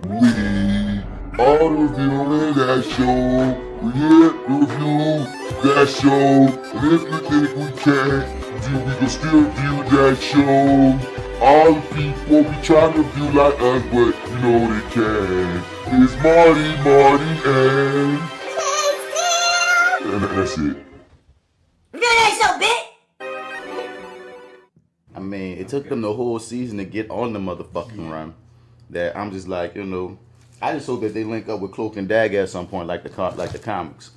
We are reviewing that show. We here to review that show. And if you think we can, we can still review that show. All the people be trying to review like us, but you know they can. It's Marty, and that's it. I mean, it took them the whole season to get on the motherfucking run. That I'm just like, I just hope that they link up with Cloak and Dagger at some point, like the comics.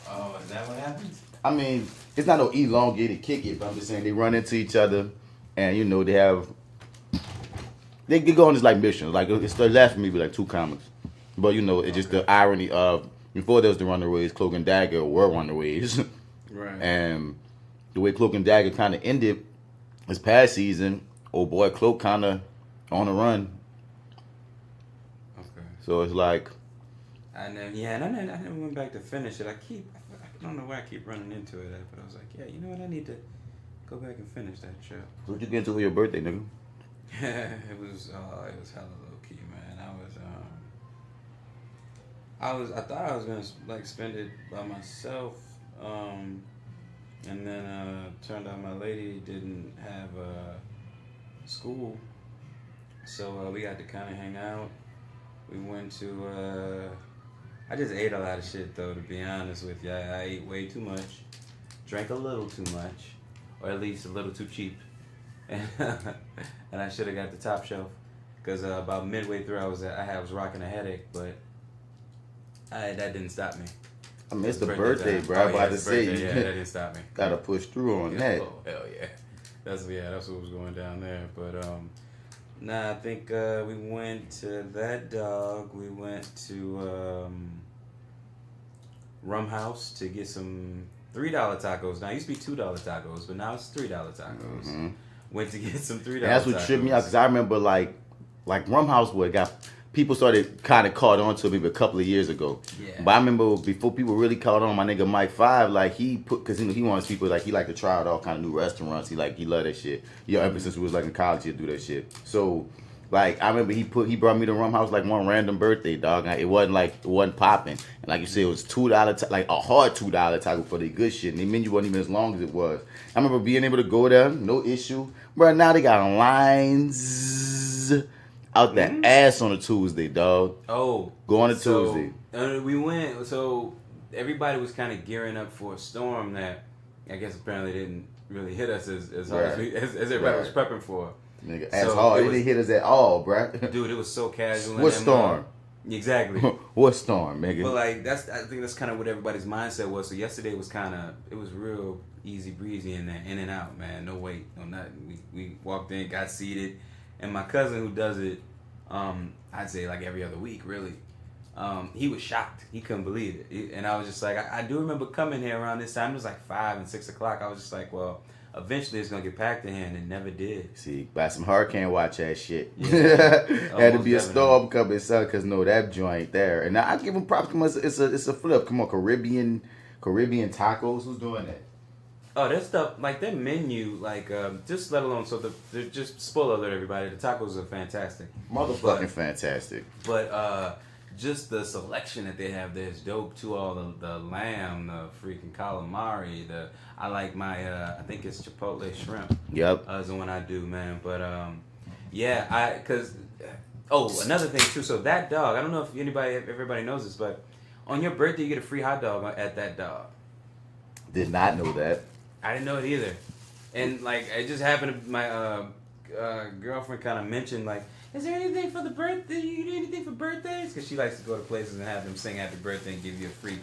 Oh, is that what happens? I mean, it's not no elongated kick it, but I'm just saying they run into each other, and they go on this like missions. Like it's the last for me be like 2 comics, but it's just the irony of before there was the Runaways, Cloak and Dagger were Runaways, right? And the way Cloak and Dagger kind of ended this past season, old boy Cloak kind of on the run. Okay. So it's like, I never went back to finish it. I don't know where I keep running into it at, but I was like, yeah, you know what? I need to go back and finish that show. What'd you get into for your birthday, nigga? It was hella low key, man. I thought I was gonna like spend it by myself, and then turned out my lady didn't have school, so we got to kind of hang out. We went to. I just ate a lot of shit though, to be honest with you. I ate way too much, drank a little too much, or at least a little too cheap. And I should have got the top shelf, because about midway through I was rocking a headache, but that didn't stop me. I mean, it's the birthday, bro. I'm about to say, yeah, that didn't stop me. Gotta push through on that. Oh hell yeah, that's what was going down there. But I think we went to that dog. We went to Rum House to get some $3 tacos. Now it used to be $2 tacos, but now it's $3 tacos. Mm-hmm. Went to get some $3 tacos. That's what tripped me out, because I remember like Rum House people started kind of caught on to me a couple of years ago. Yeah. But I remember before people really caught on, my nigga Mike 5, like because he wants people, like he like to try out all kind of new restaurants. He love that shit. Ever since we was like in college, he'd do that shit. So like I remember he brought me to Rum House like one random birthday, dog. It wasn't popping. And like you said, it was $2 like a hard $2 taco for the good shit. And the menu wasn't even as long as it was. I remember being able to go there, no issue. Bro, now they got lines out the ass on a Tuesday, dog. Oh. Go on a Tuesday. We went, so everybody was kind of gearing up for a storm that I guess apparently didn't really hit us as hard as everybody was prepping for. Nigga, as hard. It didn't hit us at all, bro. Dude, it was so casual. What storm? Exactly. What storm, nigga? But like I think that's kind of what everybody's mindset was. So yesterday was it was real easy breezy in there, in and out, man. No wait, no nothing. We walked in, got seated, and my cousin who does it, I'd say like every other week, really. He was shocked. He couldn't believe it. And I was just like, I do remember coming here around this time. It was like 5 and 6 o'clock. I was just like, well, eventually it's gonna get packed in here, and it never did. See, buy some hurricane watch ass shit. Yeah. Had to be a storm coming, son, because that joint there. And I give them props. Come on, it's a flip. Come on, Caribbean tacos. Who's doing that? Oh, their stuff, like their menu, like just let alone, just spoiler alert, everybody, the tacos are fantastic. Motherfucking fantastic. But just the selection that they have there is dope too. All the lamb, the freaking calamari, I like my I think it's chipotle shrimp. Yep. Is the one I do, man. But another thing too. So that dog, I don't know if everybody knows this, but on your birthday you get a free hot dog at that dog. Did not know that. I didn't know it either. And like it just happened to my girlfriend kind of mentioned like, is there anything for the birthday? You do anything for birthdays? Because she likes to go to places and have them sing happy birthday and give you a free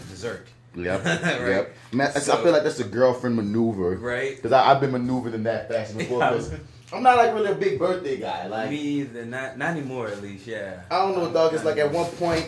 dessert. Yep. Right? Yep. Man, I feel like that's a girlfriend maneuver. Right. Because I've been maneuvered in that fashion before. Because I'm not like really a big birthday guy. Like me either. Not anymore, at least. Yeah. I don't know, dog. It's like at one point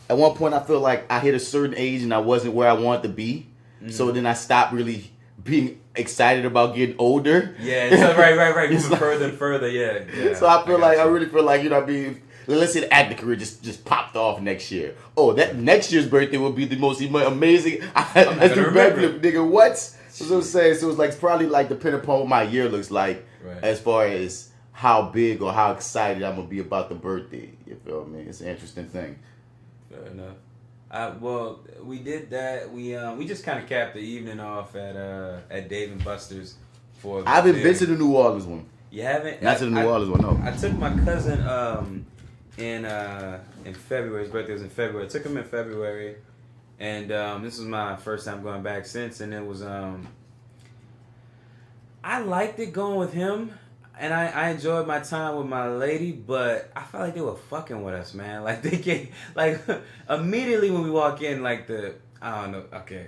I feel like I hit a certain age and I wasn't where I wanted to be. Mm-hmm. So then I stopped really being excited about getting older. Yeah. So right. Moving like, further and further. Yeah. So I really feel like I mean. Let's say the acting career just popped off next year. Oh, that next year's birthday will be the most amazing. That's the backflip, nigga. What? So I'm saying, so it's like it's probably like depending upon what my year looks like, right, as far as how big or how excited I'm gonna be about the birthday. You feel me? It's an interesting thing. Fair enough. Well, we did that. We just kind of capped the evening off at Dave and Buster's for. I haven't been to the New Orleans one. You haven't? Not to the New Orleans one, no. I took my cousin in February. His birthday was in February. I took him in February, and this was my first time going back since. And it was I liked it going with him, and I enjoyed my time with my lady. But I felt like they were fucking with us, man. Like they came, like immediately when we walk in, like I don't know. Okay,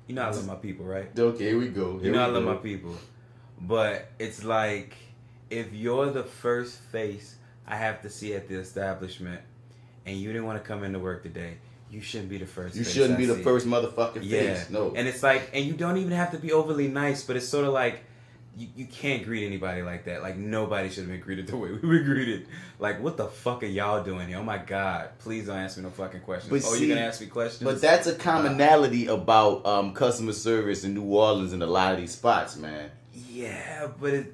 you know I love my people, right? Okay, here we go. You know I love my people. But it's like, if you're the first face I have to see at the establishment, and you didn't want to come into work today, you shouldn't be the first. You shouldn't be the first motherfucking face. No. And it's like, and you don't even have to be overly nice, but it's sort of like, you can't greet anybody like that. Like, nobody should have been greeted the way we were greeted. Like, what the fuck are y'all doing here? Oh my God. Please don't ask me no fucking questions. But you're going to ask me questions? But that's a commonality about customer service in New Orleans and a lot of these spots, man. Yeah, but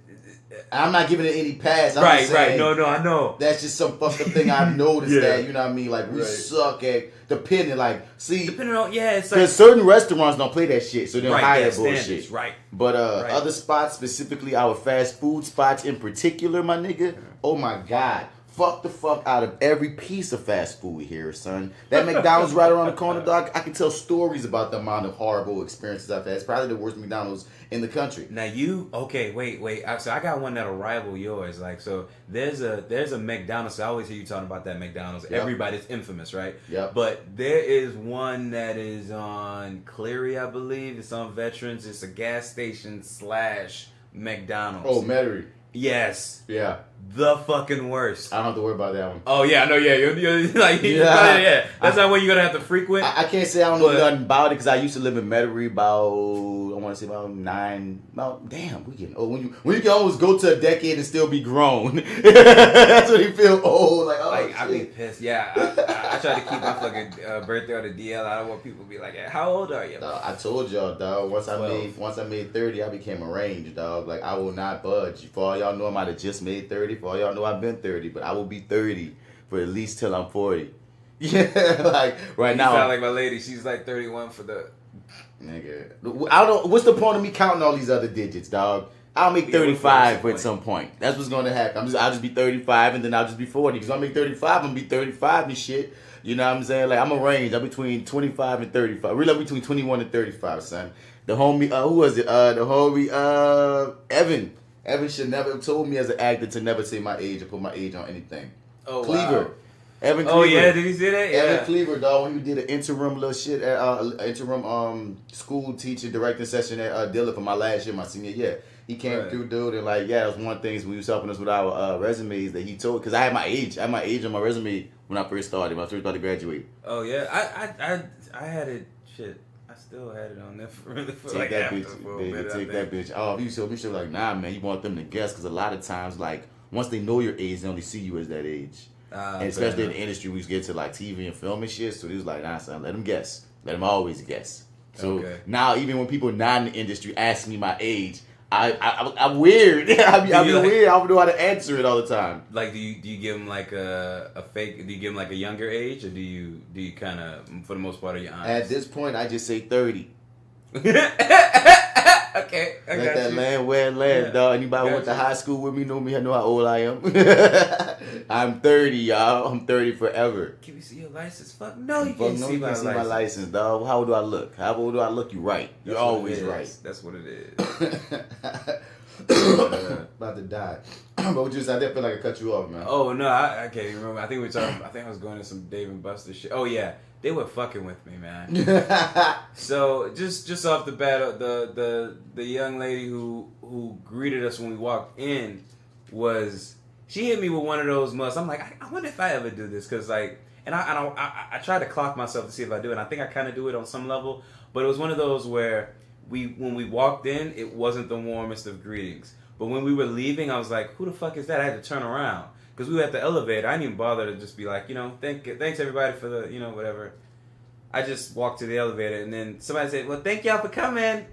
I'm not giving it any pass. I'm right, just saying, right. No, I know. That's just some fucked up thing I've noticed that, you know what I mean? Like, we Right. suck at depending, like, see. Depending on, it's because certain restaurants don't play that shit, so they don't hire that bullshit. Standards, right. But other spots, specifically our fast food spots in particular, my nigga, oh my God. Fuck the fuck out of every piece of fast food here, son. That McDonald's right around the corner, dog. I can tell stories about the amount of horrible experiences I've had. It's probably the worst McDonald's in the country. Now wait. So I got one that'll rival yours. Like, so there's a McDonald's. So I always hear you talking about that McDonald's. Yep. Everybody's infamous, right? Yep. But there is one that is on Cleary, I believe. It's on Veterans. It's a gas station / McDonald's. Oh, Metairie. Yes. Yeah. The fucking worst. I don't have to worry about that one. Oh yeah, I know. Yeah, you're like That's not one you're gonna have to frequent. I can't say I don't know nothing about it because I used to live in Metairie about damn, we getting old. When you can always go to a decade and still be grown. That's when you feel old. Like, I be pissed. Yeah, I try to keep my fucking birthday on the DL. I don't want people to be like, "How old are you?" I told y'all, dog. Once I made 30, I became arranged, dog. Like, I will not budge. For all y'all know, I might have just made 30. For all y'all know, I've been 30, but I will be 30 for at least till I'm 40. Yeah, like right now. You sound like my lady. She's like 31 for the. Nigga, I don't. What's the point of me counting all these other digits, dog? I'll make 35 at some point. That's what's gonna happen. I'll just be 35 and then I'll just be 40. Because I'll make 35, I'm gonna be 35 and shit. You know what I'm saying? Like, I'm a range. I'm between 25 and 35. Really, I'm between 21 and 35, son. The homie, who was it? The homie, Evan. Evan should never have told me as an actor to never say my age or put my age on anything. Oh, Cleaver. Wow. Evan Cleaver. Oh yeah, did he say that? Yeah. Evan Cleaver, dog, when he did an interim little shit at interim school teacher directing session at Dilla for my last year, my senior year. He came through, dude, and like, that was one thing when he was helping us with our resumes that he told, because I had my age on my resume when I first started, when I first started to graduate. Oh yeah, I had it. Shit, I still had it on there for Take like that after bitch, for a minute, take that bitch. Oh, you showed me shit like, nah, man, you want them to guess, because a lot of times, like, once they know your age, they only see you as that age. And especially in the industry, we used to get to like TV and film and shit. So he was like, nah, son, let them guess. Let them always guess. So now, even when people not in the industry ask me my age, I'm weird. I'm weird. I don't know how to answer it all the time. Like, do you give them like a fake? Do you give them like a younger age, or do you kind of, for the most part, are you honest? At this point, I just say 30. Okay, I Let got that you. land where it lands, Yeah. dog. Anybody who Got went to you. high school with me know how old I am. I'm 30, y'all. I'm 30 forever. Can we see your license? Fuck no, you Fuck can't no, see you my can't see license. my license, dog. How old do I look? How old do I look? You right. You're That's what always it is. right. That's what it is. About to die. But what you said, I didn't feel like I cut you off, man. Oh no, I can't even remember. I think we were talking. I think I was going to some Dave and Buster shit. Oh yeah, they were fucking with me, man. So just off the bat, the young lady who greeted us when we walked in she hit me with one of those musts. I'm like, I wonder if I ever do this, because like, and I tried to clock myself to see if I do it. And I think I kind of do it on some level, but it was one of those where when we walked in, it wasn't the warmest of greetings. But when we were leaving, I was like, who the fuck is that? I had to turn around because we were at the elevator. I didn't even bother to just be like, thanks everybody for the, whatever. I just walked to the elevator, and then somebody said, well, thank y'all for coming.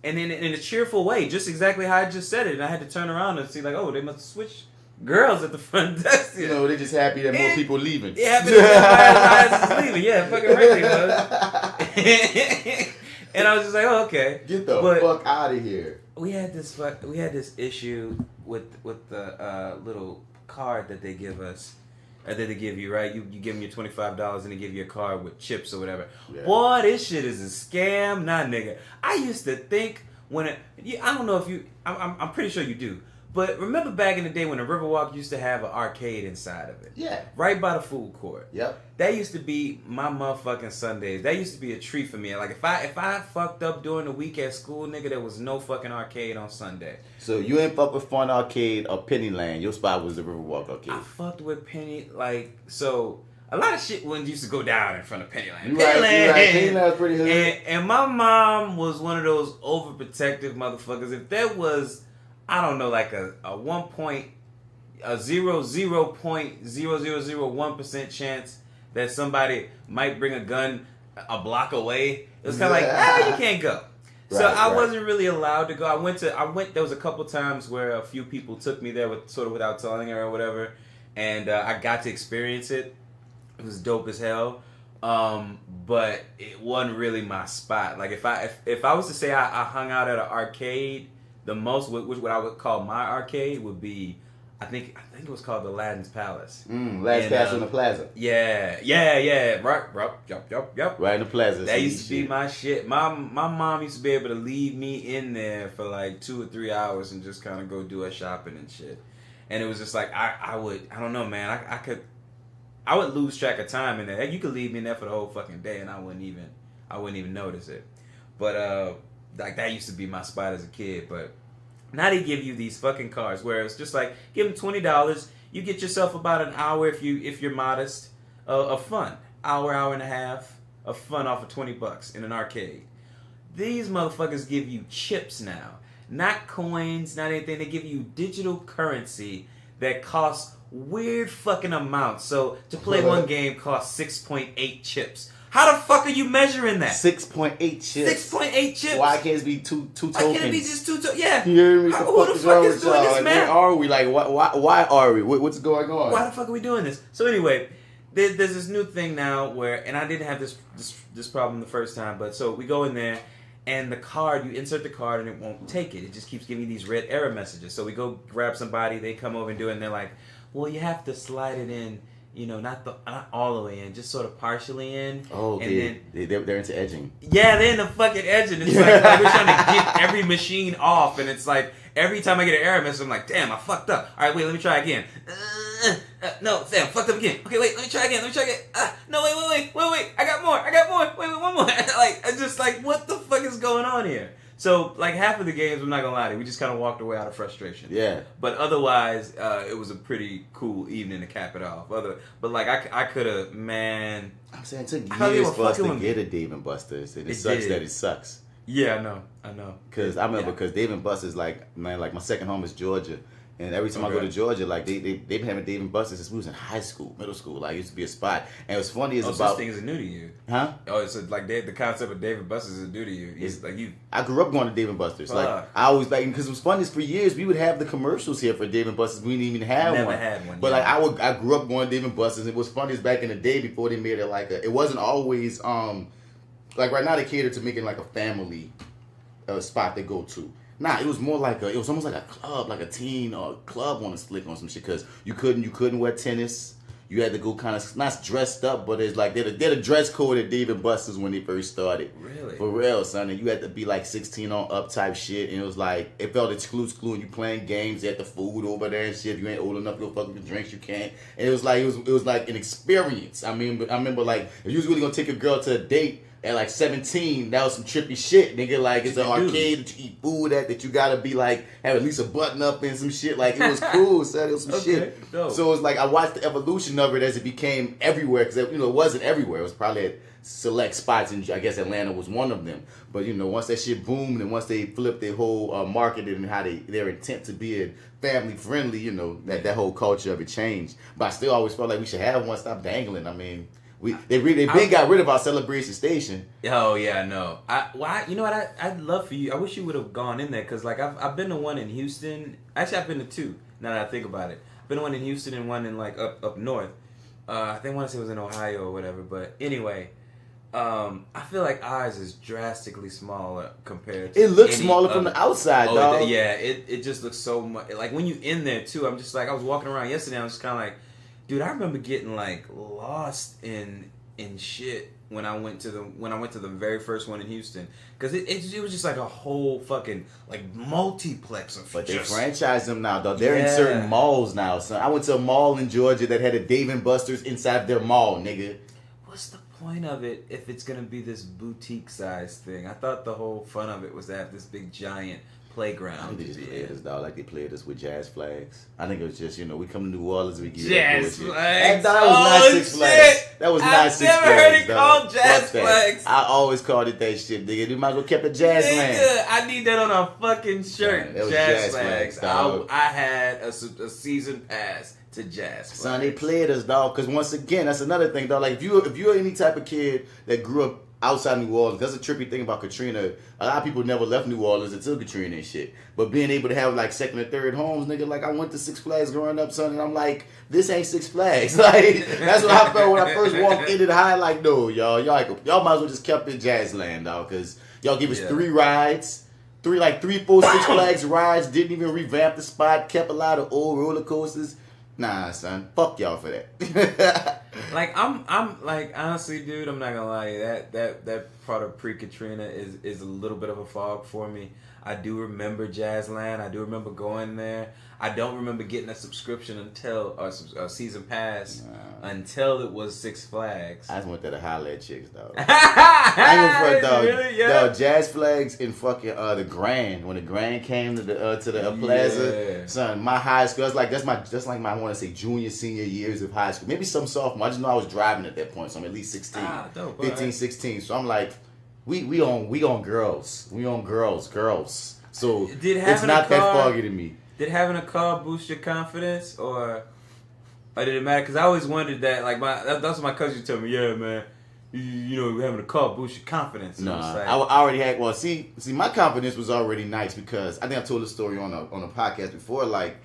And then in a cheerful way, just exactly how I just said it. And I had to turn around and see, like, oh, they must have switched girls at the front desk. You know, they're just happy that more people leaving. Yeah, happy that my ass is leaving. Yeah, fucking right they was. And I was just like, oh, okay. Get the fuck out of here. We had this issue with the little card that they give us. That they give you, right? You give them your $25 and they give you a card with chips or whatever. Yeah. Boy, this shit is a scam. Nah, nigga. I used to think I don't know if you, I'm pretty sure you do. But remember back in the day when the Riverwalk used to have an arcade inside of it? Yeah. Right by the food court. Yep. That used to be my motherfucking Sundays. That used to be a treat for me. Like if I fucked up during the week at school, nigga, there was no fucking arcade on Sunday. So you ain't fuck with Fun Arcade or Pennyland. Your spot was the Riverwalk Arcade. I fucked with Penny, so a lot of shit used to go down in front of Pennyland. Pennyland was pretty hood. And my mom was one of those overprotective motherfuckers. If there was, I don't know, like a 0.0001% chance that somebody might bring a gun a block away, it was kind of like, you can't go. So I wasn't really allowed to go. I went. There was a couple times where a few people took me there without telling her or whatever, and I got to experience it. It was dope as hell, but it wasn't really my spot. Like if I was to say I hung out at an arcade, the most what I would call my arcade would be, I think it was called the Aladdin's Palace. Aladdin's Palace in the plaza. Yeah. Right. Yep. Right in the plaza. That used to be my shit. My mom used to be able to leave me in there for like 2 or 3 hours and just kind of go do her shopping and shit. And it was just like I don't know, man. I would lose track of time in there. You could leave me in there for the whole fucking day and I wouldn't even notice it. But like that used to be my spot as a kid, but now they give you these fucking cards where it's just like, give them $20, you get yourself about an hour if you're modest of fun, hour and a half of fun off of $20 in an arcade. These motherfuckers give you chips now, not coins, not anything. They give you digital currency that costs weird fucking amounts. So to play one game costs 6.8 chips. How the fuck are you measuring that? 6.8 chips. 6.8 chips. Why can't it be two tokens? Why can't it be just two tokens? Yeah. You hear me? Who the fuck is doing this, man? Where are we? Like, why are we? What's going on? Why the fuck are we doing this? So anyway, there's this new thing now where, and I didn't have this problem the first time, but so we go in there, and the card, you insert the card, and it won't take it. It just keeps giving you these red error messages. So we go grab somebody, they come over and do it, and they're like, well, you have to slide it in. You know, not all the way in, just sort of partially in. Oh, and they're into edging. Yeah, they're into fucking edging. It's like we're trying to get every machine off, and it's like every time I get an error message, I'm like, damn, I fucked up. All right, wait, let me try again. No, damn, fucked up again. Okay, wait, let me try again. No, wait, I got more. Wait, one more. Like, I'm just like, what the fuck is going on here? So, like, half of the games, I'm not gonna lie to you, we just kind of walked away out of frustration. Yeah. But otherwise, it was a pretty cool evening to cap it off. But, like, I could have, man. I'm saying it took years for us to get a Dave & Buster's, and it sucks that it sucks. Yeah, I know. Because I remember, because Dave & Buster's, like, man, like, my second home is Georgia. And every time I go to Georgia, like, they've been having Dave & Buster's since we was in high school, middle school. Like, it used to be a spot. And what's funny is this thing is new to you. Huh? Oh, it's like the concept of Dave & Buster's is new to you. It's like you. I grew up going to Dave & Buster's. Like, I always, like, because it was funny is for years, we would have the commercials here for Dave & Buster's. We didn't even have one. Never had one. But, like, I grew up going to Dave & Buster's. And what's funny is back in the day, before they made it like it wasn't always, like, right now they cater to making, like, a family spot to go to. Nah, it was more like it was almost like a club, like a teen or a club on a slick on some shit, because you couldn't wear tennis. You had to go kind of not dressed up, but it's like they're the dress code at Dave & Buster's when they first started. Really? For real, son. And you had to be like 16 on up type shit, and it was like it felt exclusive. And you playing games, they had the food over there and shit. If you ain't old enough to go fuck with the drinks, you can't. And it was like an experience. I mean, but I remember like if you was really gonna take a girl to a date. At like 17, that was some trippy shit, nigga. Like, it's an arcade that you eat food at, that you gotta be like, have at least a button up and some shit. Like, it was cool, son. It was some shit. Dope. So it was like, I watched the evolution of it as it became everywhere, because, you know, it wasn't everywhere. It was probably at select spots, and I guess Atlanta was one of them. But, you know, once that shit boomed, and once they flipped their whole marketing and how their intent to be family friendly, you know, that whole culture of it changed. But I still always felt like we should have one. Stop dangling. I mean, They got rid of our Celebration Station. Oh yeah, no. You know what? I'd love for you. I wish you would have gone in there because like I've been to one in Houston. Actually, I've been to two. Now that I think about it, I've been to one in Houston and one in like up north. I think one it was in Ohio or whatever. But anyway, I feel like ours is drastically smaller compared to. It looks smaller from the outside, dog. Yeah, it just looks so much. Like when you in there too, I'm just like I was walking around yesterday. I was just kind of like, dude, I remember getting like lost in shit when I went to the very first one in Houston because it was just like a whole fucking like multiplex of. But they franchise them now, though. They're in certain malls now, son. I went to a mall in Georgia that had a Dave & Buster's inside their mall, nigga. What's the point of it if it's gonna be this boutique size thing? I thought the whole fun of it was to have this big giant playground. I think they just played us, dog, like they played us with jazz flags. I think it was just, we come to New Orleans, we get jazz flags. That was not Six Flags. That was not Six Flags. I've never heard it called jazz flags. I always called it that shit, nigga. You might as well kept it jazz land. I need that on a fucking shirt. That was jazz flags. dog. I had a season pass to jazz flags. Son, they played us, dog. Because once again, that's another thing, dog. Like if you're any type of kid that grew up outside New Orleans, that's a trippy thing about Katrina. A lot of people never left New Orleans until Katrina and shit. But being able to have like second or third homes, nigga, like I went to Six Flags growing up, son, and I'm like, this ain't Six Flags. Like that's what I felt when I first walked into the high. Like, no, y'all might as well just kept it Jazzland, dog, because y'all give us 3 rides. 3, 4 Six Flags rides, didn't even revamp the spot, kept a lot of old roller coasters. Nah, son, fuck y'all for that. Like I'm like honestly, dude, I'm not gonna lie, that part of pre-Katrina is a little bit of a fog for me. I do remember Jazzland. I do remember going there. I don't remember getting a subscription until a season pass until it was Six Flags. I just went there to holler at chicks, dog. I ain't gonna front, dog. Really? Yeah. Dog, Jazz Flags in fucking the Grand, when the Grand came to the Plaza, son, my high school, that's like my I want to say junior, senior years of high school, maybe some sophomore. I just know I was driving at that point, so I'm at least 16, dope, 15, right. 16. So I'm like, we on girls, so it's not that foggy to me. Did having a car boost your confidence, or did it matter? Because I always wondered that. Like that's what my cousin told me. Yeah, man, you know, having a car boost your confidence. No, like, I already had. Well, see, my confidence was already nice because I think I told the story on a podcast before. Like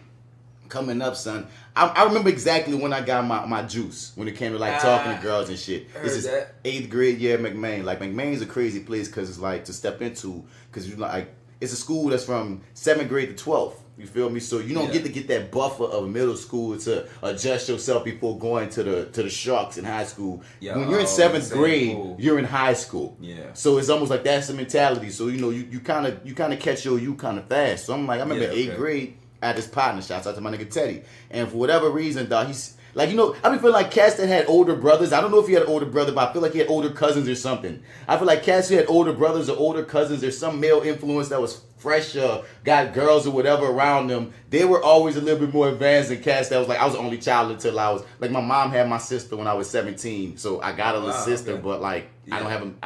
coming up, son, I remember exactly when I got my juice when it came to like talking to girls and shit. This is 8th grade year at McMain. Like McMain's a crazy place because it's like to step into because you like it's a school that's from 7th grade to 12th. You feel me? So you don't get to get that buffer of middle school to adjust yourself before going to the Sharks in high school. When you're in 7th grade, you're in high school. Yeah. So it's almost like that's the mentality. So you kind of catch you kind of fast. So I'm like, I remember 8th grade at this partner. Shouts out to my nigga Teddy. And for whatever reason, dog, he's like, I be feeling like cats that had older brothers. I don't know if he had an older brother, but I feel like he had older cousins or something. I feel like cats who had older brothers or older cousins, there's some male influence that was fresh, got girls or whatever around them. They were always a little bit more advanced than cats that was like, I was the only child until I was, like my mom had my sister when I was 17. So I got a little sister, okay. But like, I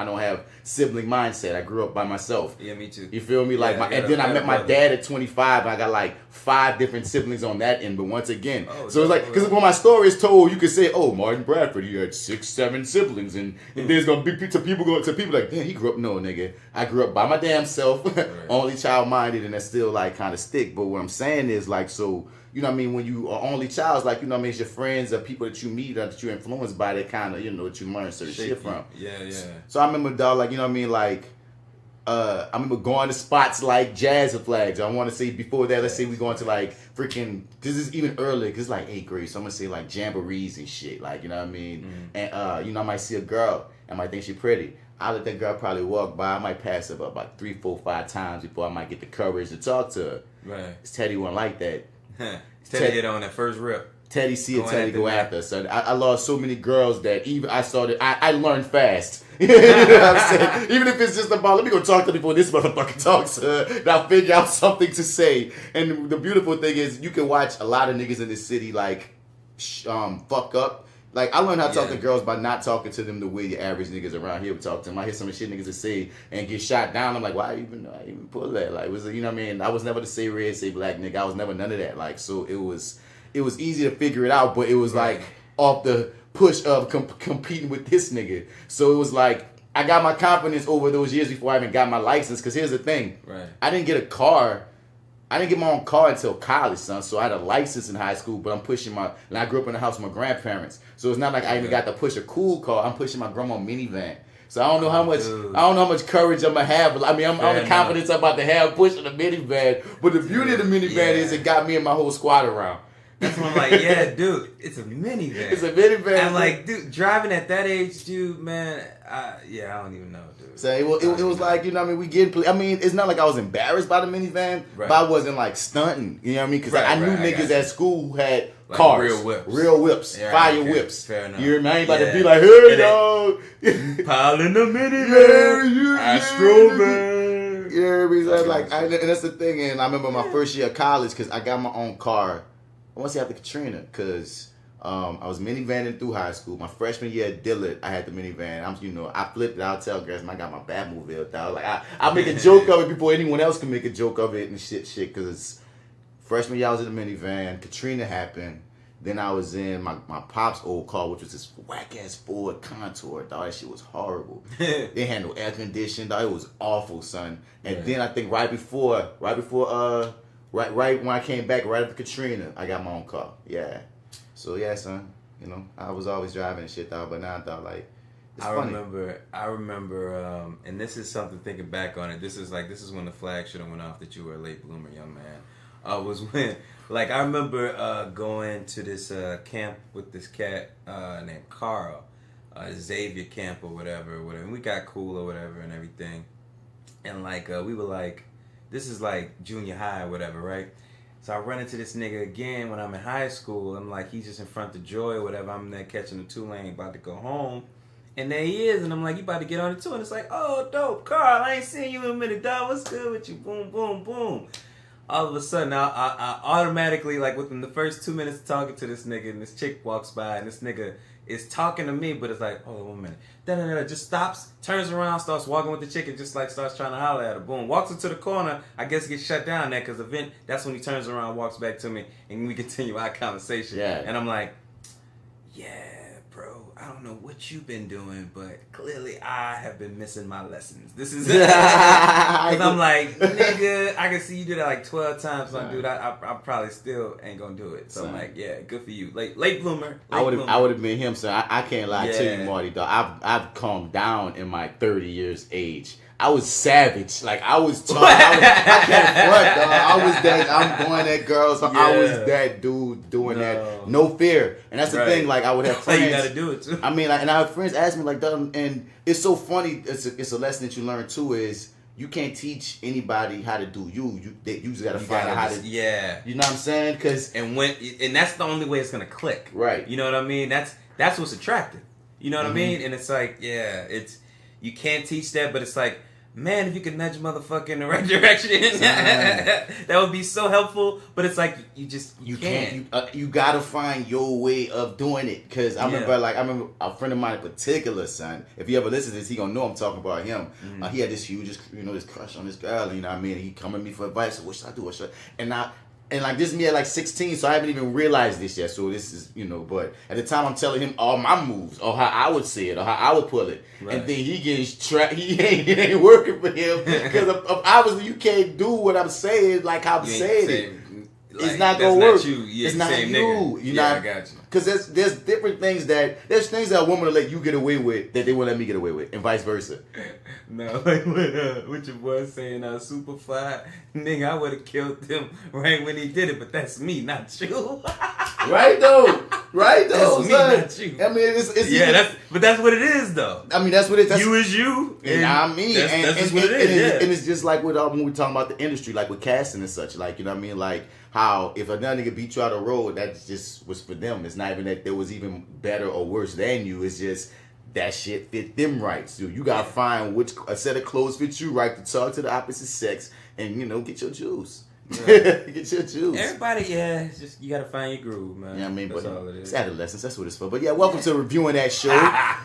don't have sibling mindset. I grew up by myself. Yeah, me too. You feel me? Like and then I met my dad at 25. I got like 5 different siblings on that end. But once again, so it's like because when my story is told, you could say, "Oh, Martin Bradford, he had 6, 7 siblings," and there's gonna be people like, "Damn, he grew up." No, nigga, I grew up by my damn self, only child minded, and that's still like kind of stick. But what I'm saying is like so. You know what I mean? When you are only child, it's like, you know what I mean? It's your friends or people that you meet or that you're influenced by that kind of, that you learn certain shit from. Yeah. So I remember, dog, like, you know what I mean? Like, I remember going to spots like Jazz Flags. I want to say before that, let's say we going to like freaking, this is even earlier, because it's like 8th grade. So I'm going to say like jamborees and shit. Like, you know what I mean? Mm-hmm. And, I might see a girl. I might think she's pretty. I let that girl probably walk by. I might pass her about 3, 4, 5 times before I might get the courage to talk to her. Right. Teddy wasn't like that. Teddy hit on that first rip. Teddy see it, Teddy go after. So I lost so many girls that even I learned fast. You know what I'm saying? Even if it's just about, let me go talk to before this motherfucker talks to her, and I'll figure out something to say. And the beautiful thing is you can watch a lot of niggas in this city like fuck up. Like, I learned how to talk to girls by not talking to them the way the average niggas around here would talk to them. I hear some of the shit niggas that say and get shot down. I'm like, why even pull that? Like, was it, you know what I mean? I was never the say red, say black nigga. I was never none of that. Like, so it was easy to figure it out, but it was like off the push of competing with this nigga. So it was like, I got my confidence over those years before I even got my license. Because here's the thing. Right. I didn't get a car. I didn't get my own car until college, son. So I had a license in high school, but I'm pushing and I grew up in the house with my grandparents. So it's not like I even got to push a cool car. I'm pushing my grandma minivan. So I don't know how much courage I'm gonna have. But I mean, I'm the confidence I'm about to have pushing a minivan. But the beauty of the minivan is it got me and my whole squad around. That's when I'm like, yeah, dude, it's a minivan. It's a minivan. And like, dude, driving at that age, dude, man, I don't even know, dude. So it was like, you know what I mean, we getting, I mean, it's not like I was embarrassed by the minivan, but I wasn't like stunting, you know what I mean? Because I knew niggas at school who had like cars. Real whips. Yeah, fire whips. Fair enough. You know what I mean? I ain't about to be like, hey, dog. Pile in the minivan. Astro man. You know what I mean? So like, and that's the thing. And I remember my first year of college because I got my own car. I want to say after Katrina because I was minivanning through high school. My freshman year at Dillard, I had the minivan. I flipped it. I'll tell girls, I got my Batmobile. Like I make a joke of it before anyone else can make a joke of it and shit. Because freshman year I was in the minivan. Katrina happened. Then I was in my pop's old car, which was this whack ass Ford Contour. Dog, that shit was horrible. They had no air conditioning. Dog, it was awful, son. And then I think right when I came back, right after Katrina, I got my own car. Yeah. So yeah, son. You know, I was always driving and shit, dog. But now I thought like, it's funny. I remember, and this is something thinking back on it. This is when the flag should have went off that you were a late bloomer, young man. Was when, like, I remember going to this camp with this cat named Carl, Xavier camp or whatever. And we got cool or whatever and everything. And like we were like, this is like junior high or whatever, right? So I run into this nigga again when I'm in high school. I'm like, he's just in front of Joy or whatever. I'm there catching the 2-lane, about to go home. And there he is. And I'm like, you about to get on it too? And it's like, oh, dope, Carl, I ain't seen you in a minute, dog. What's good with you? Boom, boom, boom. All of a sudden, I automatically, like within the first 2 minutes of talking to this nigga, and this chick walks by, and this nigga is talking to me, but it's like, hold on 1 minute. Da-da-da-da, just stops, turns around, starts walking with the chick, and just like starts trying to holler at her. Boom. Walks into the corner. I guess gets shut down there because that's when he turns around, walks back to me, and we continue our conversation. Yeah. And I'm like, yeah, bro, I don't know what you've been doing, but clearly I have been missing my lessons. This is it. Because I'm like, nigga, I can see you do that like 12 times. Like, dude, I probably still ain't gonna do it. So I'm like, yeah, good for you. Late bloomer. I would have been him, so I can't lie to you, Marty, dog. I've calmed down in my 30 years age. I was savage. Like, I was tall. I can't front, dog. I was that, I'm going at girls. So I was that dude doing that. No fear. And that's the thing, like, I would have friends. You gotta do it, too. I mean, like, and I have friends ask me, like, and it's so funny. It's a lesson that you learn, too, is you can't teach anybody how to do you. You just gotta find out how to. Yeah. You know what I'm saying? And that's the only way it's gonna click. Right. You know what I mean? That's what's attractive. You know what I mean? And it's like, you can't teach that, but it's like, man, if you could nudge motherfucker in the right direction, that would be so helpful. But it's like you can't. You gotta find your way of doing it. Because I remember a friend of mine in particular, son. If you ever listen to this, he gonna know I'm talking about him. He had this huge, this crush on this girl. You know what I mean? He come at me for advice. So what should I do? And like this is me at like 16, so I haven't even realized this yet. So this is, but at the time I'm telling him all my moves or how I would say it or how I would pull it. Right. And then he gets trapped. It ain't working for him because obviously you can't do what I'm saying like I'm saying it. It's not gonna work. Not you. Yeah, it's not you. Nigga. I got you. Because there's different things that a woman will let you get away with that they won't let me get away with, and vice versa. No, like what your boy saying, super fly, nigga, I would have killed him right when he did it, but that's me, not you. Right though. That's me, not you. I mean, it's but that's what it is though. I mean, that's what it is. You is you, and I'm me. That's just what it is. And it's just like when we talking about the industry, like with casting and such, like, you know what I mean, like how if another nigga beat you out the road, that just was for them. It's not even that there was even better or worse than you. It's just that shit fit them right. So you gotta find which a set of clothes fits you right to talk to the opposite sex and get your juice. Get your juice. Everybody, it's just you gotta find your groove, man. Yeah, I mean, that's all it is. It's adolescence. That's what it's for. But yeah, welcome to Reviewing That Show.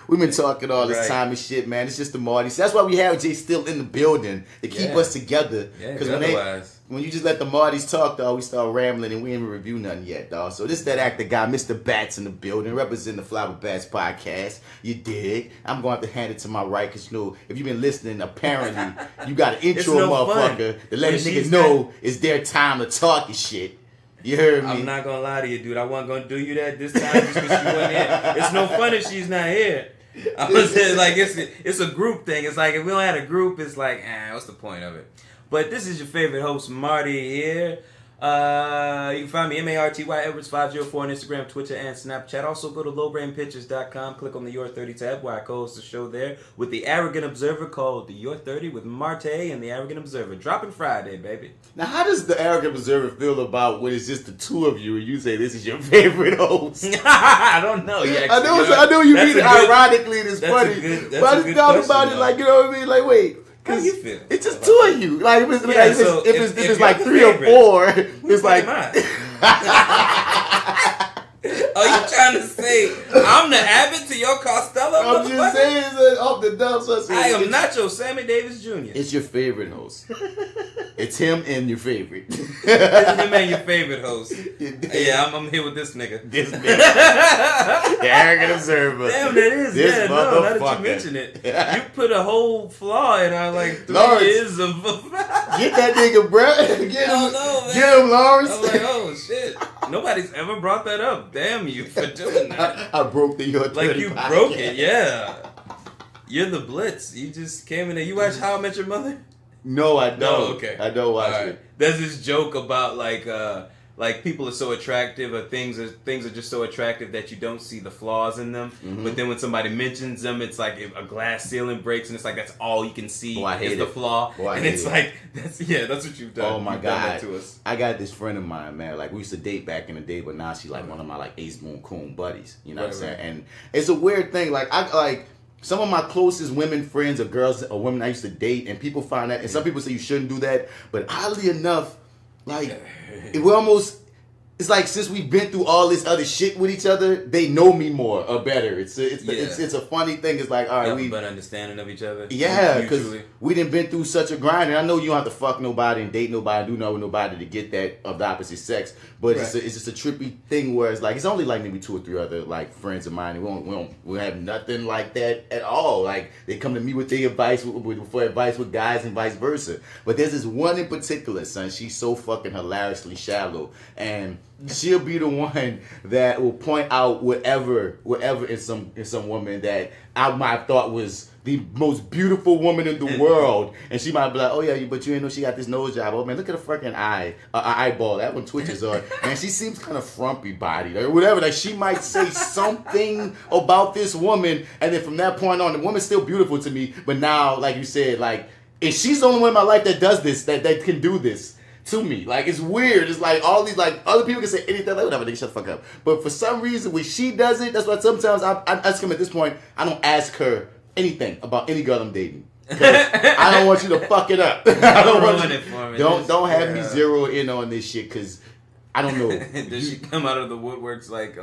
We've been talking all this time and shit, man. It's just the Marty. So that's why we have J.Steel in the building to keep us together. Because otherwise, when you just let the Martys talk, dog, we start rambling and we ain't even review nothing yet, dog. So this that actor guy, Mr. Bats in the building, representing the FlyWithBats Podcast. You dig? I'm going to have to hand it to my right, because, you know, if you've been listening, apparently you got to intro a motherfucker to let a nigga know it's their time to talk and shit. You heard me? I'm not going to lie to you, dude. I wasn't going to do you that this time just because she wasn't here. It's no fun if she's not here. I was saying, like, it's a group thing. It's like, if we don't have a group, it's like, what's the point of it? But this is your favorite host, Marty here. You can find me, MartyEdwards 504 on Instagram, Twitter, and Snapchat. Also, go to lowbrainpictures.com. Click on the Your30 tab where I co-host the show there with the Arrogant Observer called the Your30 with Marty and the Arrogant Observer. Dropping Friday, baby. Now, how does the Arrogant Observer feel about when it's just the two of you and you say this is your favorite host? I don't know. I know you mean it ironically and it's funny. But I just thought about it like, you know what I mean? Like, wait. How do you feel? It's just two of you. Like, if it's like three or four, it's like. Are you trying to say I'm the Abbott to your Costello? I'm just saying that off the dump. I am not your Sammy Davis Jr. It's your favorite host. It's him and your favorite. It's him and your favorite host. Yeah, I'm here with this nigga. This nigga. The Arrogant Observer. Damn, that is. This now that you mention it. You put a whole flaw in our, like, 3 years of... Get that nigga, bro. Get him, Lawrence. I'm like, oh, shit. Nobody's ever brought that up. Damn you for doing that. I broke the Your30 Like, you podcast. broke it, yeah. You're the Blitz. You just came in there. You watch How I Met Your Mother? No, I don't. No, okay. I don't watch it. There's this joke about, like people are so attractive, or things are just so attractive that you don't see the flaws in them. Mm-hmm. But then when somebody mentions them, it's like a glass ceiling breaks, and it's like that's all you can see is the flaw. And it's like that's what you've done. Oh my God, God! to us. I got this friend of mine, man. Like, we used to date back in the day, but now she's like one of my like Ace Moon Coon buddies. You know what I'm saying? And it's a weird thing. Like, I like. Some of my closest women friends or girls or women I used to date, and people find that, and some people say you shouldn't do that, but oddly enough, like, it's like since we've been through all this other shit with each other, they know me more or better. It's a funny thing. It's like, all right, we better understanding of each other. Yeah, because we done been through such a grind, and I know you don't have to fuck nobody and date nobody, do nothing with nobody to get that of the opposite sex. But it's just a trippy thing where it's like it's only like maybe 2 or 3 other like friends of mine, and we have nothing like that at all. Like, they come to me with their advice for advice with guys and vice versa. But there's this one in particular, son. She's so fucking hilariously shallow, and she'll be the one that will point out whatever in some woman that I might have thought was the most beautiful woman in the world, and she might be like, oh yeah, but you ain't know she got this nose job. Oh man, look at her fucking eyeball. That one twitches on. Man, she seems kind of frumpy bodied or whatever. Like, she might say something about this woman, and then from that point on, the woman's still beautiful to me. But now, like you said, like, and she's the only one in my life that does this, that can do this to me. Like, it's weird. It's like all these, like, other people can say anything, like, whatever, nigga, shut the fuck up. But for some reason, when she does it, that's why sometimes I ask him at this point, I don't ask her anything about any girl I'm dating. I don't want you to fuck it up. I don't want you, it for me. Don't have me zero in on this shit, because I don't know. Does she come out of the woodworks like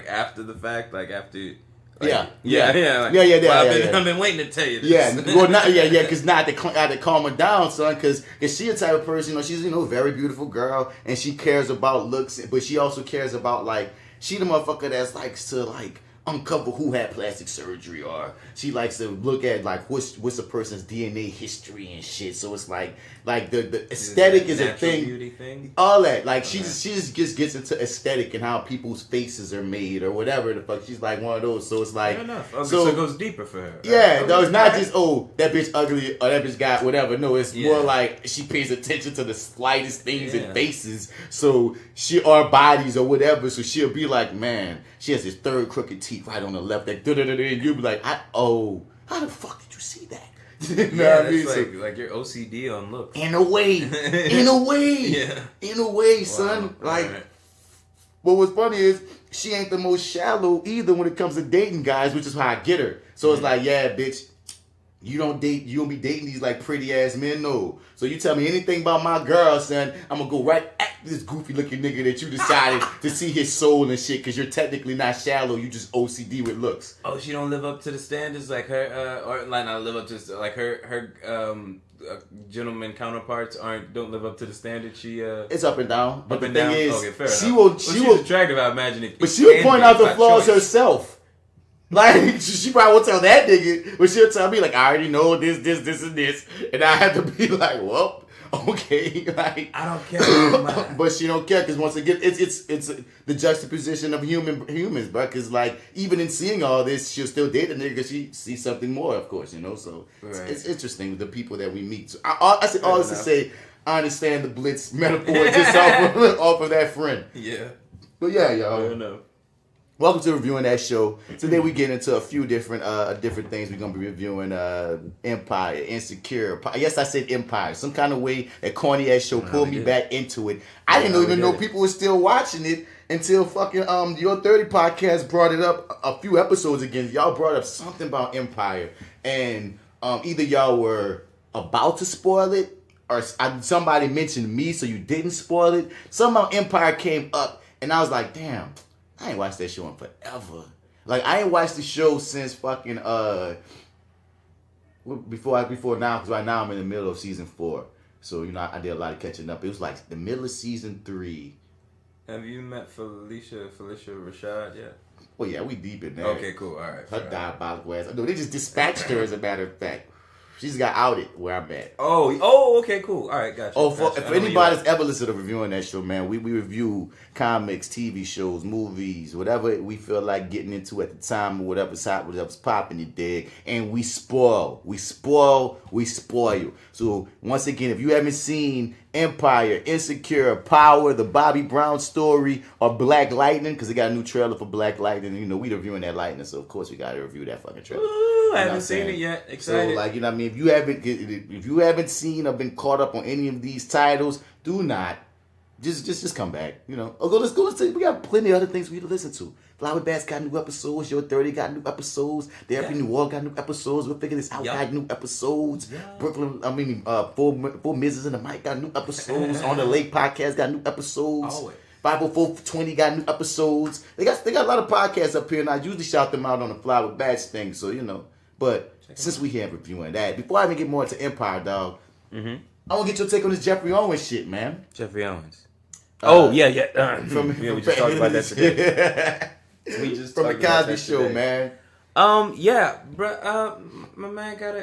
after the fact, like after? Like, yeah. I've been waiting to tell you this. Yeah, well, because now I had to calm her down, son, because she a type of person, you know, she's, you know, a very beautiful girl, and she cares about looks, but she also cares about, like, she the motherfucker that likes to, like, uncover who had plastic surgery, or she likes to look at, like, what's a person's DNA history and shit. So it's like the aesthetic is a thing. Beauty thing. All that, like, she just gets into aesthetic and how people's faces are made or whatever the fuck. She's like one of those. So it's like, fair enough. Okay, so it goes deeper for her. Yeah, no, it's not just that bitch ugly or that bitch got whatever. No, it's more like she pays attention to the slightest things in faces. So or bodies or whatever. So she'll be like, man, she has this third crooked teeth right on the left. That and you'll be like, how the fuck did you see that? You know what I mean? Like your OCD on looks. In a way, son. Wow. Like, but what's funny is she ain't the most shallow either when it comes to dating guys, which is how I get her. So it's like, yeah, bitch, you don't be dating these like pretty ass men, no. So you tell me anything about my girl, son, I'm gonna go right at this goofy looking nigga that you decided to see his soul and shit, because you're technically not shallow, you just OCD with looks. Oh, she don't live up to the standards, like her, or like not live up to like her gentleman counterparts don't live up to the standard. She it's up and down. But up the and thing down. is, Okay, fair she enough. will. Well, She she's will. attractive. I imagine it. But she will point out the by flaws choice. herself. Like she probably won't tell that nigga, but she'll tell me like, I already know this, and this, and I have to be like, well, okay, like I don't care. but she don't care because once again, it's the juxtaposition of humans, bro. Because like even in seeing all this, she'll still date the nigga because she sees something more, of course, you know. So it's interesting with the people that we meet. So I said all this to say, I understand the blitz metaphor just off of that friend. Yeah, but yeah, y'all. fair enough. Welcome to Reviewing That Show. Today we get into a few different things. We're going to be reviewing Empire, Insecure. Yes, I said Empire. Some kind of way that corny ass show pulled me back into it. I didn't even know people were still watching it until fucking Your30 Podcast brought it up a few episodes again. Y'all brought up something about Empire. And either y'all were about to spoil it or somebody mentioned me so you didn't spoil it. Somehow Empire came up and I was like, damn. I ain't watched that show in forever. Like I ain't watched the show since fucking before now, because right now I'm in the middle of season 4. So you know I did a lot of catching up. It was like the middle of season 3. Have you met Felicia Rashad yet? Well, yeah, we deep in there. Okay, cool. All right. Her diabolical ass. No, they just dispatched her. As a matter of fact, she's got outed where I'm at. Oh, okay, cool. All right, gotcha. Oh, gotcha. if anybody's ever listened to Reviewing That Show, man, we review comics, TV shows, movies, whatever we feel like getting into at the time or whatever's hot, whatever's popping, you dig. And we spoil. So once again, if you haven't seen Empire, Insecure, Power, the Bobby Brown story, or Black Lightning, because they got a new trailer for Black Lightning, you know, we reviewing that Lightning, so of course we got to review that fucking trailer. Ooh, I haven't seen it yet. Excited. So, like, you know what I mean? If you haven't seen or been caught up on any of these titles, do not. Just come back, you know. Or let's go. We got plenty of other things for you to listen to. FlyWithBats got new episodes. Your30 got new episodes. Therapy New York got new episodes. We'll figure this out. Got new episodes. Brooklyn, Four Misses in the Mic got new episodes. On the Lake Podcast got new episodes. Always. 50420 got new episodes. They got a lot of podcasts up here, and I usually shout them out on the FlyWithBats thing. So you know, but since we here reviewing that, before I even get more into Empire, dog, I want to get your take on this Geoffrey Owens shit, man. Jeffrey Owens. We just talked about that today. We just from the Cosby Show, man. Yeah, bro. My man got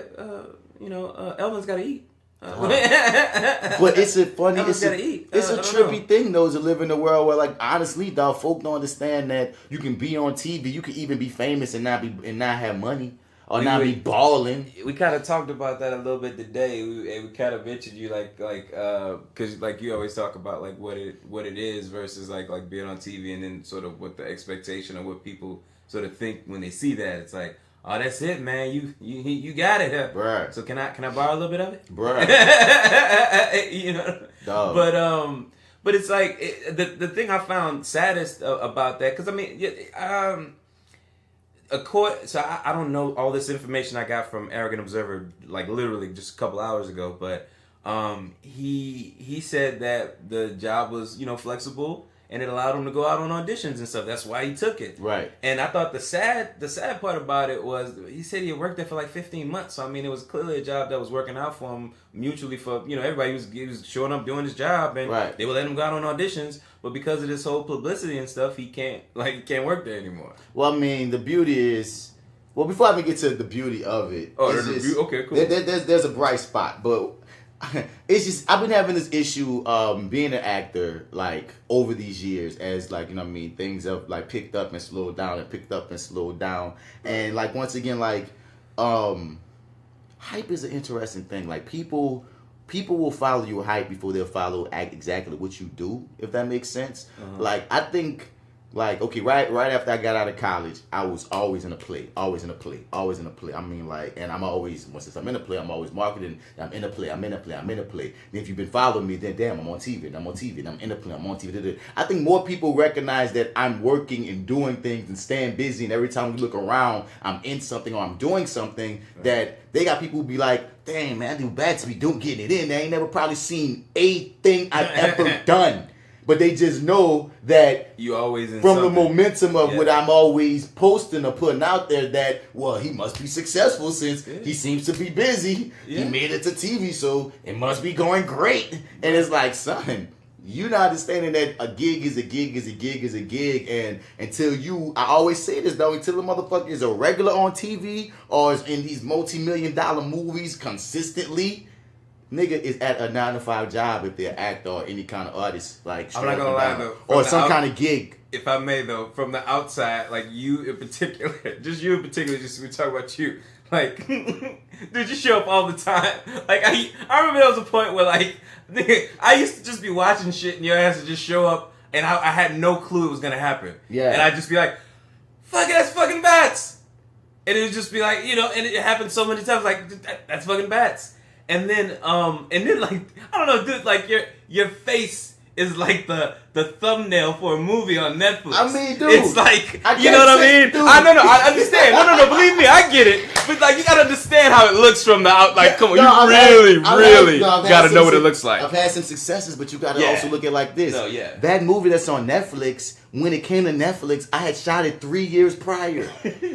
Elvin's got to eat. But it's a funny, it's a trippy thing though to live in a world where, like, honestly, dog, folk don't understand that you can be on TV, you can even be famous and not have money. Or not be balling. We kind of talked about that a little bit today. We kind of mentioned you because like you always talk about like what it is versus like being on TV, and then sort of what the expectation of what people sort of think when they see that. It's like, oh, that's it, man. You got it, huh? Bruh. So can I borrow a little bit of it, bruh? You know. Dog. But it's like the thing I found saddest about that, because I mean so I don't know all this information I got from Arrogant Observer, like literally just a couple hours ago, but he said that the job was, you know, flexible and it allowed him to go out on auditions and stuff. That's why he took it. Right. And I thought the sad part about it was he said he had worked there for like 15 months. So I mean, it was clearly a job that was working out for him mutually for, you know, everybody was showing up doing his job, and they would let him go out on auditions. But because of this whole publicity and stuff, he can't work there anymore. Well, I mean, the beauty is, well, before I even get to the beauty of it, okay, cool. There's a bright spot, but it's just I've been having this issue being an actor like over these years, as like, you know what I mean, things have like picked up and slowed down and picked up and slowed down, and like once again, like hype is an interesting thing. Like people will follow your hype before they'll follow exactly what you do, if that makes sense. Like I think, like, okay, right after I got out of college, I was always in a play. I mean, like, and I'm always, since I'm in a play, I'm always marketing. I'm in a play. And if you've been following me, then damn, I'm on TV, and I'm in a play, I'm on TV. I think more people recognize that I'm working and doing things and staying busy, and every time we look around, I'm in something or I'm doing something, that they got people who be like, dang, man, I do bad to be getting it in. They ain't never probably seen a thing I've ever done. but they just know that you always in from something. the momentum of what I'm always posting or putting out there that, well, he must be successful since he seems to be busy. He made it to TV, so it must be going great. And it's like, son, you not understanding that a gig is a gig is a gig is a gig, and I always say this though, until the motherfucker is a regular on TV or is in these multi-million-dollar movies consistently, nigga is at a 9-to-5 job if they're an actor or any kind of artist, like I'm not gonna lie though, or some kind of gig. If I may though, from the outside, like you in particular, just we talk about you. Like, dude, you show up all the time. Like, I remember there was a point where, like, nigga, I used to just be watching shit and your ass would just show up and I had no clue it was gonna happen. Yeah. And I'd just be like, fuck it, that's fucking Bats. And it would just be like, you know, and it happened so many times, like, that's fucking Bats. And then, like, I don't know, dude, like, your face is like the thumbnail for a movie on Netflix. I mean, dude, it's like, you know what I mean? Dude. I understand. No, believe me, I get it. But like, you gotta understand how it looks from the out. Like, come on, you really gotta know what it looks like. I've had some successes, but you gotta also look at it like this. No, yeah. That movie that's on Netflix, when it came to Netflix, I had shot it 3 years prior.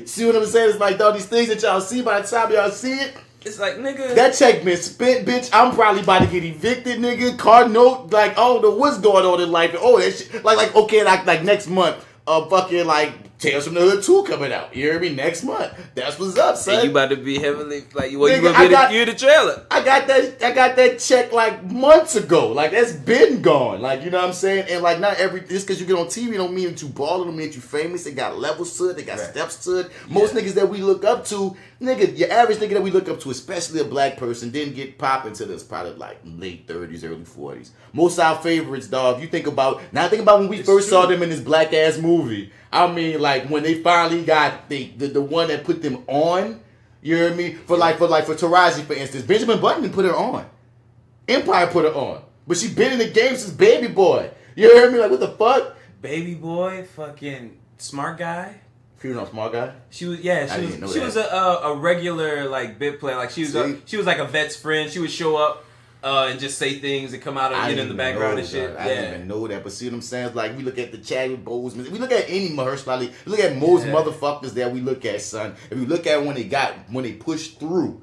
See what I'm saying? It's like, dog, these things that y'all see, by the time y'all see it, it's like, nigga, that check been spent, bitch. I'm probably about to get evicted, nigga. Car note, like, I don't know what's going on in life. Oh, that shit, like, okay, like next month, fucking like Tales from the Hood 2 coming out. You hear me? Next month. That's what's up, son. And you about to be heavily like, well, nigga, you the trailer. I got that check like months ago. Like, that's been gone. Like, you know what I'm saying? And like, not just because you get on TV don't mean that you ballin', don't mean that you famous. They got levels to it. They got steps to it. Most niggas that we look up to, nigga, your average nigga that we look up to, especially a black person, didn't get popping until this probably like late 30s, early 40s. Most of our favorites, dog, think about when we first saw them in this black ass movie. I mean, like, when they finally got the one that put them on, you hear me? For Taraji, for instance, Benjamin Button didn't put her on. Empire put her on. But she been in the game since Baby Boy. You hear me? Like, what the fuck? Baby Boy, fucking Smart Guy. She was on Smart Guy? She was a regular, like, bit player. Like, she was like a vet's friend. She would show up and just say things and come out and get in the background and shit. I didn't even know that. But see what I'm saying? It's like, we look at the Chadwick Boseman. We look at any Mahershala Ali. We look at most motherfuckers that we look at, son. If we look at when they pushed through,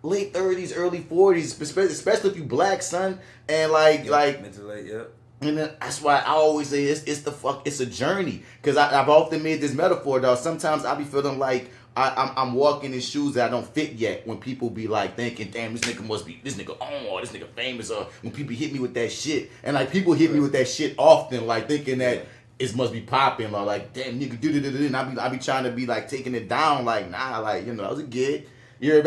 late 30s, early 40s, especially if you black, son. And like mental late, yep. And then that's why I always say it's a journey. Because I've often made this metaphor, dog. Sometimes I be feeling like I'm walking in shoes that I don't fit yet. When people be like thinking, damn, this nigga on, or this nigga famous, or when people hit me with that shit. And like, people hit me with that shit often, like thinking that it must be popping, or like, damn, nigga, do. And I be trying to be like taking it down, like, nah, like, you know, that was a gig. Yeah,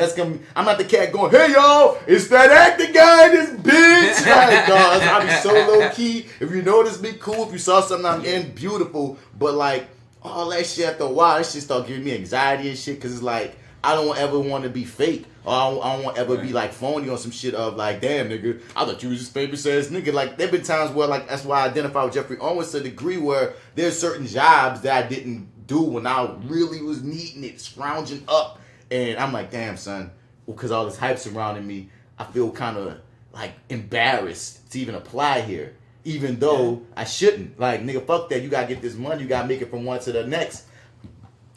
I'm not the cat going, hey y'all, it's that acting guy in this bitch. Like, dog, I be so low key. If you notice me, cool. If you saw something I'm in, beautiful. But like, all that shit after a while, that shit start giving me anxiety and shit. Cause it's like, I don't ever want to be fake. Or I don't want to ever be like phony on some shit of like, damn, nigga, I thought you was just famous ass nigga. Like, there been times where, like, that's why I identify with Geoffrey Owens to a degree where there's certain jobs that I didn't do when I really was needing it, scrounging up. And I'm like, damn, son, because all this hype surrounding me, I feel kind of like embarrassed to even apply here, even though I shouldn't. Like, nigga, fuck that. You got to get this money. You got to make it from one to the next.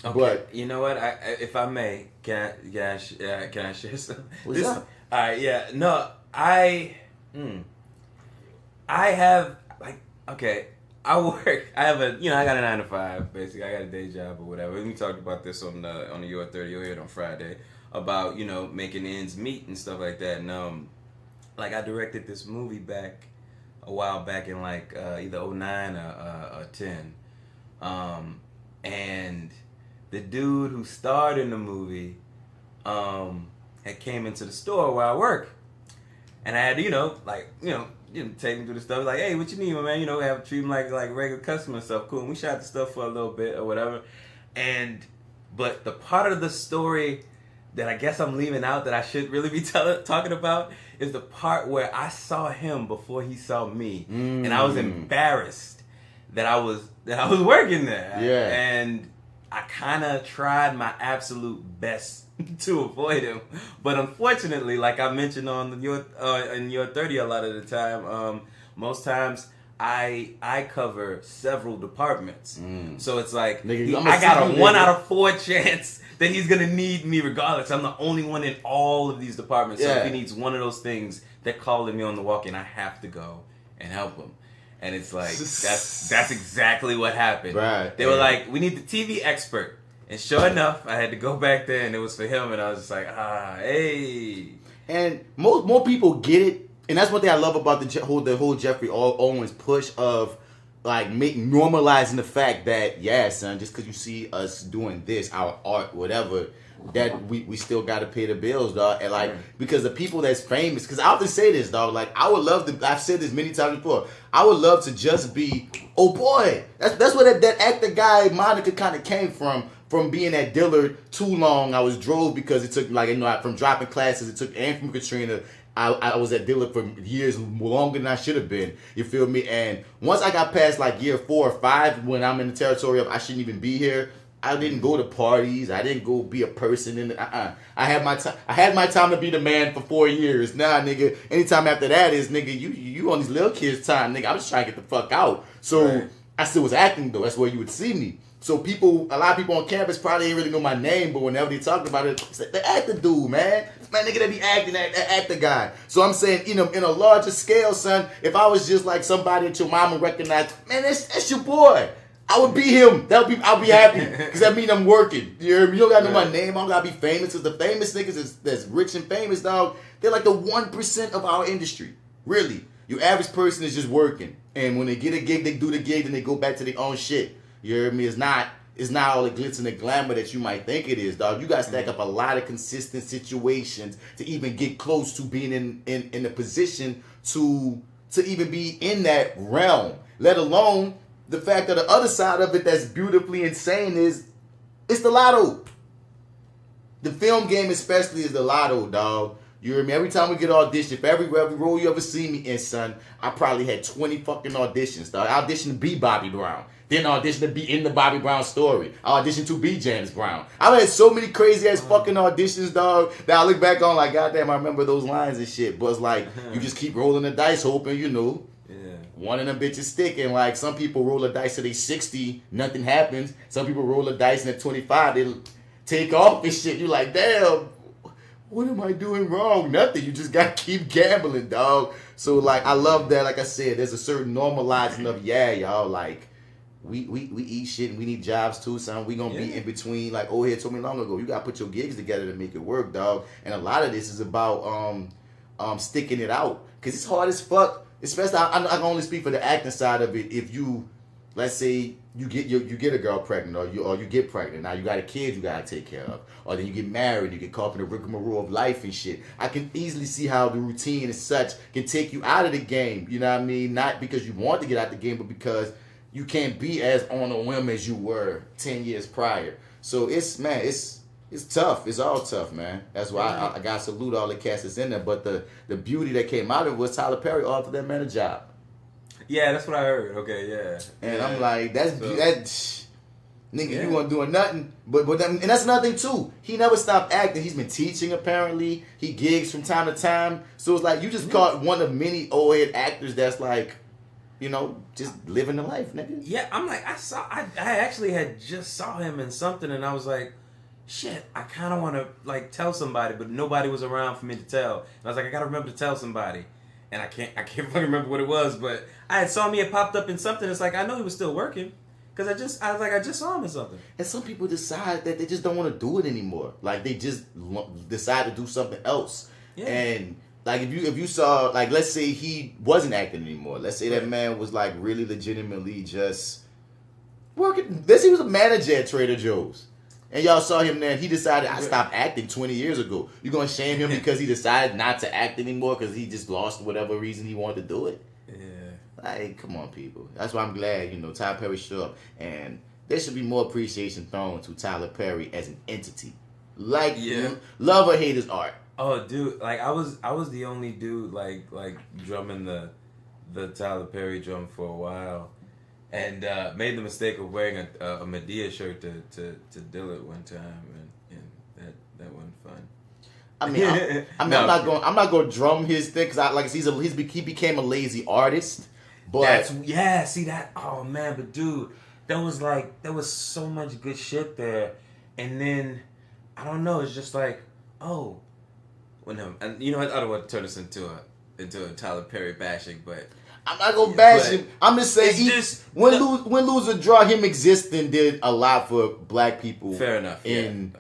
Okay. But you know what? If I may, can I share something? What's up? All right, yeah. No, I have, like, okay, I work. I have I got a 9 to 5. Basically, I got a day job or whatever. And we talked about this on the Your30 on Friday about making ends meet and stuff like that. And like, I directed this movie back a while back in like either 09 or 10, and the dude who starred in the movie had came into the store where I work, and I had to take him through the stuff, like, hey, what you need, my man? Have treat him like regular customer and stuff. Cool. And we shot the stuff for a little bit or whatever. But the part of the story that I guess I'm leaving out that I should really be talking about is the part where I saw him before he saw me, and I was embarrassed that I was working there. Yeah. And I kind of tried my absolute best to avoid him, but unfortunately, like I mentioned on in Your30 a lot of the time, most times I cover several departments. So it's like, Nigga, I got a 1 out of 4 chance that he's going to need me regardless. I'm the only one in all of these departments. So if he needs one of those things, they're calling me on the walk-in. I have to go and help him. And it's like, that's exactly what happened. Right. They were like, we need the TV expert. And sure enough, I had to go back there, and it was for him. And I was just like, hey. And more people get it. And that's one thing I love about the whole Geoffrey Owens push of like normalizing the fact that, yeah, son, just because you see us doing this, our art, whatever, that we still got to pay the bills, dog. And like, because the people that's famous, because I often say this, dog, like I would love to, I've said this many times before, I would love to just be, oh boy, that's where that actor guy Monica kind of came from being at Dillard too long. I was drove because it took, like, you know, from dropping classes, it took, and from Katrina, I was at Dillard for years longer than I should have been. You feel me? And once I got past like year 4 or 5, when I'm in the territory of I shouldn't even be here, I didn't go to parties. I didn't go be a person in the, I had my time. I had my time to be the man for 4 years. Nah, nigga. Anytime after that is, nigga, you on these little kids' time, nigga. I was trying to get the fuck out. So I still was acting though. That's where you would see me. So a lot of people on campus probably didn't really know my name, but whenever they talked about it, it's like, the actor dude, man. Man, nigga, that be acting, that actor guy. So I'm saying, in a larger scale, son, if I was just like somebody that your mama recognized, man, that's your boy. I would be him. I'll be happy. Because that means I'm working. You hear me? You don't gotta know my name. I don't gotta be famous. Because the famous niggas that's rich and famous, dog, they're like the 1% of our industry. Really. Your average person is just working. And when they get a gig, they do the gig, then they go back to their own shit. You hear me? It's not all the glitz and the glamour that you might think it is, dog. You got to stack up a lot of consistent situations to even get close to being in a position to even be in that realm. Let alone the fact that the other side of it that's beautifully insane is it's the lotto. The film game especially is the lotto, dog. You hear me? Every time we get audition, for every role you ever see me in, son, I probably had 20 fucking auditions, dog. I auditioned to be Bobby Brown. Then I auditioned to be in the Bobby Brown story. I auditioned to be James Brown. I've had so many crazy ass fucking auditions, dog, that I look back on like, goddamn, I remember those lines and shit. But it's like, you just keep rolling the dice, hoping, you know, one of them bitches stick. And like, some people roll the dice till they 60, nothing happens. Some people roll the dice and at 25, they take off and shit. You like, damn, what am I doing wrong? Nothing. You just got to keep gambling, dog. So like, I love that. Like I said, there's a certain normalizing of, yeah, y'all, like, we eat shit and we need jobs too, son. We gonna be in between. Like old head told me long ago, you gotta put your gigs together to make it work, dog. And a lot of this is about sticking it out, cause it's hard as fuck. Especially I can only speak for the acting side of it. If you, let's say you get a girl pregnant, or you get pregnant, now you got a kid you gotta take care of, or then you get married, you get caught up in the rigmarole of life and shit. I can easily see how the routine and such can take you out of the game. You know what I mean? Not because you want to get out the game, but because you can't be as on a whim as you were 10 years prior. So it's tough. It's all tough, man. That's why I got to salute all the cast that's in there. But the beauty that came out of it was Tyler Perry offered that man a job. Yeah, that's what I heard. Okay, yeah. And I'm like, nigga, you weren't doing nothing. But and that's another thing too. He never stopped acting. He's been teaching apparently. He gigs from time to time. So it's like you just caught one of many old head actors that's like, you know, just living the life, nigga. Yeah, I'm like, I actually had just saw him in something, and I was like, shit, I kind of want to like tell somebody, but nobody was around for me to tell. And I was like, I gotta remember to tell somebody, and I can't fucking remember what it was, but I had saw me, it popped up in something. It's like I know he was still working, cause I just saw him in something. And some people decide that they just don't want to do it anymore. Like they just decide to do something else. Yeah. And like if you saw, like, let's say he wasn't acting anymore. Let's say that man was like really legitimately just working. Let's say he was a manager at Trader Joe's, and y'all saw him there. And he decided I stopped acting 20 years ago. You gonna shame him because he decided not to act anymore because he just lost whatever reason he wanted to do it? Yeah. Like, come on, people. That's why I'm glad Tyler Perry showed up, and there should be more appreciation thrown to Tyler Perry as an entity. Like, love or hate his art. Oh, dude! Like I was the only dude like drumming the Tyler Perry drum for a while, and made the mistake of wearing a Medea shirt to Dillard one time, and that wasn't fun. I mean, I'm not going to drum his thing because he became a lazy artist, But see that. Oh man, but dude, there was so much good shit there, and then I don't know. It's just like, oh, well, no, and you know what? I don't want to turn this into a Tyler Perry bashing, but I'm not gonna bash him. I'm just saying, win, lose, or draw, him existing did a lot for black people. Fair enough. In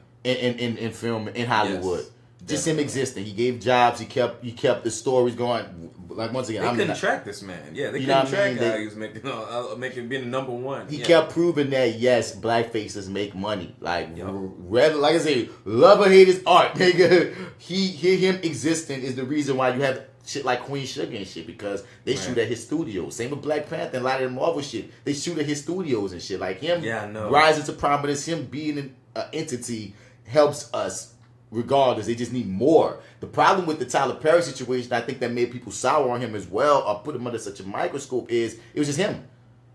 film in Hollywood. Yes, just him existing. He gave jobs. He kept the stories going. Like once again, they couldn't track this man. Yeah, they couldn't track how he was making being the number one. He kept proving that yes, black faces make money. Like like I say, love or hate his art, nigga. Him existing is the reason why you have shit like Queen Sugar and shit, because they shoot at his studios. Same with Black Panther and a lot of the Marvel shit. They shoot at his studios and shit. Like him rising to prominence, him being an entity helps us. Regardless, they just need more. The problem with the Tyler Perry situation, I think that made people sour on him as well, or put him under such a microscope, is it was just him.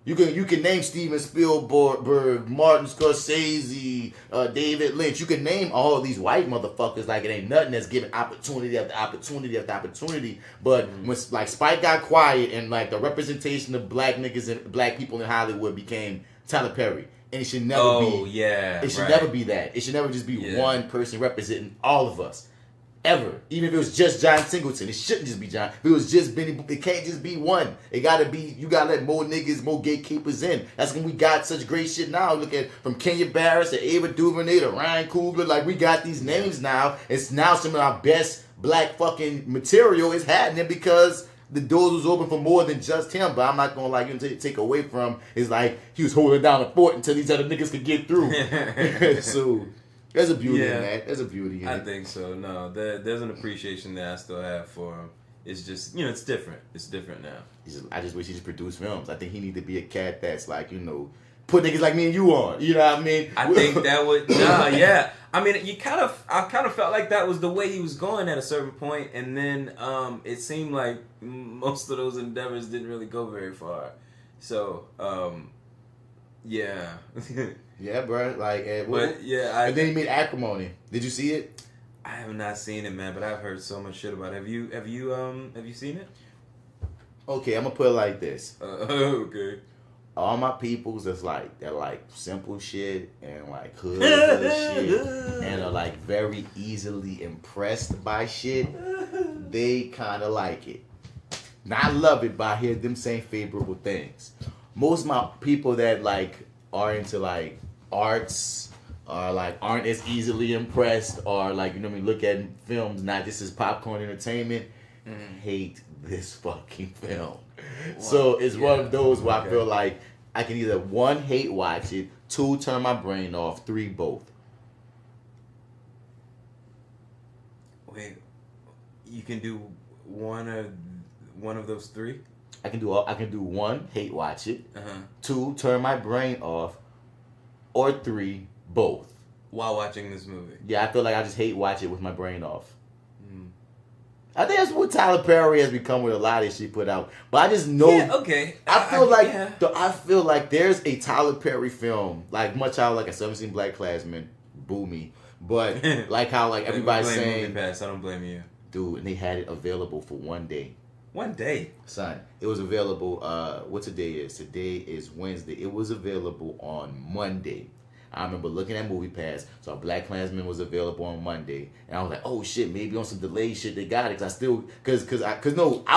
You can name Steven Spielberg, Martin Scorsese, David Lynch. You can name all of these white motherfuckers like it ain't nothing that's giving opportunity after opportunity after opportunity. But when like Spike got quiet and like the representation of black niggas and black people in Hollywood became Tyler Perry. And it should never be. It should never be that. It should never just be one person representing all of us. Ever. Even if it was just John Singleton. It shouldn't just be John. If it was just Benny, it can't just be one. It gotta be, you gotta let more niggas, more gatekeepers in. That's when we got such great shit now. Look at from Kenya Barris to Ava DuVernay to Ryan Coogler. Like we got these names now. It's now some of our best black fucking material is happening because the doors was open for more than just him, but I'm not gonna take away from. It's like he was holding down the fort until these other niggas could get through. So there's a beauty in that. There's a beauty in it. I think so. No, there's an appreciation that I still have for him. It's just it's different. It's different now. I just wish he just produced films. I think he need to be a cat that's like put niggas like me and you on. You know what I mean? I think that would yeah. I mean, I kind of felt like that was the way he was going at a certain point, and then it seemed like most of those endeavors didn't really go very far. So, yeah. Yeah, bro. Like, and then he made Acrimony. Did you see it? I have not seen it, man, but I've heard so much shit about it. Have you seen it? Okay, I'm gonna put it like this. Okay. All my peoples that like simple shit and like hood shit and are like very easily impressed by shit, they kind of like it. Not love it, but I hear them saying favorable things. Most of my people that like are into like arts or like aren't as easily impressed or like look at films not just as popcorn entertainment, hate this fucking film. Wow. So it's one of those where I feel like I can either 1, hate watch it, 2, turn my brain off, 3, both. Wait, you can do one of those 3? I can do 1, hate watch it, 2, turn my brain off, or 3, both. While watching this movie. Yeah, I feel like I just hate watch it with my brain off. I think that's what Tyler Perry has become with a lot of shit he put out. But I just know. Yeah, okay. I feel like there's a Tyler Perry film, like much how like a 17 Black Klansman, boo me. But like how like everybody's saying. Movie Pass, I don't blame you. Dude, and they had it available for 1 day. 1 day? Son, it was available, what today is? Today is Wednesday. It was available on Monday. I remember looking at Movie Pass, so Black Klansman was available on Monday, and I was like, "Oh shit, maybe on some delayed shit they got it." Cause I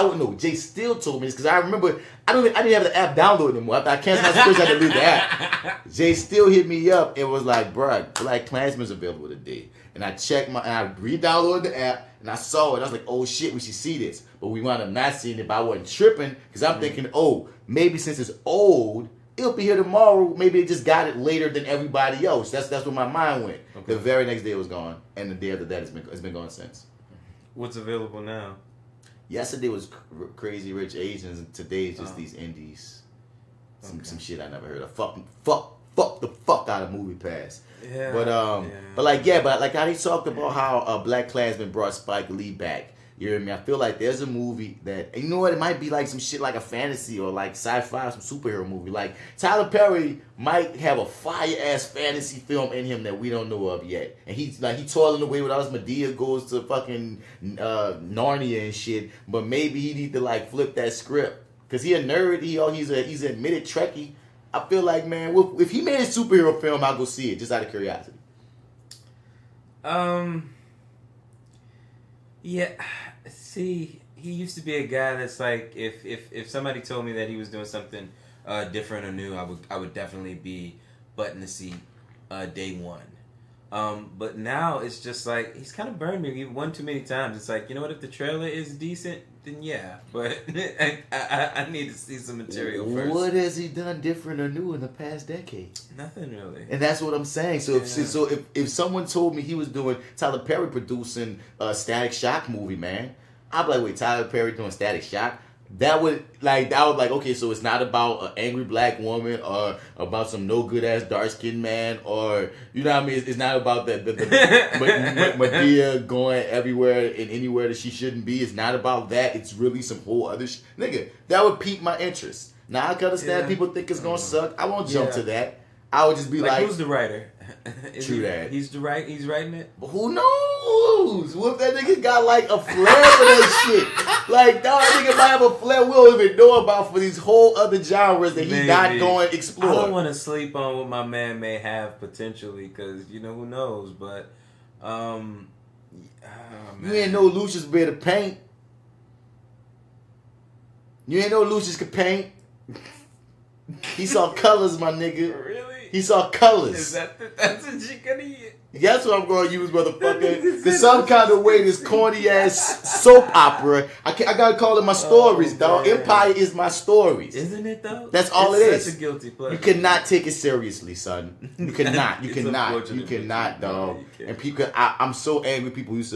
wouldn't know. J.Steel told me this because I remember I didn't have the app downloaded anymore. After I canceled my subscription, I had to leave the app. J.Steel hit me up and was like, "Bruh, Black Klansman's available today," and I re-downloaded the app and I saw it. I was like, "Oh shit, we should see this," but we wound up not seeing it. But I wasn't tripping because I'm thinking, "Oh, maybe since it's old." It'll be here tomorrow. Maybe they just got it later than everybody else. That's where my mind went. Okay. The very next day it was gone, and the day after that it's been gone since. What's available now? Yesterday was Crazy Rich Asians, and today is just these indies. Some shit I never heard of. Fuck the fuck out of Movie Pass. Yeah. But like how he talked about how Black Klansman brought Spike Lee back. You know what I mean? I feel like there's a movie that, you know what, it might be like some shit like a fantasy or like sci-fi, some superhero movie. Like Tyler Perry might have a fire-ass fantasy film in him that we don't know of yet. And he toiling away with us. Medea goes to fucking Narnia and shit. But maybe he need to like flip that script. Cause he a nerd. He's an admitted Trekkie. I feel like, man, if he made a superhero film, I'll go see it just out of curiosity. Yeah. See, he used to be a guy that's like, if somebody told me that he was doing something different or new, I would definitely be butting the seat day one. But now it's just like, he's kind of burned me one too many times. It's like, you know what, if the trailer is decent, then yeah. But I need to see some material first. What has he done different or new in the past decade? Nothing really. And that's what I'm saying. So if someone told me he was doing Tyler Perry producing a Static Shock movie, man, I'd be like, wait, Tyler Perry doing Static Shock? That would like, okay, so it's not about an angry black woman or about some no good ass dark skinned man, or you know what I mean? It's not about the Medea going everywhere and anywhere that she shouldn't be. It's not about that. It's really some whole other nigga. That would pique my interest. Now I can understand people think it's gonna suck. I won't jump to that. I would just be like, who's the writer? That. He's writing it? But who knows? What if that nigga got like a flair for that shit? Like, that nigga might have a flair we don't even know about for these whole other genres that he not going to explore. I don't want to sleep on what my man may have potentially, because, you know, who knows, but, man. You ain't know Lucius be able to paint. You ain't know Lucius could paint. He saw colors, my nigga. Really? He saw colors. Is that's what you gonna eat? That's what I'm going to use, motherfucker. There's some kind of way this corny ass soap opera. I gotta call it my stories, dog. Man. Empire is my stories. Isn't it though? That's all it's it is. Such a guilty pleasure. You cannot take it seriously, son. You cannot. You It's cannot. unfortunate, You cannot, but dog. you can't. And people, I'm so angry. People used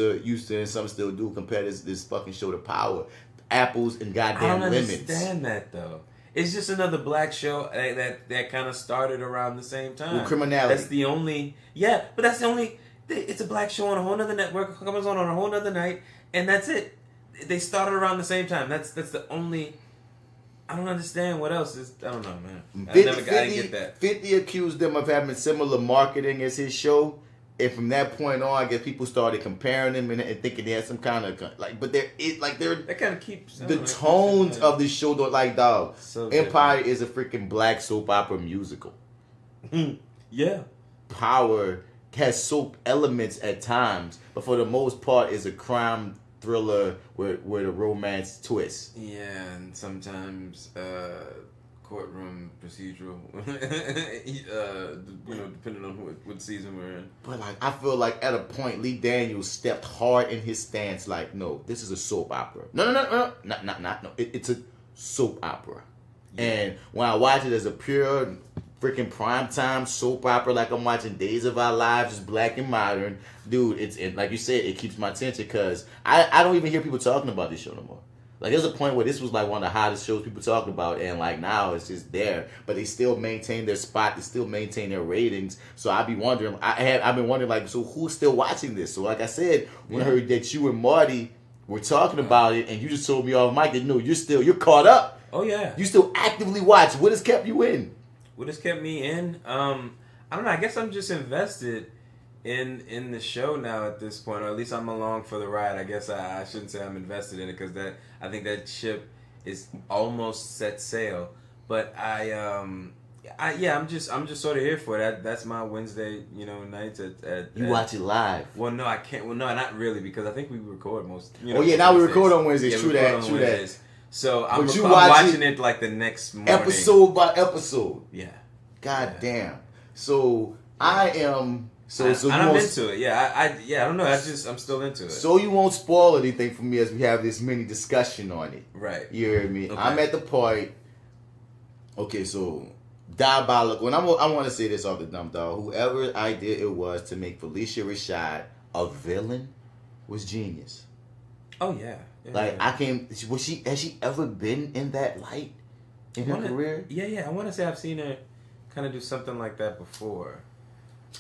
to, and some still do, compare this fucking show to Power. Apples and goddamn I don't lemons. understand that though. It's just another black show that kind of started around the same time. With criminality. That's the only. Yeah, but that's the only. It's a black show on a whole other network. Comes on a whole other night, and that's it. They started around the same time. That's the only. I don't understand what else is. I don't know, man. I didn't get that. 50 accused them of having similar marketing as his show. And from that point on, I guess people started comparing them and thinking they had some kind of like, but That kind of keeps the tones of the show don't like, dog. So Empire is a freaking black soap opera musical. Yeah. Power has soap elements at times, but for the most part is a crime thriller with a romance twist. Yeah, and sometimes courtroom procedural. Depending on what season we're in. But like, I feel like at a point, Lee Daniels stepped hard in his stance. Like, no, this is a soap opera. No. It's a soap opera. Yeah. And when I watch it as a pure freaking primetime soap opera, like I'm watching Days of Our Lives, just black and modern, dude, it's like you said, it keeps my attention because I don't even hear people talking about this show no more. Like, there's a point where this was like one of the hottest shows people talking about, and like now it's just there, but they still maintain their spot, they still maintain their ratings. So I've been wondering, like, so who's still watching this? So like I said, when I heard that you and Marty were talking about it, and you just told me off mic that no, you're caught up. Oh yeah, you still actively watch. What has kept you in? What has kept me in? I don't know. I guess I'm just invested in the show now at this point, or at least I'm along for the ride. I guess I shouldn't say I'm invested in it because I think that ship is almost set sail. But I'm just sort of here for it. That's my Wednesday, nights at you watch it live. Well, no, I can't. Well, no, not really, because I think we record most. Now we record on Wednesdays. Yeah, true that. So I'm watching it like the next morning, episode by episode. Yeah. God damn. So I am. So I'm into it. Yeah, I don't know. I'm still into it. So you won't spoil anything for me as we have this mini discussion on it. Right. You hear me? Okay. I'm at the point. Okay, so diabolical. And I want to say this off the dump, dog. Whoever idea it was to make Felicia Rashad a villain was genius. Oh yeah. Has she ever been in that light in her career? Yeah. I want to say I've seen her kind of do something like that before.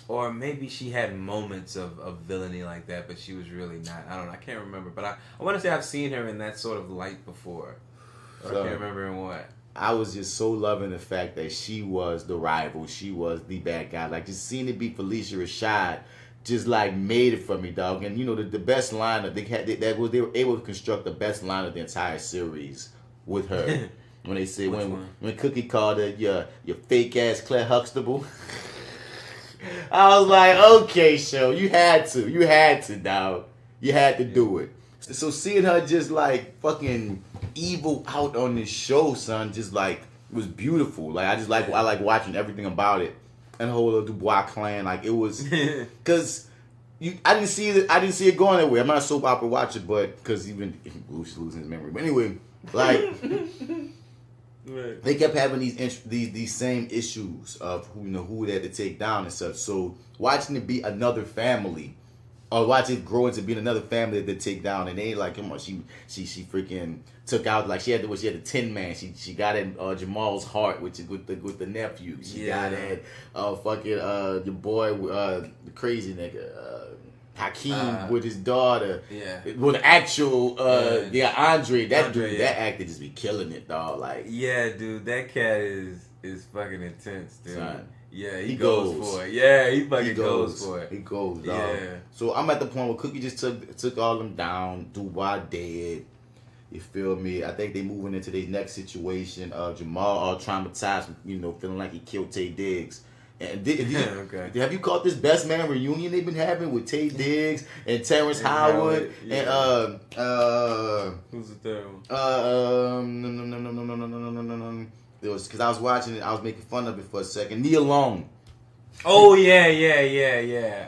Or maybe she had moments of villainy like that, but she was really not. I don't know. I can't remember. But I want to say I've seen her in that sort of light before. I can't remember in what. I was just so loving the fact that she was the rival. She was the bad guy. Like, just seeing it be Felicia Rashad just, like, made it for me, dog. And, the best line that they were able to construct the best line of the entire series with her. when they say Which one? when Cookie called her your fake ass Claire Huxtable. I was like, okay, show, you had to, dog. You had to do it. So seeing her just like fucking evil out on this show, son, just like was beautiful. Like I like watching everything about it, and the whole little Dubois clan. Like it was, cause I didn't see it going that way. I'm not a soap opera watcher, but cause even Lucy's losing his memory. But anyway, like. Right. They kept having these same issues of who they had to take down and stuff. So watching it be another family, or watch it grow into being another family that they take down, and they like, come on, she freaking took out, like she had the Tin Man. She got in Jamal's heart, which is with the nephew. She got at fucking your boy the crazy nigga. Hakeem with his daughter, with the actual Andre, dude, that actor just be killing it, dog. Like, yeah, dude, that cat is fucking intense, dude. Son, yeah, he goes for it. Yeah, he fucking goes for it. He goes, dog. Yeah. So I'm at the point where Cookie just took all them down. Dubois dead. You feel me? I think they moving into their next situation. Jamal all traumatized, feeling like he killed Tay Diggs. And okay. Have you caught this best man reunion they've been having with Tay Diggs and Terrence Howard and who's the third one? No. It was because I was watching it. I was making fun of it for a second. Nia Long. Oh yeah.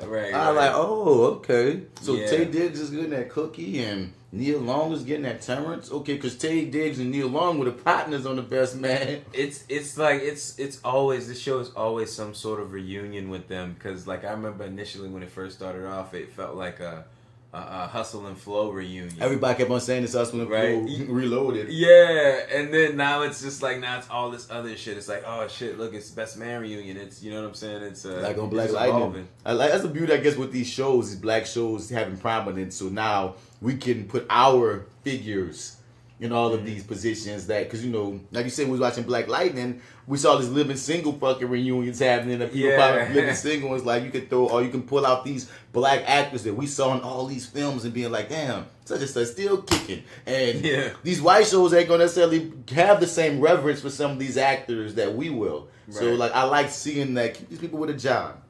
Right. I was like, oh, okay. So Tay Diggs is getting that Cookie and Nia Long was getting that Terrence. Okay, because Tay Diggs and Nia Long were the partners on the best man. It's like it's always, this show is always some sort of reunion with them, because like I remember initially when it first started off, it felt like a Hustle and Flow reunion. Everybody kept on saying this Hustle and Flow reloaded. Yeah, and then now it's just like, now it's all this other shit. It's like, oh shit, look, it's Best Man reunion. It's, you know what I'm saying? It's like on Black Lightning. That's the beauty, I guess, with these shows, these black shows having prominence. So now we can put our figures in all of these positions that, because like you said, we was watching Black Lightning, we saw this living single fucking reunions happening, and people probably living single is like, you can pull out these black actors that we saw in all these films and being like, damn, such and such still kicking. And these white shows ain't gonna necessarily have the same reverence for some of these actors that we will. Right. So like, I like seeing that, keep these people with a job.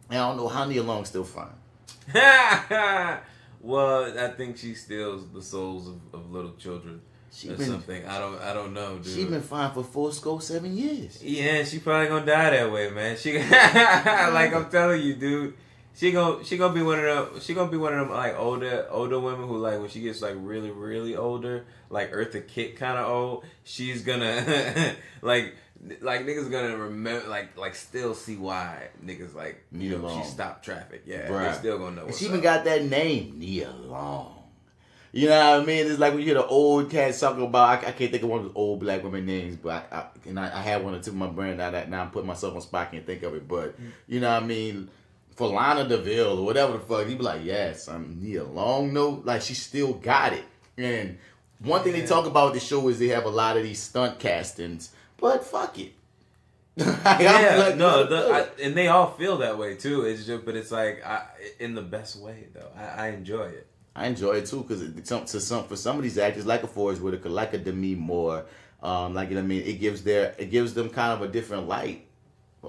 And I don't know how Nia Long's still fine. Well, I think she steals the souls of little children. Something. I don't know, dude. She been fine for 7 years. Yeah, she probably gonna die that way, man. She like I'm telling you, dude. She gonna be one of them. She gonna be one of them like older women who, like, when she gets like really really older, like Eartha Kitt kind of old, she's gonna like niggas gonna remember, like still see why niggas like, she stopped traffic. Yeah, right. They still gonna know. She even got that name, Nia Long. You know what I mean? It's like when you hear the old cats talking about, I can't think of one of those old black women names, but I had one or two in my brain now I'm putting myself on spot, I can't think of it, but you know what I mean? For Lana DeVille or whatever the fuck, you be like, yes, I'm Nia Long, no, like she still got it. And one thing they talk about with the show is they have a lot of these stunt castings, but fuck it. And they all feel that way too. It's just, but it's like in the best way though. I enjoy it. I enjoy it too, because for some of these actors, like a Forrest Whitaker, like a Demi Moore, like, you know what I mean, it gives them kind of a different light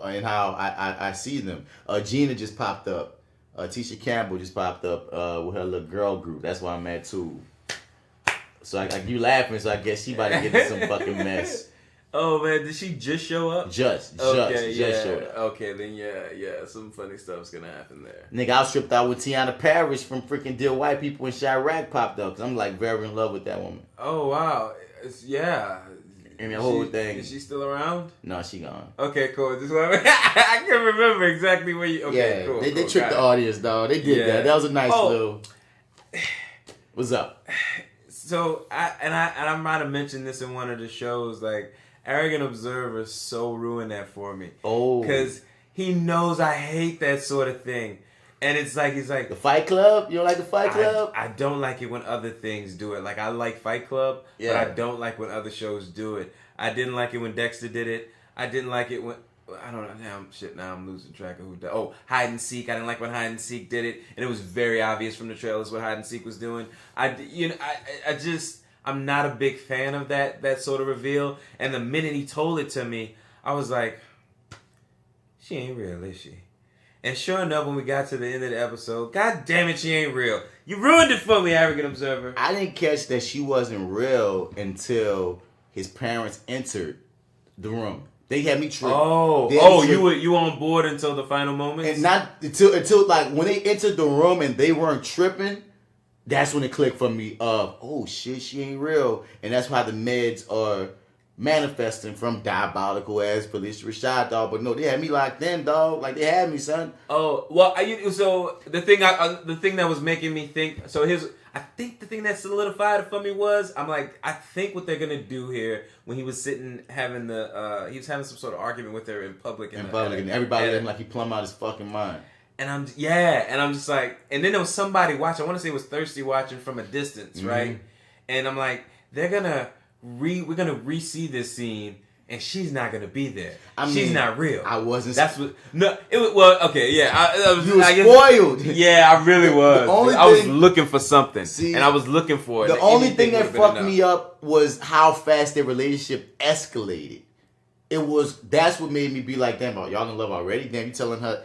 in how I see them. Gina just popped up. Tisha Campbell just popped up with her little girl group. That's why I'm at too. So you laughing, so I guess she about to get in some fucking mess. Oh man, did she just show up? Just showed up. Okay, then yeah, some funny stuff's gonna happen there. Nigga, I was tripped out when Tiana Parrish from freaking Dear White People and Chirac popped up, because I'm like very in love with that woman. Oh wow, And the whole thing. Is she still around? No, she gone. Okay, cool. This one, I can't remember exactly where you. Okay, cool. They tricked the audience, dog. They did that. That was a nice little. What's up? So I might have mentioned this in one of the shows, like. Arrogant Observer so ruined that for me. Oh. Because he knows I hate that sort of thing. And it's like, he's like... The Fight Club? You don't like the Fight Club? I don't like it when other things do it. Like, I like Fight Club, but I don't like when other shows do it. I didn't like it when Dexter did it. I didn't like it when... I don't know. Now I'm losing track of who did. Oh, Hide and Seek. I didn't like when Hide and Seek did it. And it was very obvious from the trailers what Hide and Seek was doing. I'm I'm not a big fan of that sort of reveal. And the minute he told it to me, I was like, she ain't real, is she? And sure enough, when we got to the end of the episode, God damn it, she ain't real. You ruined it for me, Arrogant Observer. I didn't catch that she wasn't real until his parents entered the room. They had me tripped. You were on board until the final moments? And not until like when they entered the room and they weren't tripping, that's when it clicked for me of, oh shit, she ain't real. And that's why the meds are manifesting from diabolical ass police Rashad, dog. But no, they had me locked in, dog. Like they had me, son. Oh, well, so the thing that was making me think, I think the thing that solidified it for me was, I'm like, I think what they're gonna do here, when he was sitting having he was having some sort of argument with her in public. And everybody let him like he plumb out his fucking mind. And I'm just like, and then there was somebody watching, I want to say it was Thirsty watching from a distance, right? And I'm like, we're gonna re-see this scene, and she's not gonna be there. She's not real. I wasn't. That's what. No, it was. Well, okay, yeah. You were spoiled. Yeah, I really was. I was looking for something, and I was looking for it. The only thing that fucked me up was how fast their relationship escalated. That's what made me be like, damn, y'all in love already? Damn,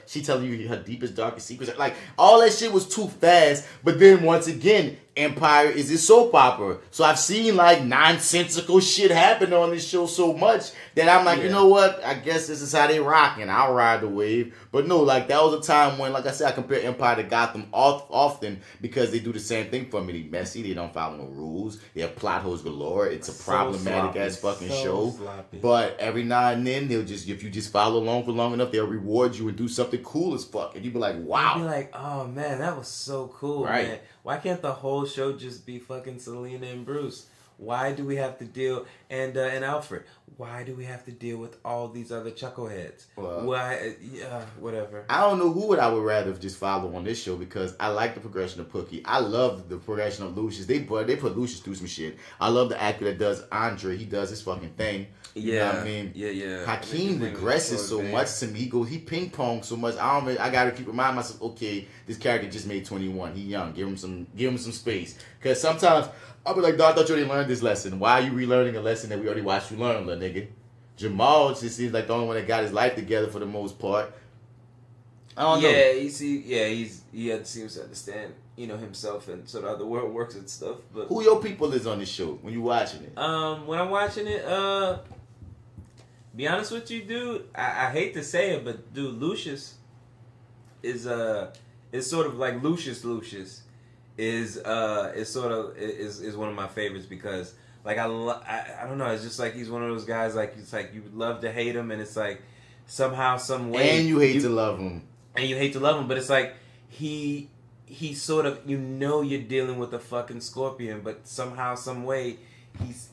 she telling you her deepest, darkest secrets. Like, all that shit was too fast. But then once again, Empire is a soap opera. So I've seen like nonsensical shit happen on this show so much that I'm like, you know what? I guess this is how they rock, and I'll ride the wave. But no, like that was a time when, like I said, I compare Empire to Gotham often because they do the same thing for me. They messy, they don't follow no rules, they have plot holes galore. It's a problematic ass fucking show. Sloppy. But every now and then they'll just, if you just follow along for long enough, they'll reward you and do something cool as fuck, and you be like, wow. You'd be like, oh man, that was so cool, right? Man. Why can't the whole show just be fucking Selena and Bruce? Why do we have to deal and Alfred? Why do we have to deal with all these other chuckleheads? Well, why? Whatever. I don't know who I would rather just follow on this show because I like the progression of Pookie. I love the progression of Lucius. They put Lucius through some shit. I love the actor that does Andre. He does his fucking thing. You know what I mean? Yeah. Hakeem regresses so much to me. He ping pong so much. I gotta keep reminding myself, okay, this character just made 21. He young. Give him some space. Because sometimes I'll be like, dog, I thought you already learned this lesson. Why are you relearning a lesson that we already watched you learn, little nigga? Jamal just seems like the only one that got his life together for the most part. I don't know. Yeah, he seems to understand, himself and sort of how the world works and stuff. But who your people is on this show when you watching it? When I'm watching it, be honest with you, dude, I hate to say it, but dude, Lucius is sort of like Lucius is one of my favorites because like I don't know, it's just like he's one of those guys like it's like you love to hate him and it's like somehow some way and you hate to love him but it's like he sort of you're dealing with a fucking scorpion but somehow some way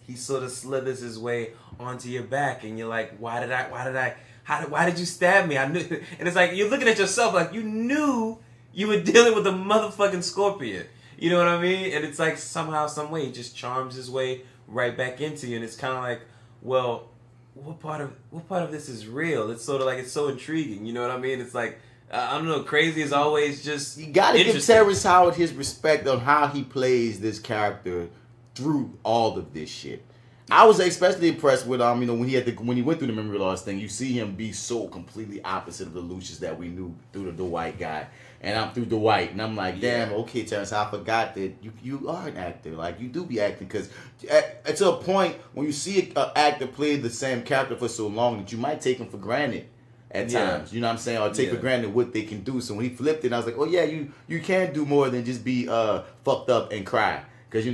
he sort of slithers his way onto your back and you're like why did you stab me? I knew, and it's like you're looking at yourself like you knew you were dealing with a motherfucking scorpion. You know what I mean? And it's like somehow, some way, he just charms his way right back into you. And it's kind of like, well, what part of this is real? It's sort of like, it's so intriguing. You know what I mean? It's like, I don't know, crazy is always just you gotta give Terrence Howard his respect on how he plays this character through all of this shit. I was especially impressed with when he went through the memory loss thing. You see him be so completely opposite of the Lucius that we knew through the white guy, and I'm through the white, and I'm like, damn, okay, Terrence, I forgot that you are an actor. Like you do be acting because to a point when you see an actor play the same character for so long that you might take him for granted at times. You know what I'm saying, or take for granted what they can do. So when he flipped it, I was like, oh yeah, you can do more than just be fucked up and cry. Because,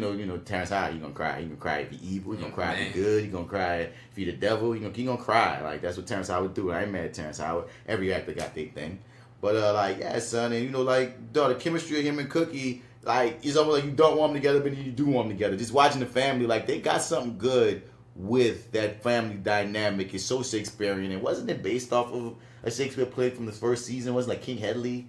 Terrence Howard, he's going to cry. He's going to cry if he's evil. He's going to cry if he's good. He's going to cry if he's the devil. He's going to cry. Like, that's what Terrence Howard do. I ain't mad at Terrence Howard. Every actor got their thing. But, yeah, son. And, the chemistry of him and Cookie, like, it's almost like you don't want them together, but you do want them together. Just watching the family, like, they got something good with that family dynamic. It's so Shakespearean. And wasn't it based off of a Shakespeare play from the first season? Wasn't it like King Hedley?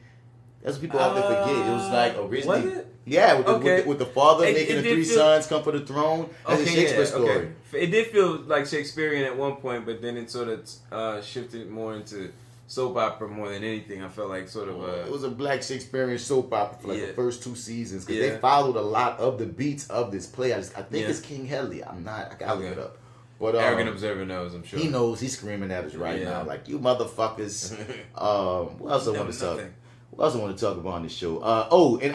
That's what people often forget. It was like originally, was it? Yeah, with the father making the three sons come for the throne. That's a Shakespeare story. Okay. It did feel like Shakespearean at one point, but then it sort of shifted more into soap opera more than anything. I felt like it was a Black Shakespearean soap opera for like the first 2 seasons because they followed a lot of the beats of this play. I think it's King Hedley. I gotta look it up. But Arrogant Observer knows, I'm sure. He knows. He's screaming at us right now, like, you motherfuckers. What else I want to talk? What else I want to talk about on this show? And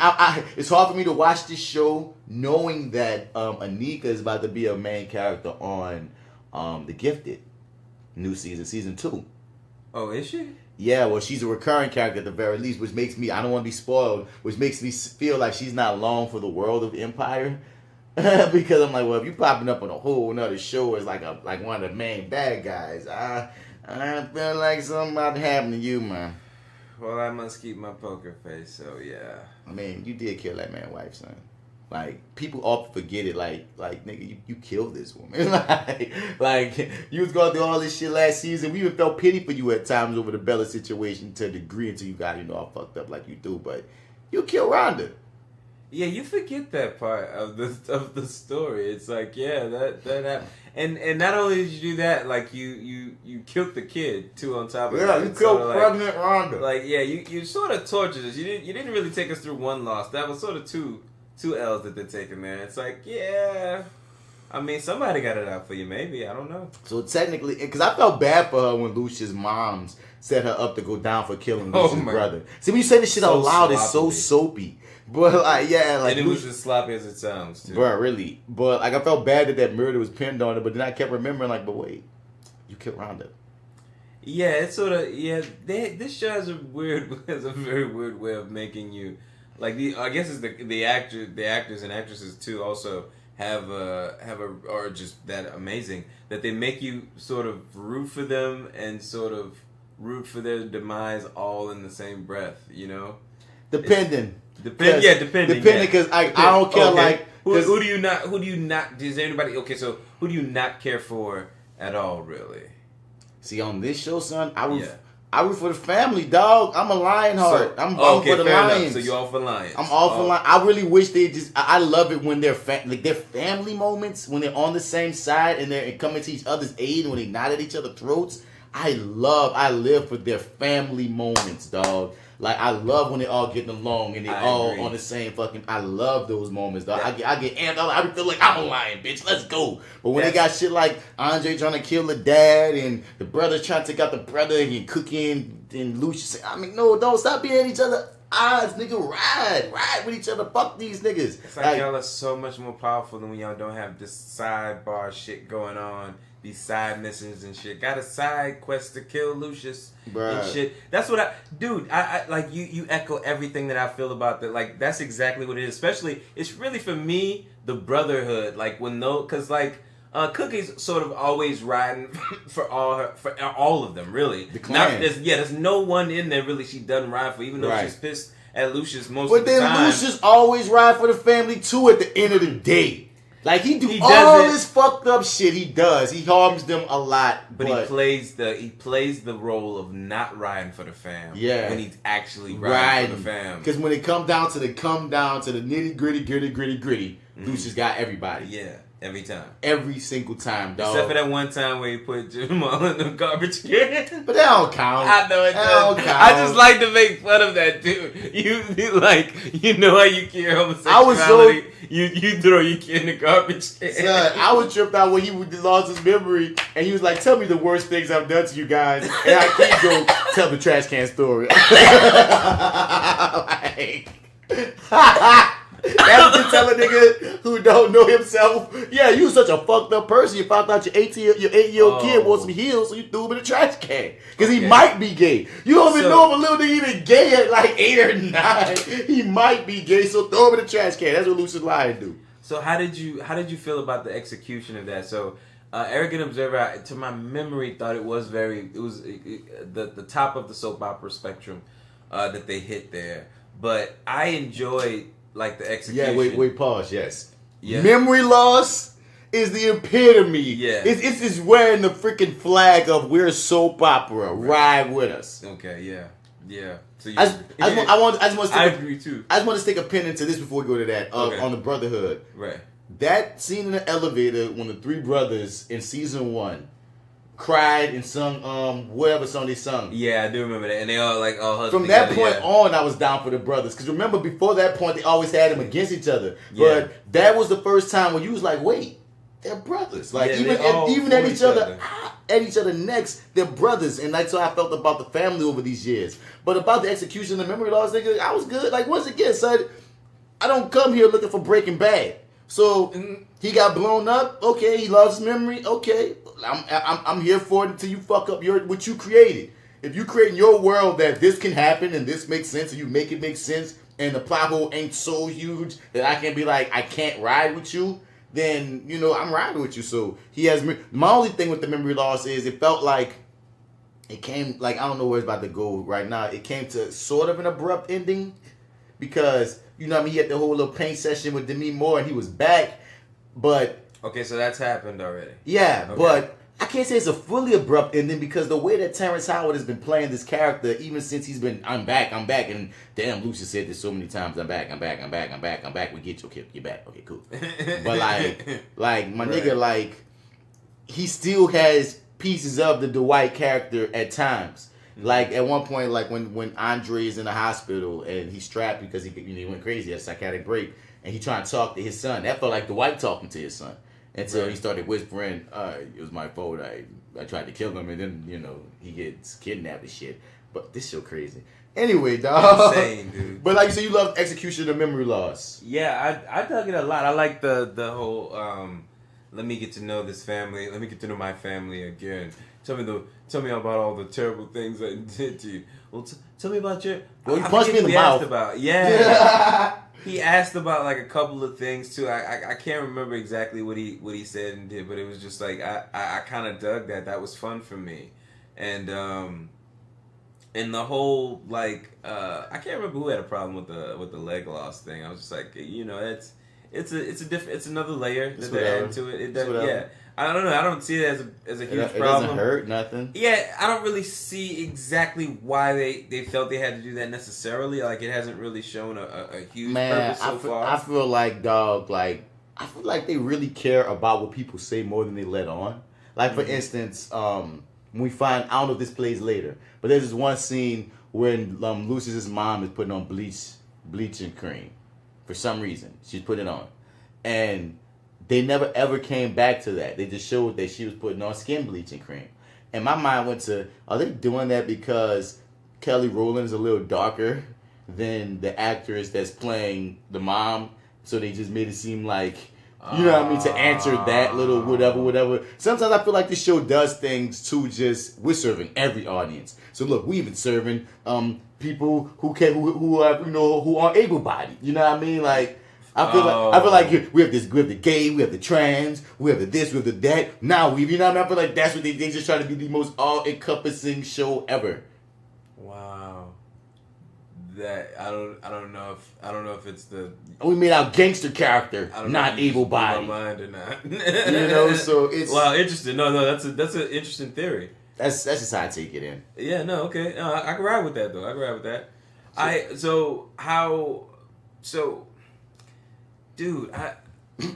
it's hard for me to watch this show knowing that Anika is about to be a main character on The Gifted, new season 2. Oh, is she? Yeah, well, she's a recurring character at the very least, which makes me, I don't want to be spoiled, which makes me feel like she's not long for the world of Empire. Because I'm like, well, if you popping up on a whole nother show as like one of the main bad guys, I feel like something about to happen to you, man. Well, I must keep my poker face, so yeah. I mean, you did kill that man's wife, son. Like, people often forget it. Like nigga, you killed this woman. like, you was going through all this shit last season. We even felt pity for you at times over the Bella situation to a degree until you got, all fucked up like you do. But you killed Rhonda. Yeah, you forget that part of the story. It's like, yeah, that happened. And not only did you do that, like you killed the kid too on top of that. Yeah, you killed pregnant Rhonda. Like, yeah, you sort of tortured us. You didn't really take us through one loss. That was sort of two L's that they're taking there. It's like, yeah, I mean, somebody got it out for you, maybe. I don't know. So technically, because I felt bad for her when Lucia's moms set her up to go down for killing Lucia's brother. See, when you say this shit out loud, it's so soapy. But like, yeah, like, and it was as sloppy as it sounds, too. Bro, really. But like, I felt bad that murder was pinned on her. But then I kept remembering, like, but wait, you killed Rhonda. Yeah, it's sort of this show has a very weird way of making you, like, I guess it's the actors and actresses too also are just that amazing that they make you sort of root for them and sort of root for their demise all in the same breath, Depending. Depending. Because I don't care. Okay. Like, who do you not? Is there anybody? Okay, so who do you not care for at all? Really? See, on this show, son, I root for the family, dog. I'm a Lionheart. I'm for the Lions. Enough. So you're all for Lions. I'm all for Lions. I really wish they just. I love it when they're their family moments when they're on the same side and they're coming to each other's aid when they nod at each other's throats. I live for their family moments, dog. Like, I love when they all getting along and they all agree. On the same fucking. I love those moments, dog. Yeah. I get amped. I feel like I'm a lion, bitch. Let's go. But when they got shit like Andre trying to kill the dad and the brother's trying to take out the brother and Cookie and Lucius, I mean, no, don't stop being at each other. Nigga, ride with each other. Fuck these niggas. It's like y'all are so much more powerful than when y'all don't have this sidebar shit going on. These side missions and shit. Got a side quest to kill Lucius and shit. That's what I like. You echo everything that I feel about that. Like, that's exactly what it is. Especially, it's really for me the brotherhood. Like because like Cookie's sort of always riding for all of them. Really, the clan. There's no one in there really she doesn't ride for, even though she's pissed at Lucius most of the time. But then Lucius always ride for the family too. At the end of the day. Like, he all this fucked up shit. He does. He harms them a lot. But he plays the role of not riding for the fam. Yeah. When he's actually riding for the fam. Because when it come down to the nitty gritty, Lucius got everybody. Yeah. Every time. Every single time, dog. Except for that one time where he put Jamal in the garbage can. But that don't count. I know it does. I just like to make fun of that dude. You like, you know how you care homosexuality. You throw your kid in the garbage can. Son, I was tripped out when he lost his memory and he was like, tell me the worst things I've done to you guys. And I can't go tell the trash can story. That's to tell a nigga who don't know himself, yeah, you such a fucked up person. You found out your 8-year-old kid wants some heels, so you threw him in the trash can. Because he might be gay. You don't even know if a little nigga even gay at like 8 or 9. He might be gay, so throw him in the trash can. That's what Lucius Lyon do. So how did you feel about the execution of that? So Arrogant Observer, to my memory, thought it was the top of the soap opera spectrum that they hit there. But I enjoyed like the execution. Yeah, wait, pause. Yes. Yeah. Memory loss is the epitome. Yeah. It's just wearing the freaking flag of we're soap opera. Ride with us. Okay. Yeah. Yeah. So I agree too. I just want to stick a pin into this before we go to that on the brotherhood. Right. That scene in the elevator when the 3 brothers in season 1 cried and sung whatever song they sung. Yeah, I do remember that. And they all like all hugged From together, that point yeah. on, I was down for the brothers. Because remember, before that point, they always had them against each other. Yeah. But that was the first time when you was like, wait, they're brothers. Like, Yeah, even at each other, at each other necks, they're brothers. And that's how I felt about the family over these years. But about the execution of the memory loss, nigga, I was good. Like, once again, son, I don't come here looking for Breaking Bad. So he got blown up. Okay, he lost his memory. Okay, I'm here for it until you fuck up what you created. If you create in your world that this can happen and this makes sense and you make it make sense and the plot hole ain't so huge that I can be like, I can't ride with you, then I'm riding with you. So he has my only thing with the memory loss is it felt like it came like I don't know where it's about to go right now. It came to sort of an abrupt ending because. He had the whole little paint session with Demi Moore and he was back, but... Okay, so that's happened already. Yeah, okay. But I can't say it's a fully abrupt ending because the way that Terrence Howard has been playing this character, even since he's been, I'm back, and damn, Lucius said this so many times, I'm back, we get you, okay, you're back, okay, cool. But like my nigga, like, he still has pieces of the Dwight character at times. Like at one point, like when Andre is in the hospital and he's strapped because he went crazy, had a psychotic break, and he trying to talk to his son. That felt like Dwight talking to his son until he started whispering, "It was my fault. I tried to kill him, and then he gets kidnapped and shit." But this show crazy. Anyway, dog. Insane, dude. But like you said, you love execution of memory loss. Yeah, I dug it a lot. I like the whole. Let me get to know this family. Let me get to know my family again. Tell me about all the terrible things I did to you. Well, tell me about your. Well, he punched me in the mouth. He asked about like a couple of things too. I can't remember exactly what he said and did, but it was just like I kind of dug that. That was fun for me, and the whole like I can't remember who had a problem with the leg loss thing. I was just like it's another layer that they add to it. It does, yeah. I don't know. I don't see it as a huge problem. It doesn't hurt nothing. Yeah, I don't really see exactly why they felt they had to do that necessarily. Like it hasn't really shown a huge purpose so far. I feel like dog. Like I feel like they really care about what people say more than they let on. Like for instance, we find I don't know if this plays later, but there's this one scene when Lucius's mom is putting on bleaching cream for some reason. She's putting it on, and they never ever came back to that. They just showed that she was putting on skin bleaching cream. And my mind went to, are they doing that because Kelly Rowland is a little darker than the actress that's playing the mom? So they just made it seem like, you know what I mean, to answer that little whatever. Sometimes I feel like this show does things to just, we're serving every audience. So look, we even serving people who are able-bodied. You know what I mean? Like, I feel like we have the gay, we have the trans, we have the this, we have the that. Now you know what I mean? I feel like that's what they just try to be the most all-encompassing show ever. Wow. That I don't know if it's the we made our gangster character not able-bodied. My mind or not. So it's interesting. No, that's an interesting theory. That's just how I take it in. Yeah, no, okay. No, I can ride with that though. I can ride with that. Dude,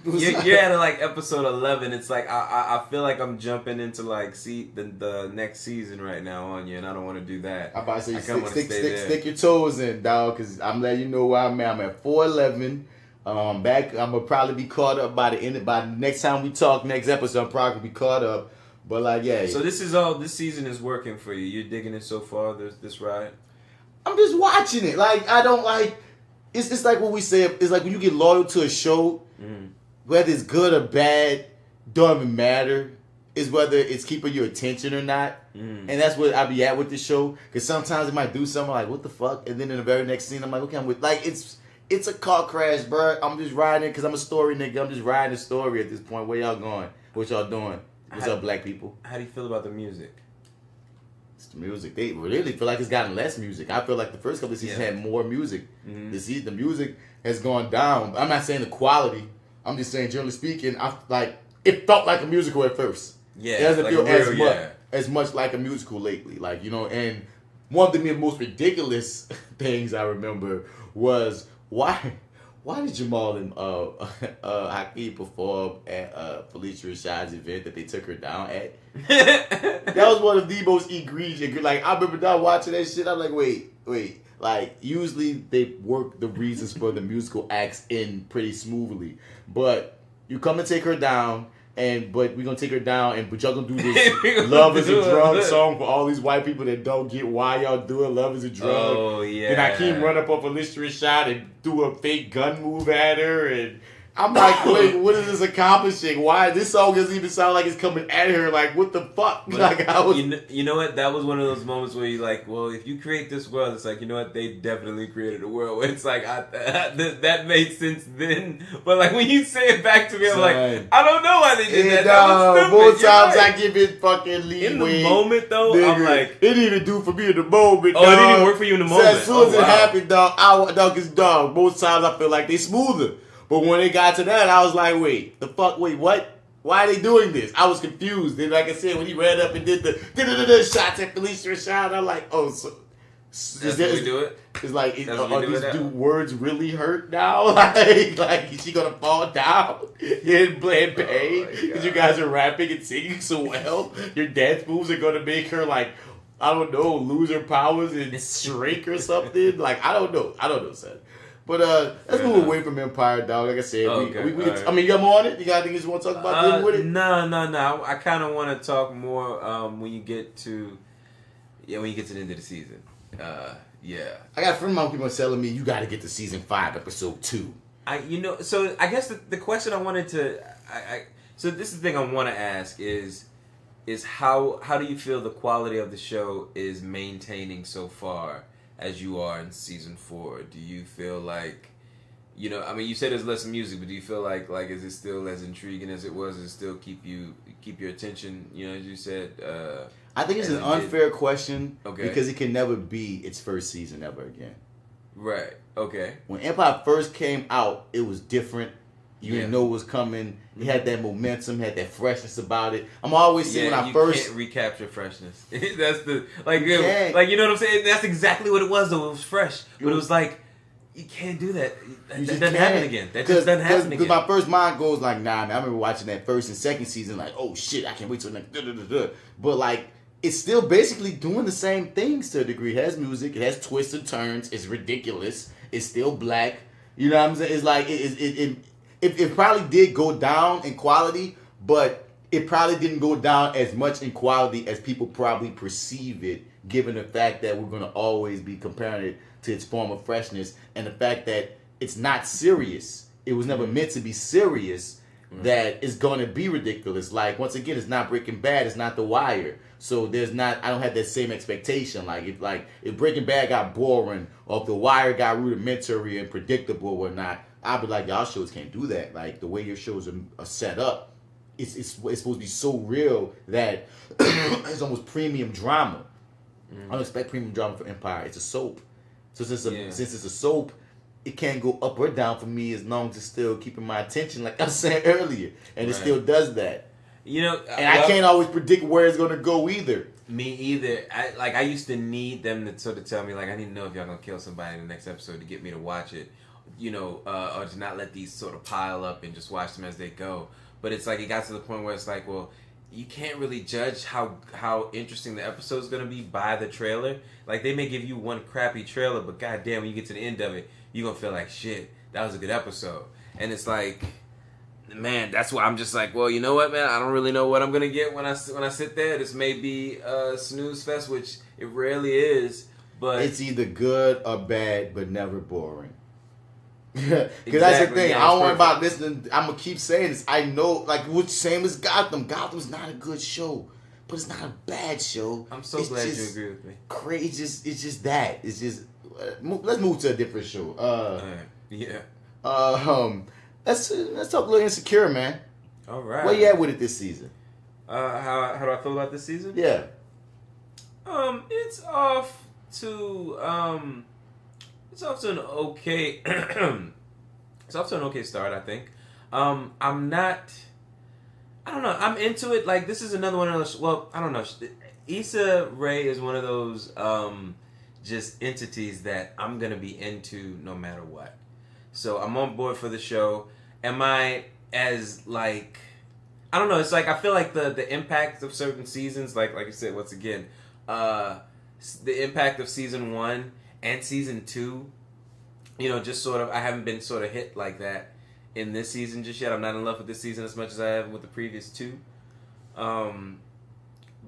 you're at like episode 11. It's like I feel like I'm jumping into like the next season right now on you, and I don't want to do that. I'm about to say stick your toes in, dog, because I'm letting you know where I'm at. I'm at 411. I'm gonna probably be caught up by the next time we talk, next episode. I'm probably gonna be caught up. But like, yeah. So this season is working for you. You're digging it so far. This ride. I'm just watching it. Like I don't like. It's like what we say. It's like when you get loyal to a show, whether it's good or bad, don't even matter. It's whether it's keeping your attention or not. And that's what I be at with the show. Because sometimes it might do something like, what the fuck? And then in the very next scene, I'm like, okay, I'm with. Like, it's a car crash, bro. I'm just riding because I'm a story nigga. I'm just riding the story at this point. Where y'all going? What y'all doing? What's up, black people? How do you feel about the music? It's the music. They really feel like it's gotten less music. I feel like the first couple of seasons had more music. The music has gone down. I'm not saying the quality. I'm just saying, generally speaking, it felt like a musical at first. Yeah, it doesn't like feel as much like a musical lately. Like, and one of the most ridiculous things I remember was why why did Jamal and Hakeem perform at Felicia Rashad's event that they took her down at? That was one of the most egregious. Like, I remember now watching that shit. I'm like, wait. Like, usually they work the reasons for the musical acts in pretty smoothly, but you come and take her down. But we're gonna take her down, but y'all gonna do this "Love Is a Drug" song for all these white people that don't get why y'all doing "Love Is a Drug." Oh yeah. And Hakeem run up on Felicia Rashad and do a fake gun move at her, and I'm like, wait, what is this accomplishing? Why this song doesn't even sound like it's coming at her? Like, what the fuck? But like, I was. You know what? That was one of those moments where you're like, well, if you create this world, it's like, you know what? They definitely created a world where it's like, that made sense then. But like when you say it back to me, I'm like, I don't know why they did that. That was stupid. Both times I give it fucking leeway. In the moment though, nigga, I'm like, it didn't even do for me in the moment. Oh, dog. It didn't even work for you in the moment. So as soon as it happened, dog, it's dog. Both times I feel like they smoother. But when it got to that, I was like, wait, what? Why are they doing this? I was confused. And like I said, when he ran up and did the shots at Felicia Rashad, I'm like, oh, so that's how we do it? It's like, do words really hurt now? like, is she going to fall down in pain? Because you guys are rapping and singing so well. Your dance moves are going to make her, like, I don't know, lose her powers and shrink or something. Like, I don't know, son. But let's move away from Empire, dog. Like I said, right. I mean, you got more on it? You got anything you want to talk about dealing with it? No. I kind of want to talk more when you get to the end of the season. Yeah. I got a friend of mine people telling me you got to get to season 5, episode 2. So I guess the question I wanted to, so this is the thing I want to ask is how do you feel the quality of the show is maintaining so far? As you are in season 4, do you feel like, I mean, you said there's less music, but do you feel like is it still as intriguing as it was? Does it still keep your attention? As you said. I think it's an unfair question because it can never be its first season ever again. Right. Okay. When Empire first came out, it was different. You didn't know it was coming. It had that momentum, had that freshness about it. I'm always saying when I first can't recapture freshness. That's the you know what I'm saying. That's exactly what it was though. It was fresh, but it was like you can't do that. That doesn't happen again. That just doesn't happen again. Because my first mind goes like, nah, man. I remember watching that first and second season, like, oh shit, I can't wait till next. But like, it's still basically doing the same things to a degree. It has music, it has twists and turns. It's ridiculous. It's still black. You know what I'm saying? It's like it probably did go down in quality, but it probably didn't go down as much in quality as people probably perceive it, given the fact that we're going to always be comparing it to its former freshness and the fact that it's not serious. It was never meant to be serious, that it's going to be ridiculous. Like, once again, it's not Breaking Bad, it's not The Wire. So I don't have that same expectation. If Breaking Bad got boring or if The Wire got rudimentary and predictable or whatnot, I'd be like, y'all shows can't do that. Like, the way your shows are set up, it's supposed to be so real that it's almost premium drama. I don't expect premium drama for Empire. It's a soap. So since it's a soap, it can't go up or down for me as long as it's still keeping my attention, like I was saying earlier. And it still does that. I can't always predict where it's going to go either. Me either. I used to need them to sort of tell me, like, I need to know if y'all going to kill somebody in the next episode to get me to watch it. Or to not let these sort of pile up and just watch them as they go. But it's like it got to the point where it's like, well, you can't really judge how interesting the episode is going to be by the trailer. Like, they may give you one crappy trailer, but goddamn, when you get to the end of it, you're going to feel like, shit, that was a good episode. And it's like, man, that's why I'm just like, well, you know what, man? I don't really know what I'm going to get when I sit there. This may be a snooze fest, which it rarely is. But it's either good or bad, but never boring. Because that's the thing. I don't worry about listening. I'm gonna keep saying this. I know, like, what's same as Gotham. Gotham's not a good show, but it's not a bad show. I'm so glad you agree with me. Crazy. It's just that. It's just. Let's move to a different show. Yeah. Let's talk a little Insecure, man. All right. Where you at with it this season? How do I feel about this season? Yeah. It's off to It's off to an okay. It's off to an okay start, I think. I'm not. I don't know. I'm into it. Like, this is another one of those. Well, I don't know. Issa Rae is one of those just entities that I'm gonna be into no matter what. So I'm on board for the show. Am I as like, I don't know. It's like I feel like the impact of certain seasons, like you said, once again, the impact of season 1 and season 2, you know, just sort of, I haven't been sort of hit like that in this season just yet. I'm not in love with this season as much as I have with the previous 2.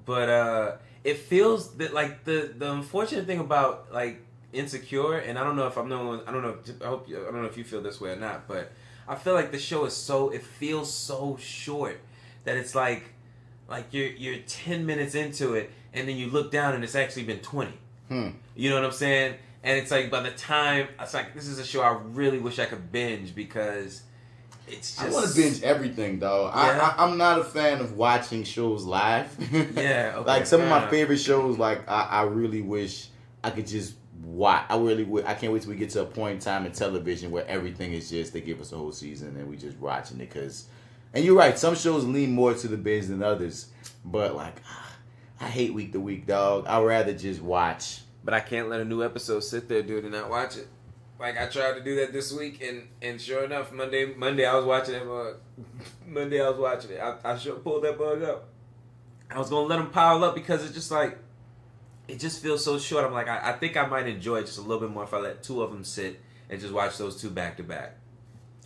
But it feels that like the unfortunate thing about like Insecure, and I don't know if I'm the only one, I don't know if you feel this way or not, but I feel like the show is it feels so short that it's like you're 10 minutes into it and then you look down and it's actually been 20. You know what I'm saying? And it's like by the time it's like, this is a show I really wish I could binge because it's just, I want to binge everything, though. Yeah. I'm not a fan of watching shows live. Yeah, okay, like some of my favorite shows, like I really wish I could just watch. I can't wait till we get to a point in time in television where everything is just, they give us a whole season and we just watching it. And you're right, some shows lean more to the binge than others. But like, I hate week to week, dog. I'd rather just watch. But I can't let a new episode sit there, dude, and not watch it. Like, I tried to do that this week, and sure enough, Monday I was watching it. I sure pulled that bug up. I was going to let them pile up because it's just like, it just feels so short. I'm like, I think I might enjoy it just a little bit more if I let 2 of them sit and just watch those 2 back to back.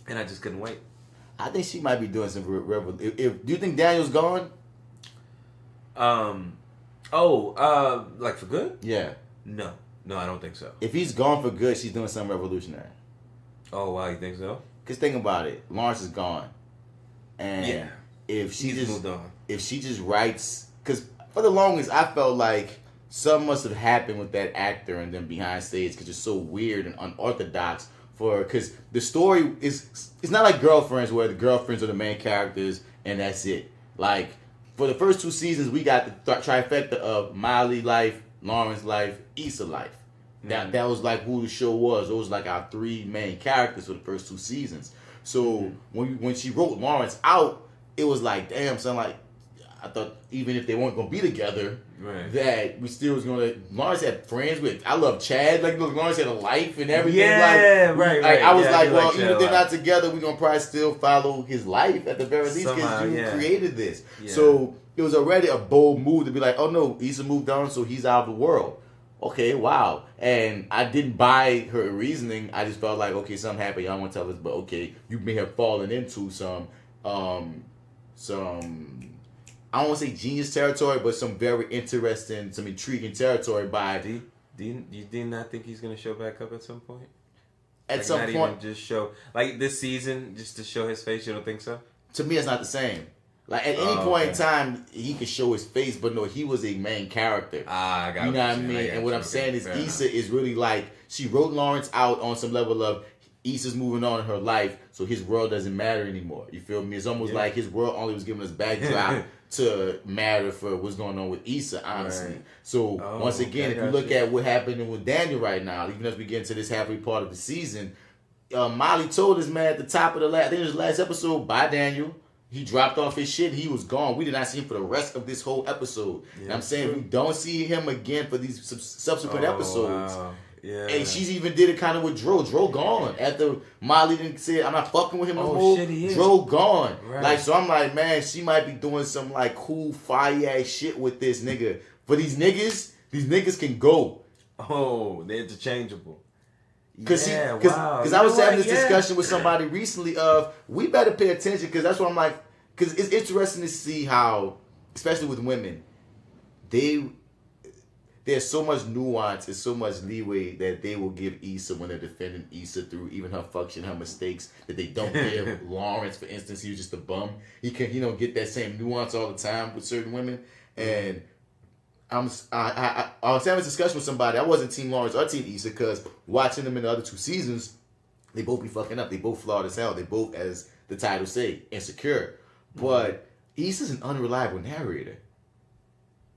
And I just couldn't wait. I think she might be doing some do you think Daniel's gone? Like for good? Yeah. No, I don't think so. If he's gone for good, she's doing something revolutionary. Oh, wow, you think so? Because think about it. Lawrence is gone. And if she moved on. If she just writes... Because for the longest, I felt like something must have happened with that actor and then behind stage because it's so weird and unorthodox because the story is... It's not like Girlfriends where the girlfriends are the main characters and that's it. Like, for the first 2 seasons, we got the trifecta of Miley life, Lawrence life, Issa life. That was like who the show was. Those was like our 3 main characters for the first 2 seasons. So when she wrote Lawrence out, it was like, damn, son, like I thought even if they weren't gonna be together, that we still was gonna. Lawrence had friends with. I love Chad. Like look, Lawrence had a life and everything. Yeah, like, right. I was like, well, even if they're not together, we're gonna probably still follow his life at the very least because you created this. Yeah. So it was already a bold move to be like, oh no, Issa moved on, so he's out of the world. Okay, wow. And I didn't buy her reasoning. I just felt like, okay, something happened. Y'all want to tell us, but okay, you may have fallen into some I don't want to say genius territory, but some very interesting, some intriguing territory by... Do you not think he's going to show back up at some point? At some point... Even just show... Like this season, just to show his face, you don't think so? To me, it's not the same. Like at any point in time, he could show his face, but no, he was a main character. I got you know what I mean? And what I'm saying is Issa is really like... She wrote Lawrence out on some level of... Issa's moving on in her life, so his world doesn't matter anymore. You feel me? It's almost like his world only was giving us backdrop to matter for what's going on with Issa, honestly. Right. So, once again, if you look at what happened with Daniel right now, even as we get into this halfway part of the season, Molly told us, man, at the top of the last, I think it was the last episode, by Daniel, he dropped off his shit. He was gone. We did not see him for the rest of this whole episode. Yeah, and I'm saying we don't see him again for these subsequent episodes. Wow. Yeah. And she's even did it kind of with Dro. Dro gone. After Molly didn't say, I'm not fucking with him no more. Dro gone. Right. Like, so I'm like, man, she might be doing some like cool, fire ass shit with this nigga. For these niggas can go. Oh, they're interchangeable. Because I was having this discussion with somebody recently of, we better pay attention because that's what I'm like, because it's interesting to see how, especially with women, there's so much nuance and so much leeway that they will give Issa when they're defending Issa through even her function, her mistakes, that they don't give Lawrence, for instance. He was just a bum. He can, get that same nuance all the time with certain women. And I was having a discussion with somebody. I wasn't Team Lawrence or Team Issa because watching them in the other 2 seasons, they both be fucking up. They both flawed as hell. They both, as the title say, insecure. But Issa's an unreliable narrator.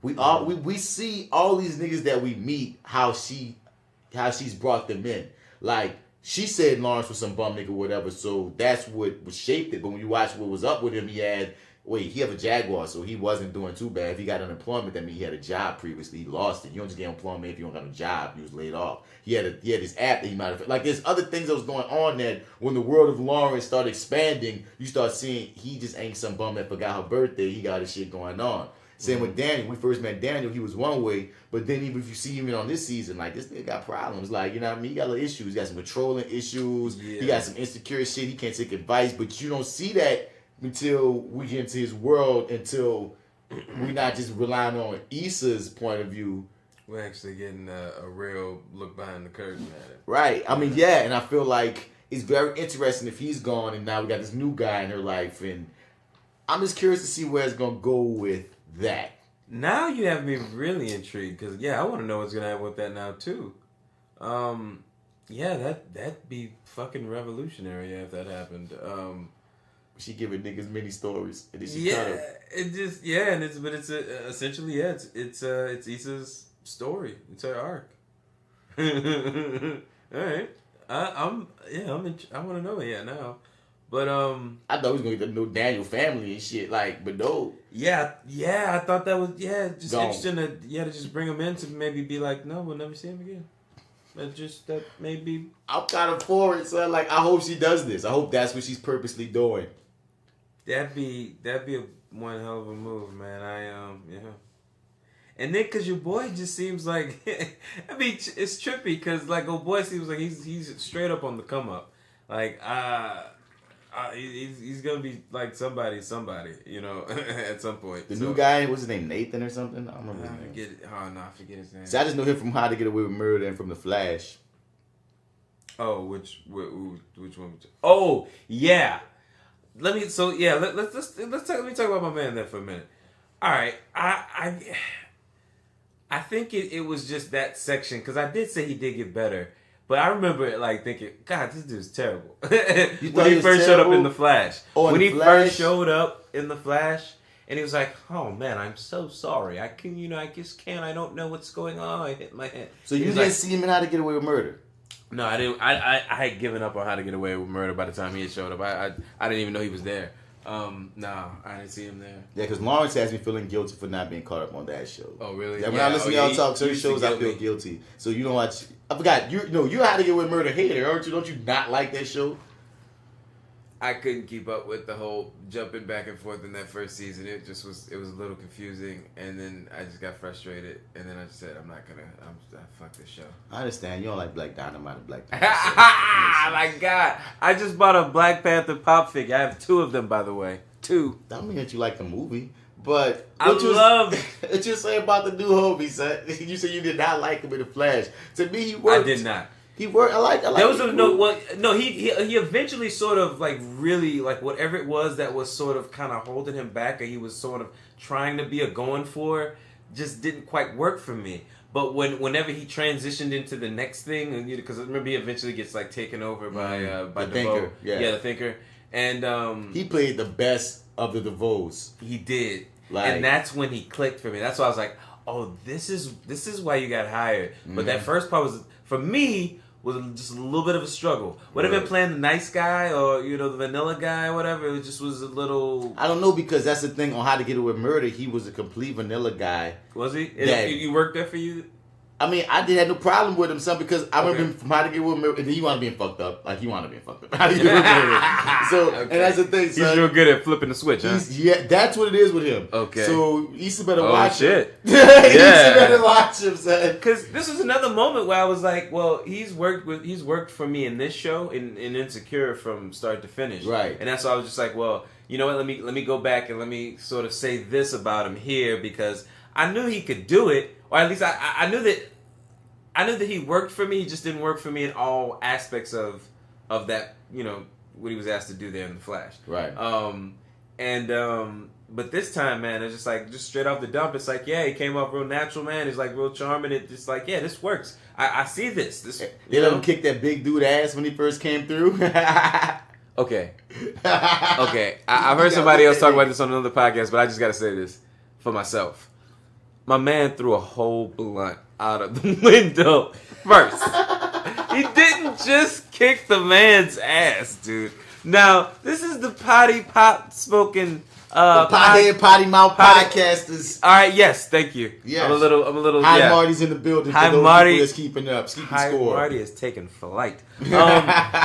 We see all these niggas that we meet how she's brought them in. Like she said Lawrence was some bum nigga or whatever, so that's what shaped it. But when you watch what was up with him, he had wait, he have a Jaguar, so he wasn't doing too bad. If he got unemployment, that means he had a job previously. He lost it. You don't just get unemployment if you don't got a job. You was laid off. He had his app that he might have, like, there's other things that was going on that when the world of Lawrence started expanding, you start seeing he just ain't some bum that forgot her birthday. He got his shit going on. Same with Daniel. We first met Daniel, he was one way, but then even if you see him on this season, like, this nigga got problems. Like, you know what I mean? He got little issues. He got some controlling issues. Yeah. He got some insecure shit. He can't take advice, but you don't see that until we get into his world, until we're not just relying on Issa's point of view. We're actually getting a real look behind the curtain at it. Right. I mean, yeah, and I feel like it's very interesting if he's gone and now we got this new guy in her life, and I'm just curious to see where it's going to go with that. Now you have me really intrigued, because, I want to know what's going to happen with that now, too. That'd be fucking revolutionary if that happened. She giving niggas many stories, and then she cut him. Essentially it's Issa's story. It's her arc. All right, I want to know it now. But I thought we was gonna get to know Daniel family and shit, like, but no. Yeah, I thought that was just interesting to just bring him in to maybe be like, no, we'll never see him again. That maybe I'm kind of for it, son. Like, I hope she does this. I hope that's what she's purposely doing. That'd be one hell of a move, man. And then, cause your boy just seems like, I mean, it's trippy, because like old boy seems like he's straight up on the come up. Like, he's gonna be like somebody, at some point. The new guy, what's his name, Nathan or something? I don't remember his name. I forget his name. See, I just know him from How to Get Away with Murder and from The Flash. Oh, which one? Oh, yeah. Let me talk about my man there for a minute. All right, I think it was just that section, because I did say he did get better, but I remember like thinking, God, this dude's terrible. When he first showed up in The Flash. First showed up in The Flash, and he was like, "Oh man, I'm so sorry. I just can't. I don't know what's going on. I hit my head." So you didn't see him in How to Get Away with Murder? No, I didn't. I had given up on How to Get Away with Murder by the time he had showed up. I didn't even know he was there. No, I didn't see him there. Yeah, because Lawrence has me feeling guilty for not being caught up on that show. Oh, really? Yeah, when I listen to y'all talk certain shows, I feel guilty. So you don't watch. I forgot. You're How to Get Away with Murder hater, aren't you? Don't you not like that show? I couldn't keep up with the whole jumping back and forth in that first season. It was a little confusing, and then I just got frustrated, and then I just said, fuck this show. I understand. You don't like Black Dynamite and Black Panther. My God. I just bought a Black Panther pop figure. I have 2 of them, by the way. 2. That don't mean that you like the movie, but what you say about the new homie, son? You said you did not like him in The Flash. To me, he worked. I did not. He worked. I like. There was he eventually sort of like really like whatever it was that was sort of kind of holding him back, or he was sort of trying to be a going for, just didn't quite work for me. But whenever he transitioned into the next thing, because I remember he eventually gets like taken over by the Thinker. Yeah, the Thinker, and he played the best of the DeVoes. He did, and that's when he clicked for me. That's why I was like, oh, this is why you got hired. But that first part was, for me, was just a little bit of a struggle. Would have been playing the nice guy or the vanilla guy or whatever. It just was a little. I don't know, because that's the thing on How to Get Away with Murder. He was a complete vanilla guy. Was he? You worked there for you? I mean, I had no problem with him, son, because I remember him from How to Get Away with Murder, and then he wanted being fucked up. Like, he wanted being fucked up. How to Get Away with Murder. So, and that's the thing, son. He's real good at flipping the switch, huh? Yeah, that's what it is with him. Okay. So, Issa better watch him. Yeah. Issa better watch him, son. Because this was another moment where I was like, well, he's worked for me in this show, in Insecure, from start to finish. Right. And that's why I was just like, well, you know what, let me go back and let me sort of say this about him here, because I knew he could do it, or at least I knew that he worked for me. He just didn't work for me in all aspects of that, what he was asked to do there in The Flash. Right. But this time, man, it's just like, just straight off the dump, it's like, yeah, he came off real natural, man. He's like real charming. It's just like, yeah, this works. I see this. They let him kick that big dude ass when he first came through. Okay. I've heard somebody else talk about this on another podcast, but I just got to say this for myself. My man threw a whole blunt out of the window first. He didn't just kick the man's ass, dude. Now, this is the potty pop smoking Pothead Potty Mouth Podcasters. All right, yes, thank you. Yes. I'm a little. Hi, yeah. Marty's in the building. Hi, for those Marty. people that's keeping score. Marty is taking flight.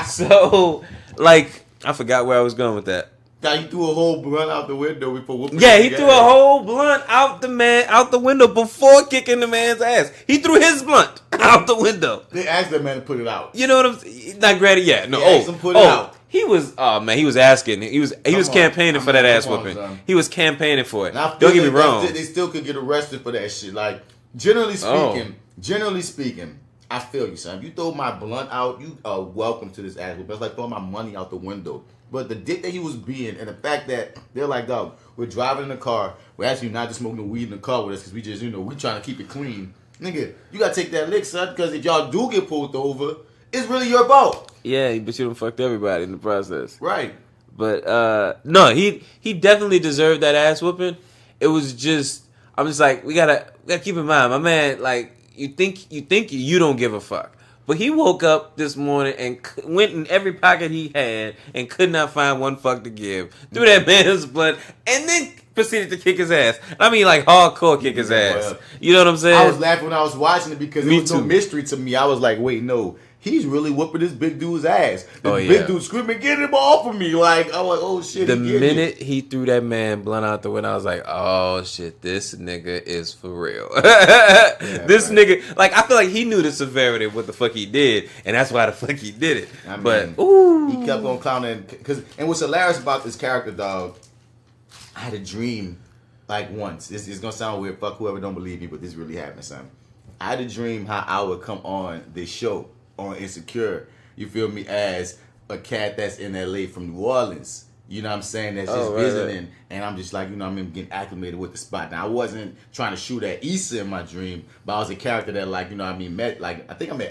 So, like, I forgot where I was going with that. Now he threw a whole blunt out the window before whooping. Yeah, he threw a whole blunt out the window before kicking the man's ass. He threw his blunt out the window. They asked that man to put it out. You know what I'm saying? Not granted yet. No. Asked him to put it out. He was. Oh man, he was asking. He was campaigning for that ass whooping. He was campaigning for it. Don't get me wrong. They still could get arrested for that shit. Like generally speaking, I feel you, son. If you throw my blunt out, you are welcome to this ass whooping. It's like throwing my money out the window. But the dick that he was being, and the fact that they're like, dog, we're driving in the car. We're actually not just smoking the weed in the car with us because we just, we trying to keep it clean. Nigga, you got to take that lick, son, because if y'all do get pulled over, it's really your fault. Yeah, but you done fucked everybody in the process. Right. But, no, he definitely deserved that ass whooping. It was just, I'm just like, we gotta keep in mind, my man, like, you think you don't give a fuck. But he woke up this morning and went in every pocket he had and could not find one fuck to give. Threw that man's blood and then proceeded to kick his ass. I mean, like, hardcore kick his ass. You know what I'm saying? I was laughing when I was watching it because it was no mystery to me. I was like, wait, no. He's really whooping this big dude's ass. This big dude screaming, get him off of me. Like, I'm like, oh shit. The minute he threw that man blunt out the window, I was like, oh shit, this nigga is for real. This nigga, like, I feel like he knew the severity of what the fuck he did, and that's why the fuck he did it. I mean, but he kept on clowning. And what's hilarious about this character, dog, I had a dream, like, once. This is gonna sound weird. Fuck whoever don't believe me, but this really happened, son. I had a dream how I would come on this show on Insecure, you feel me, as a cat that's in LA from New Orleans. You know what I'm saying? That's just visiting. Right. And I'm just like, I'm getting acclimated with the spot. Now, I wasn't trying to shoot at Issa in my dream, but I was a character that, like, met, like, I think I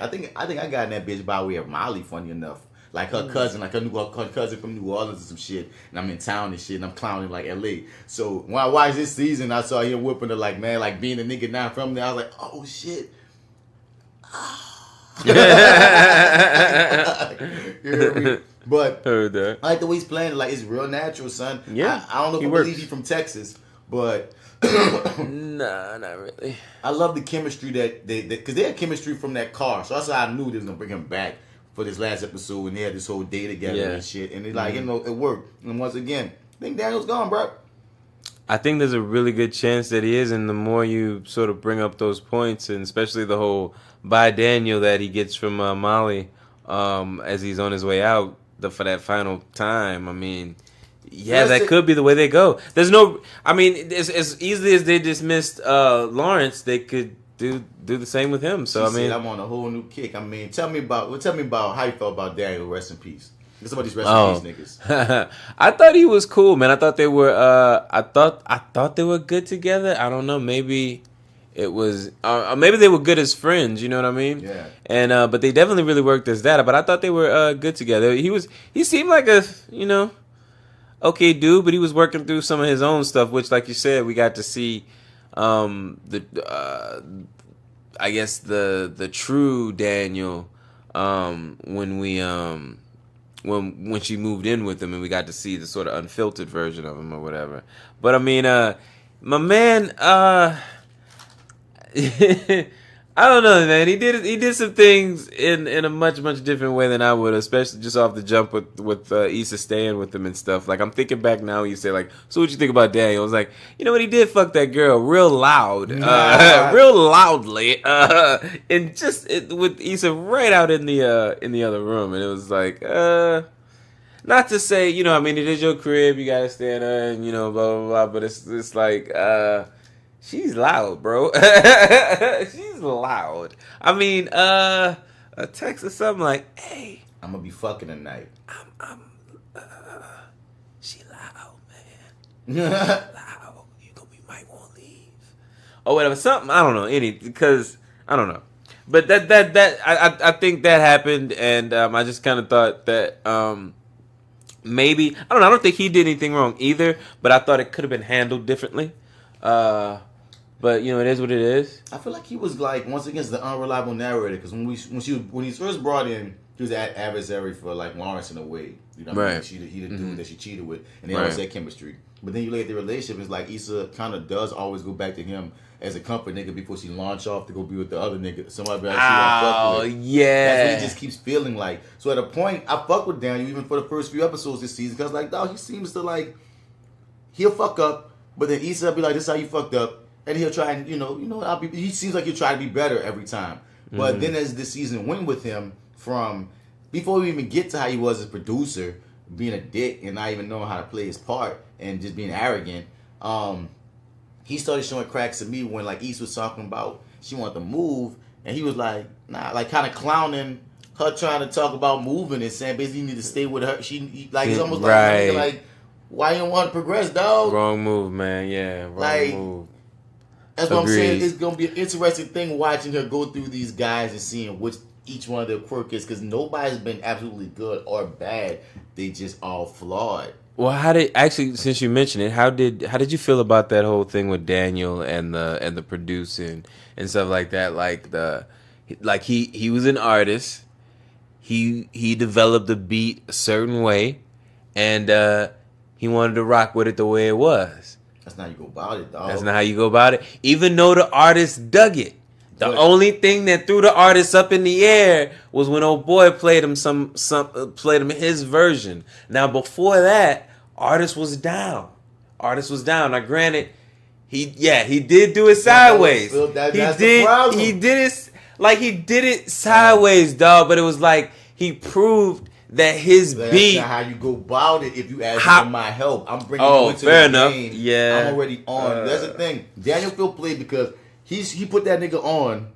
got in that bitch by way of Molly, funny enough. Like her cousin, her cousin from New Orleans or some shit. And I'm in town and shit, and I'm clowning like LA. So when I watched this season, I saw him whooping her, like, man, like being a nigga now from there. I was like, oh shit. You hear me? But heard that. I like the way he's playing it. Like, it's real natural, son. Yeah, I don't know if I believe he's from Texas, but nah, not really. I love the chemistry that because they had chemistry from that car. So that's how I knew they was gonna bring him back for this last episode, and they had this whole day together and shit. And it it worked. And once again, I think Daniel's gone, bro. I think there's a really good chance that he is, and the more you sort of bring up those points, and especially the whole by Daniel that he gets from Molly as he's on his way out for that final time. I mean, that could be the way they go. There's no, I mean, as easily as they dismissed Lawrence, they could do the same with him. So I mean, I'm on a whole new kick. I mean, tell me about how you felt about Daniel. Rest in peace. Some of these rest in peace niggas. I thought he was cool, man. I thought they were. I thought they were good together. I don't know. Maybe it was. Maybe they were good as friends. You know what I mean? Yeah. And but they definitely really worked as that. But I thought they were good together. He seemed like a okay dude, but he was working through some of his own stuff, which, like you said, we got to see I guess the true Daniel when we when she moved in with him, and we got to see the sort of unfiltered version of him or whatever. But I mean, my man, I don't know, man. He did some things in a much different way than I would, especially just off the jump with Issa staying with him and stuff. Like, I'm thinking back now, you say, like, so what you think about Daniel? I was like, you know what, he did fuck that girl real loud, real loudly, and just with Issa right out in the other room, and it was like, not to say, I mean, it is your crib, you gotta stay in her, and blah blah blah, but it's like, she's loud, bro. She's loud. I mean, a text or something like, "Hey, I'm gonna be fucking tonight." She loud, man. Loud. You might want to leave, or whatever. Something I don't know. Because I don't know. But that I think that happened, and I just kind of thought that maybe I don't know. I don't think he did anything wrong either, but I thought it could have been handled differently. But it is what it is. I feel like he was like, once again, the unreliable narrator, because when he's first brought in, he was an adversary for like Lawrence in a way. You know what I mean? He the dude that she cheated with, and they always had chemistry. But then you look at the relationship, it's like Issa kind of does always go back to him as a comfort nigga before she launch off to go be with the other nigga. Somebody else she fuck with. Yeah. That's what he just keeps feeling like. So at a point, I fuck with Daniel even for the first few episodes this season because like, dog, he seems to like, he'll fuck up, but then Issa will be like, this is how you fucked up. And he'll try and, he seems like he'll try to be better every time. But then as the season went with him from, before we even get to how he was as a producer, being a dick and not even knowing how to play his part and just being arrogant, he started showing cracks to me when like East was talking about she wanted to move and he was like, nah, like kind of clowning her trying to talk about moving and saying basically you need to stay with her. It's almost like why you don't want to progress, dog? Wrong move, man. Yeah, wrong move. That's what I'm saying. It's gonna be an interesting thing watching her go through these guys and seeing which each one of their quirk is because nobody's been absolutely good or bad. They just all flawed. Well, since you mentioned it, how did you feel about that whole thing with Daniel and the producing and stuff like that? Like he was an artist. He developed the beat a certain way, and he wanted to rock with it the way it was. That's not how you go about it, dog. That's not how you go about it. Even though the artist dug it. The only thing that threw the artist up in the air was when old boy played him played him his version. Now before that, artist was down. Now granted, he did do it sideways. He did it sideways, dog. But it was like he proved that his beat. That's not how you go about it. If you ask for my help, I'm bringing you into fair the enough. game. Yeah, I'm already on. That's the thing. Daniel Phil played because he put that nigga on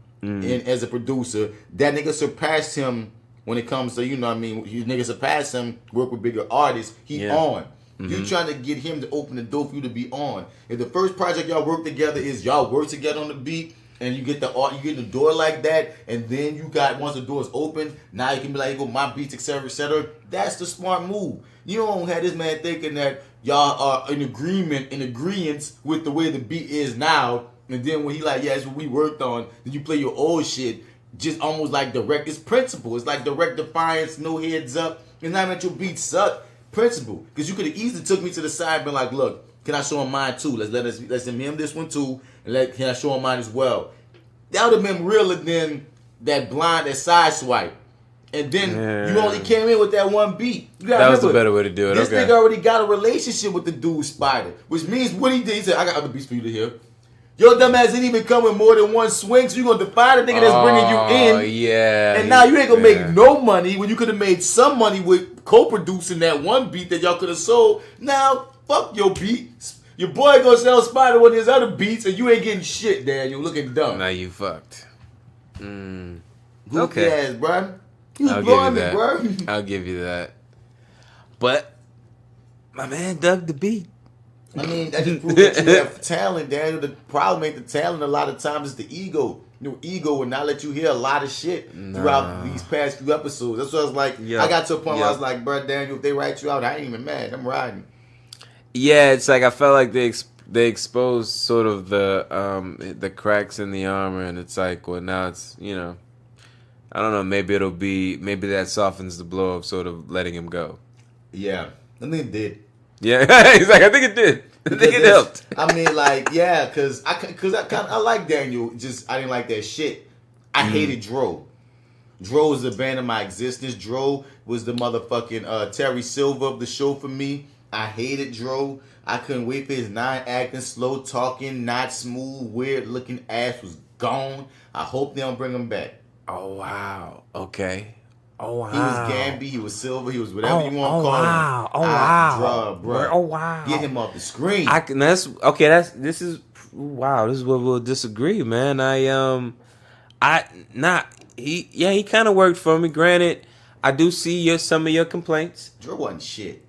as a producer. That nigga surpassed him when it comes to, you know what I mean, you nigga surpassed him, work with bigger artists. He on. You trying to get him to open the door for you to be on. If the first project y'all work together is y'all work together on the beat and you get the door like that, and then you got, once the door's open, now you can be like, go my beats, etc. That's the smart move. You don't have this man thinking that y'all are in agreement with the way the beat is now. And then when he like, yeah, that's what we worked on, then you play your old shit, just almost like direct. It's principle. It's like direct defiance, no heads up. It's not that your beats suck. Principle. Because you could have easily took me to the side and been like, look, can I show him mine too? Let's him this one too, and can I show him mine as well? That would have been realer than that side swipe. And then you only came in with that one beat. That was the better way to do it. This nigga already got a relationship with the dude Spider, which means what he did, he said, I got other beats for you to hear. Your dumb ass didn't even come with more than one swing, so you gonna defy the nigga that's bringing you in. Yeah. And now you ain't gonna make no money when you could have made some money with co-producing that one beat that y'all could have sold. Now, fuck your beat. Your boy gonna sell Spider one of his other beats, and you ain't getting shit, Dan. You looking dumb. Now you fucked. Goofy ass, bro. You I'll blowing me, give you that. bro. I'll give you that. But my man dug the beat. I mean, that just proves that you have talent, Daniel. The problem ain't the talent. A lot of times it's the ego. Ego will not let you hear a lot of shit throughout these past few episodes. That's what I was like. Yep. I got to a point where I was like, bro, Daniel, if they write you out, I ain't even mad. I'm riding. Yeah, it's like I felt like they exposed sort of the cracks in the armor, and it's like, well, now it's, I don't know. Maybe that softens the blow of sort of letting him go. Yeah, I think it did. Yeah, he's like, I think it did. I think it helped. I mean, like, yeah, because I like Daniel. Just I didn't like that shit. I hated Dro. Dro was the bane of my existence. Dro was the motherfucking Terry Silver of the show for me. I hated Dro. I couldn't wait for his non-acting, slow talking, not smooth, weird looking ass was gone. I hope they don't bring him back. Oh wow. Okay. Oh wow. He was Gamby, he was Silver, he was whatever you want to call him. Oh wow. Bro. Oh wow. Get him off the screen. This is where we'll disagree, man. He kind of worked for me. Granted, I do see some of your complaints. Drew wasn't shit.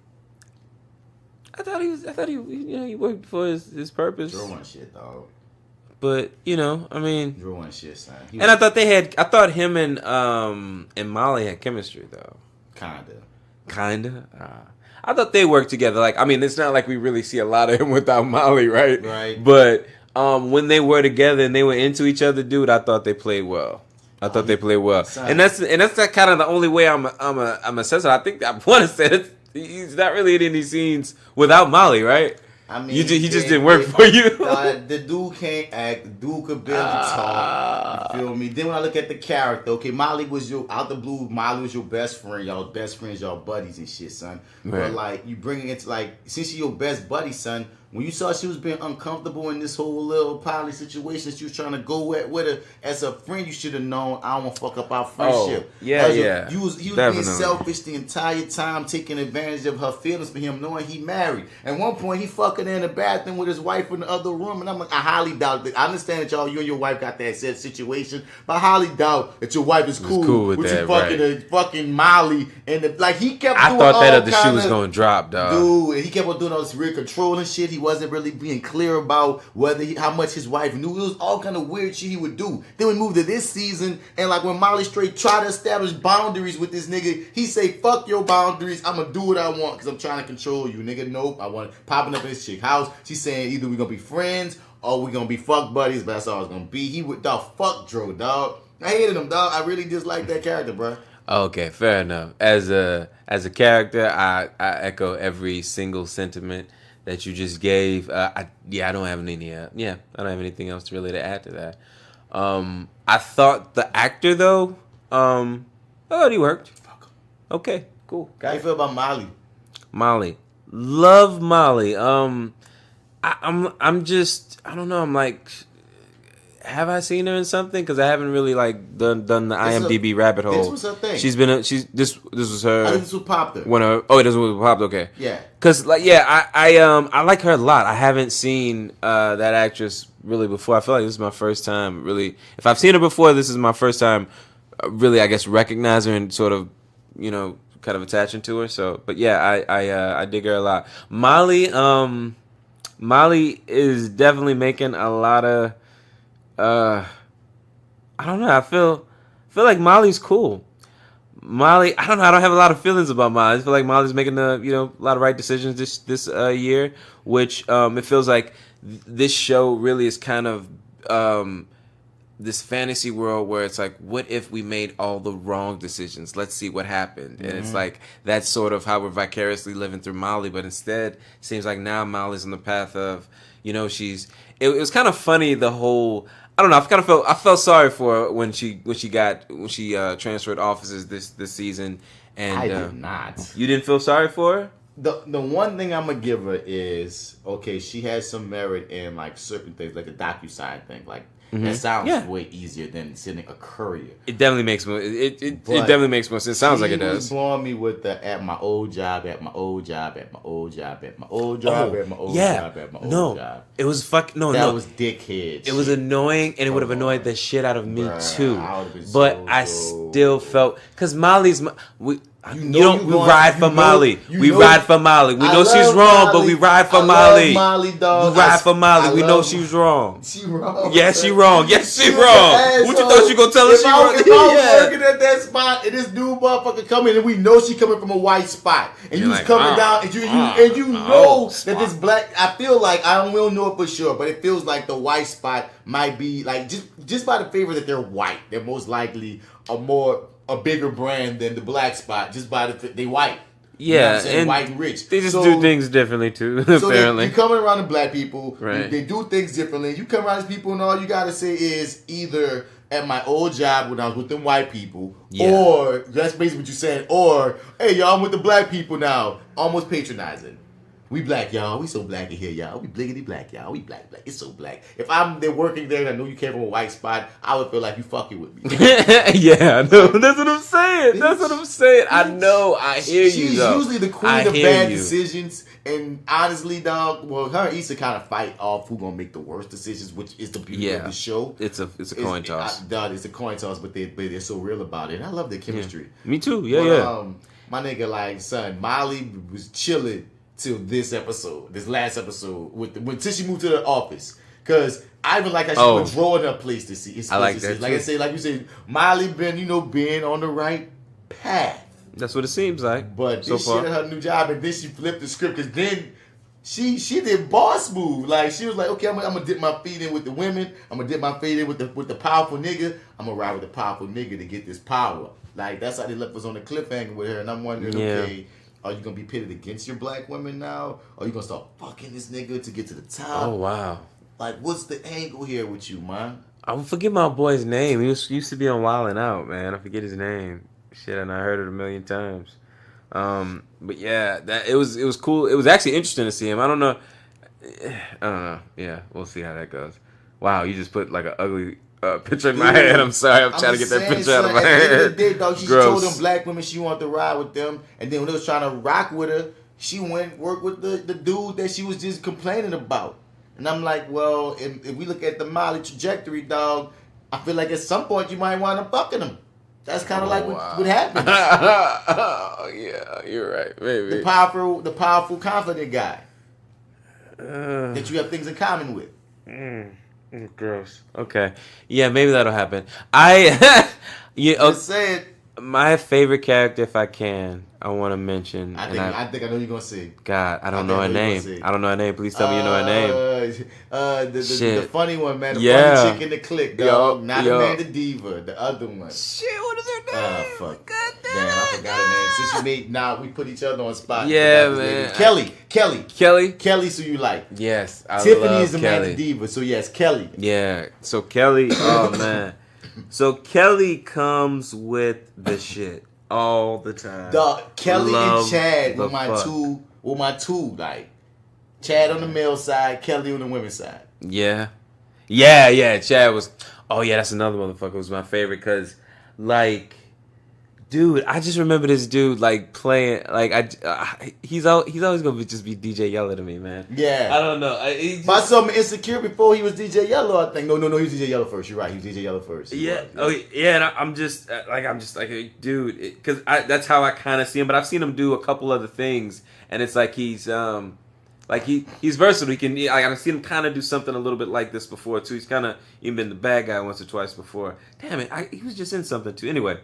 I thought he worked for his purpose. Drew wasn't shit, dog. But I mean, Drew wasn't shit, son. And I thought him and Molly had chemistry though. Kinda. I thought they worked together. Like, I mean, it's not like we really see a lot of him without Molly, right? Right. But when they were together and they were into each other, dude, I thought they played well. I thought they played well, Son. and that's that kind of the only way I'm assessing. I think I want to say that he's not really in any scenes without Molly, right? I mean, he just didn't work for you. The dude can't act. The dude could barely talk. You feel me? Then when I look at the character, okay, Molly was out the blue. Molly was your best friend. Y'all best friends, y'all buddies and shit, son. Right. But like you bring it to like since she your best buddy, son. When you saw she was being uncomfortable in this whole little poly situation, she was trying to go with her as a friend. You should have known I don't want to fuck up our friendship. Oh, yeah. He was being selfish the entire time, taking advantage of her feelings for him, knowing he married. At one point, he fucking in the bathroom with his wife in the other room, and I'm like, I highly doubt that. I understand that you and your wife got that said situation, but I highly doubt that your wife is cool with that, you fucking a fucking Molly and he kept. I doing thought that all other shoe was gonna drop, dog. Dude, and he kept on doing all this real controlling shit. He wasn't really being clear about how much his wife knew. It was all kind of weird shit he would do. Then we moved to this season, and like when Molly straight tried to establish boundaries with this nigga, he say, "Fuck your boundaries. I'm gonna do what I want because I'm trying to control you, nigga." Nope, I want popping up in this chick house. She's saying either we gonna be friends or we gonna be fuck buddies, but that's all it's gonna be. He would dog fuck Dro, dog. I hated him, dog. I really disliked that character, bro. Okay, fair enough. As a character, I echo every single sentiment that you just gave. I don't have any. I don't have anything else really to add to that. I thought the actor though, he worked. Okay, cool. How you feel about Molly? Molly, love Molly. I'm just, I don't know. I'm like, have I seen her in something? Because I haven't really like done the IMDb rabbit hole. This was her thing. This was her. I think this was popped her. It was what popped. Okay. Yeah. Because I like her a lot. I haven't seen that actress really before. I feel like this is my first time really. If I've seen her before, this is my first time really, I guess, recognize her and sort of, kind of attaching to her. So, but yeah, I dig her a lot. Molly is definitely making a lot of. I don't know. I feel like Molly's cool. Molly, I don't know. I don't have a lot of feelings about Molly. I feel like Molly's making a lot of right decisions this year, which it feels like this show really is kind of this fantasy world where it's like, what if we made all the wrong decisions? Let's see what happened. And it's like that's sort of how we're vicariously living through Molly, but instead it seems like now Molly's on the path of, it was kind of funny, the whole. I don't know. I felt sorry for her when she transferred offices this season. And I did not. You didn't feel sorry for her? The one thing I'm gonna give her is, okay, she has some merit in like certain things, like the DocuSign thing. Like that sounds way easier than sending a courier. It definitely makes more. It definitely makes more sense. It sounds like it does. She was blowing me with the at my old job, at my old job, at my old job, at my old job, at my old job, at my old job. It was No, that was dickhead. It was annoying, and it would have annoyed the shit out of me too. But I still felt because Molly's we ride for Molly. We ride for Molly. We know she's wrong, but we ride for Molly. Molly, dog. We ride for Molly. We know she's wrong. She wrong. Yes, she wrong. Yes, she wrong. What you thought you gonna tell her she wrong? If I was working at that spot and this new motherfucker coming and we know she coming from a white spot and you was coming down and you know that this black. I feel like we don't know it for sure, but it feels like the white spot might be like just by the favor that they're white. They're most likely a bigger brand than the black spot just by they white. Yeah, and white and rich. They just do things differently too. Apparently, you coming around to black people. Right. They do things differently. You come around to people, and all you gotta say is either at my old job when I was with them white people, or that's basically what you're saying, or hey y'all, I'm with the black people now. Almost patronizing. We black, y'all. We so black in here, y'all. We bliggity black, y'all. We black. It's so black. If I'm there working there and I know you came from a white spot, I would feel like you fucking with me. Yeah, I know. That's what I'm saying. I know. I hear you, She's though. usually the queen of bad decisions. And honestly, dog, well, her and Issa kind of fight off who's going to make the worst decisions, which is the beauty of the show. It's a coin toss. It's a coin toss, but they're so real about it. And I love their chemistry. Yeah. Me too. Yeah. My nigga, like, son, Molly was chilling till this last episode, until she moved to the office. Because I even like how she was drawing her place to see. I like that. Like I say, like you said, Molly been on the right path. That's what it seems like. But this shit at her new job, and then she flipped the script, because then she did boss move. Like, she was like, okay, I'm gonna dip my feet in with the women. I'm gonna dip my feet in with the powerful nigga. I'm gonna ride with the powerful nigga to get this power. Like, that's how they left us on the cliffhanger with her. And I'm wondering, okay, are you gonna be pitted against your black women now? Or are you gonna start fucking this nigga to get to the top? Oh wow! Like, what's the angle here with you, man? I forget my boy's name. He used to be on Wildin' Out, man. I forget his name. Shit, and I heard it a million times. But yeah, it was cool. It was actually interesting to see him. I don't know. Yeah, we'll see how that goes. Wow, you just put like an ugly picture in my head. I'm sorry. I'm trying to get that picture out of my head. At the end of the day, dog, she told them black women she wanted to ride with them, and then when they was trying to rock with her, she went and worked with the dude that she was just complaining about. And I'm like, well, if we look at the Molly trajectory, dog, I feel like at some point you might wind up fucking him. That's kind of what happens. Oh, yeah, you're right. Maybe. The powerful, confident guy that you have things in common with. Gross. Okay. Yeah, maybe that'll happen. Just say it. My favorite character, if I can, I want to mention. I think I know you're gonna say. God, I don't know her name. I don't know her name. Please tell me you know her name. The funny one, man. The funny chick in the clique, dog. Not Amanda Diva. The other one. Shit, what is her name? Fuck. God damn, I forgot her name. Since we put each other on spot. Yeah, man. Kelly, so you like. Yes, I Tiffany love is Amanda Kelly. Diva, so yes, Kelly. Yeah, so Kelly, oh man. So Kelly comes with the shit all the time. Kelly and Chad were my two, like Chad on the male side, Kelly on the women's side. Yeah. Chad was. Oh yeah, that's another motherfucker who was my favorite because, like, dude, I just remember this dude like playing like he's always gonna just be DJ Yellow to me, man. Yeah, I don't know. I saw him Insecure before he was DJ Yellow. I think no, he was DJ Yellow first. You're right, he was DJ Yellow first. Yeah. Oh yeah, and I'm just like, dude, because that's how I kind of see him. But I've seen him do a couple other things, and it's like he's versatile. He can. I've seen him kind of do something a little bit like this before too. He's kind of even been the bad guy once or twice before. Damn it, he was just in something too. Anyway.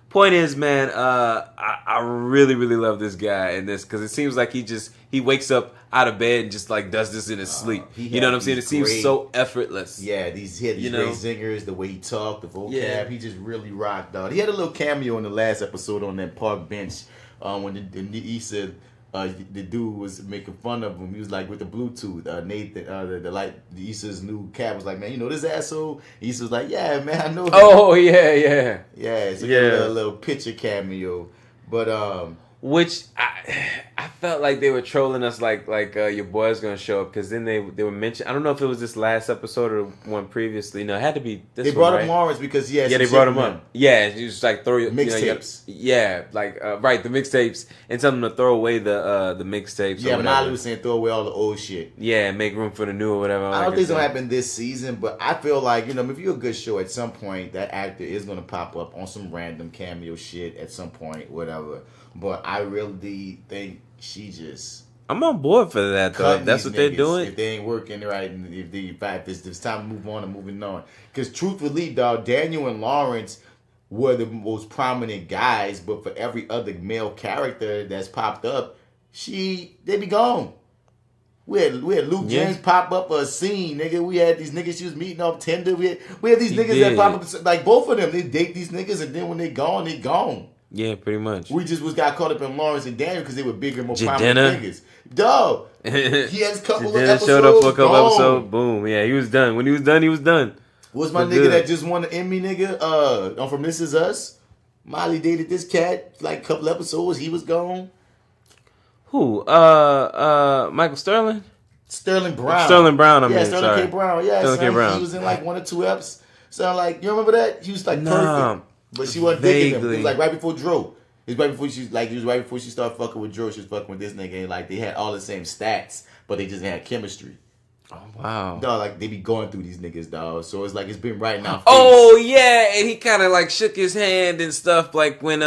Point is, man, I really, really love this guy in this because it seems like he wakes up out of bed and just like does this in his sleep. You know what I'm saying? It seems so effortless. Yeah, he had these great zingers, the way he talked, the vocab. He just really rocked out. He had a little cameo in the last episode on that park bench when he said the dude was making fun of him. He was like with the Bluetooth. Nathan, the Issa's new cat was like, man, you know this asshole? Issa was like, yeah, man, I know him. Oh yeah. So a little picture cameo, but which I felt like they were trolling us like your boy's gonna show up because then they were mentioning. I don't know if it was this last episode or one previously. No, it had to be this one. They brought him Lawrence because they brought him up. Yeah, you just like throw your mixtapes. The mixtapes and tell them to throw away the mixtapes. Yeah, Molly was saying throw away all the old shit. Yeah, and make room for the new or whatever. I don't think it's gonna happen this season, but I feel like if you're a good show, at some point that actor is gonna pop up on some random cameo shit at some point, whatever. But I really think she just. I'm on board for that though. If that's what they're doing. If they ain't working right, and if it's time to move on and moving on. Because truthfully, dog, Daniel and Lawrence were the most prominent guys, but for every other male character that's popped up, they be gone. We had Luke James pop up a scene, nigga. We had these niggas she was meeting off Tinder. We had these niggas that pop up, like both of them. They date these niggas, and then when they gone, they gone. Yeah, pretty much. We just got caught up in Lawrence and Daniel because they were bigger, more prominent niggas. Dog. He had a couple of episodes. Showed up for a couple episodes. Boom. Yeah, he was done. When he was done, he was done. What's my nigga that just won the Emmy, nigga? From This Is Us. Molly dated this cat like a couple episodes. He was gone. Who? Michael Sterling? Sterling Brown. Sterling Brown, Sterling K. Brown. Yeah, Sterling K. Brown. He was in like 1 or 2 eps. So like, you remember that? He was like perfect. But she wasn't digging him. It was like right before Dro. It was right before she started fucking with Dro. She was fucking with this nigga. And like they had all the same stats, but they just had chemistry. Oh wow. Dog, like they be going through these niggas, dog. So it's like it's been right now. Oh yeah, and he kind of like shook his hand and stuff. Like when she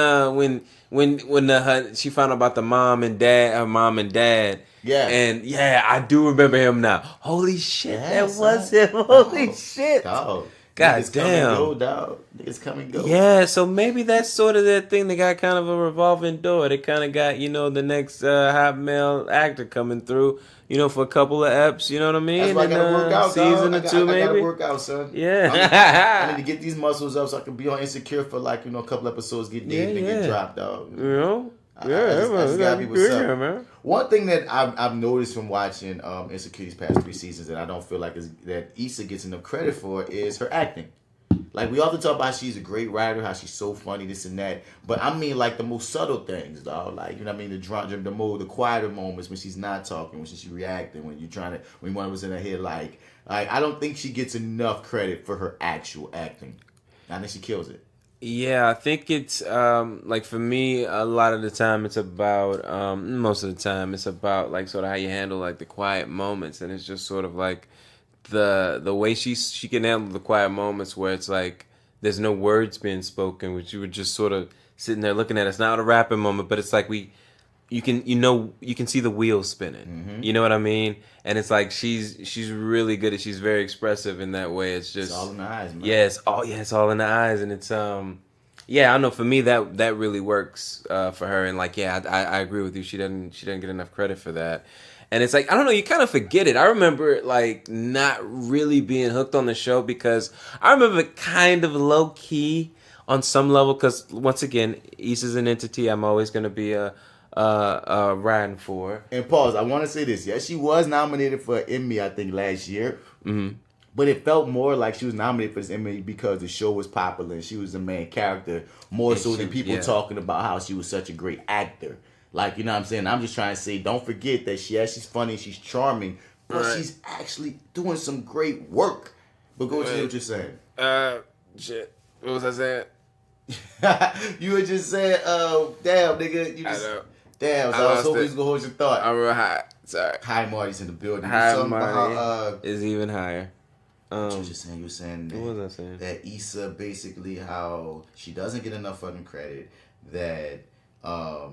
found out about the mom and dad. Yeah. And yeah, I do remember him now. Holy shit, that was him. Holy shit. Dog. God niggas damn. Come and go, dog. Niggas come and go. Yeah, so maybe that's sort of that thing. They got kind of a revolving door. They kind of got, the next hot male actor coming through, for a couple of eps, you know what I mean? That's why I gotta work out, season dog. or two, maybe. I gotta work out, son. Yeah. I need to get these muscles up so I can be on Insecure for a couple episodes, get Dave and get dropped, dog. I just gotta be what's up. Man. One thing that I've noticed from watching Insecure these past 3 seasons that I don't feel like that Issa gets enough credit for is her acting. Like, we often talk about how she's a great writer, how she's so funny, this and that. But I mean, like, the most subtle things, dog. Like, you know what I mean? The quieter moments when she's not talking, when she's reacting, when one was in her head, like, I don't think she gets enough credit for her actual acting. I think she kills it. Yeah, I think it's, like, for me, a lot of the time it's about, most of the time it's about, like, sort of how you handle, like, the quiet moments. And it's just sort of, like, the way she can handle the quiet moments where it's like there's no words being spoken, which you were just sort of sitting there looking at. It's not a rapping moment, but it's like you can see the wheels spinning. Mm-hmm. You know what I mean? And it's like she's really good at. She's very expressive in that way. It's just all in the eyes, man. Yeah, it's all in the eyes, and it's I don't know. For me, that really works for her. And like, yeah, I agree with you. She doesn't get enough credit for that. And it's like, I don't know, you kind of forget it. I remember, like, not really being hooked on the show because I remember it kind of low-key on some level because, once again, Issa's an entity I'm always going to be riding for. And pause, I want to say this. Yeah, she was nominated for an Emmy, I think, last year. Mm-hmm. But it felt more like she was nominated for this Emmy because the show was popular and she was the main character, more so than people talking about how she was such a great actor. Like, you know what I'm saying? I'm just trying to say, don't forget that she's funny, she's charming, but she's actually doing some great work. But go ahead, what you're saying. Shit. What was I saying? You were just saying, damn, nigga. You just, damn, so I was hoping you was going to hold your thought. I'm real high. Sorry. Hi, Marty's in the building. Hi, Marty is even higher. What you were just saying? You were saying that, what was I saying? That Issa, basically, how she doesn't get enough fucking credit, that... I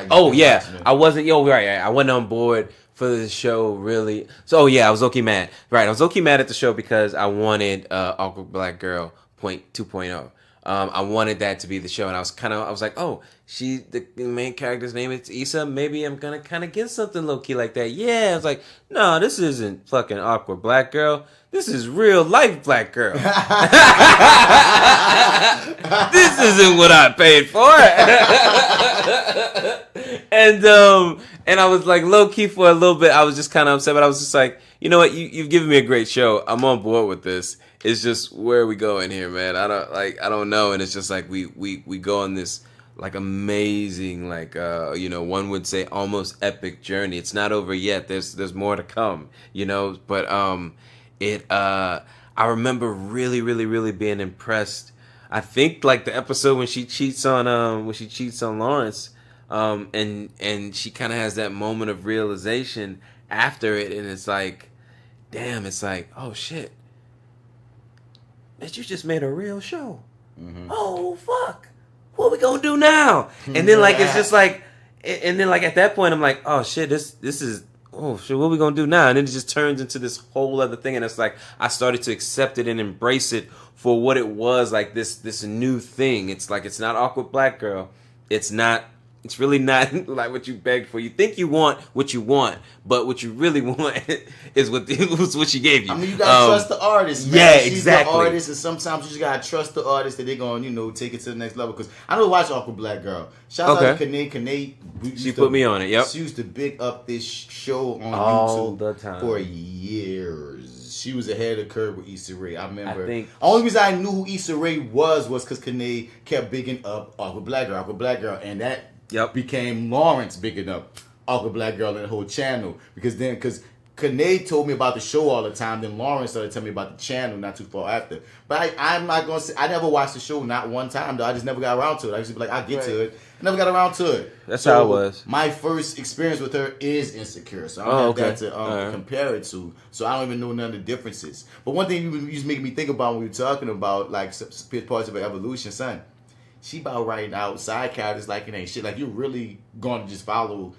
wasn't I wasn't on board for the show really. So I was low-key mad. Right, I was low-key mad at the show because I wanted Awkward Black Girl 2.0. I wanted that to be the show, and I was like, oh, the main character's name is Issa. Maybe I'm gonna kind of get something low-key like that. Yeah, I was like, no, this isn't fucking Awkward Black Girl. This is real life Black Girl. This isn't what I paid for. And I was like low key for a little bit. I was just kind of upset, but I was just like, you know what? You've given me a great show. I'm on board with this. It's just where are we going here, man? I don't know. And it's just like we go on this like amazing, like one would say almost epic journey. It's not over yet. There's more to come, But I remember really, really, really being impressed. I think like the episode when she cheats on Lawrence, and she kind of has that moment of realization after it, and it's like, damn, it's like, oh shit, that you just made a real show. Mm-hmm. Oh fuck, what we gonna do now? And then like it's just like, and then like at that point I'm like, oh shit, this is. Oh shit, what are we gonna do now? And then it just turns into this whole other thing, and it's like I started to accept it and embrace it for what it was, like this new thing. It's like it's not Awkward Black Girl. It's really not like what you begged for. You think you want what you want, but what you really want is what she gave you. I mean, you gotta trust the artist, man. Yeah, She's exactly. the artist, and sometimes you just gotta trust the artist that they're gonna, take it to the next level. Because I don't watch Awkward Black Girl. Shout out to Kane. She put me on it. Yep. She used to big up this show on all YouTube the time for years. She was ahead of the curve with Issa Rae. I remember. The only reason I knew who Issa Rae was because Kane kept bigging up Awkward Black Girl, and that. Yep. Became Lawrence bigging up Awkward Black Girl and the whole channel. Because Kane told me about the show all the time, then Lawrence started telling me about the channel not too far after. But I'm not going to say, I never watched the show, not one time though. I just never got around to it. I used to be like, I'll get to it. I never got around to it. That's how it was. My first experience with her is Insecure. So I don't have that to compare it to. So I don't even know none of the differences. But one thing you just making me think about when we were talking about like parts of her evolution, son. She about writing out side characters like it ain't shit. Like, you're really going to just follow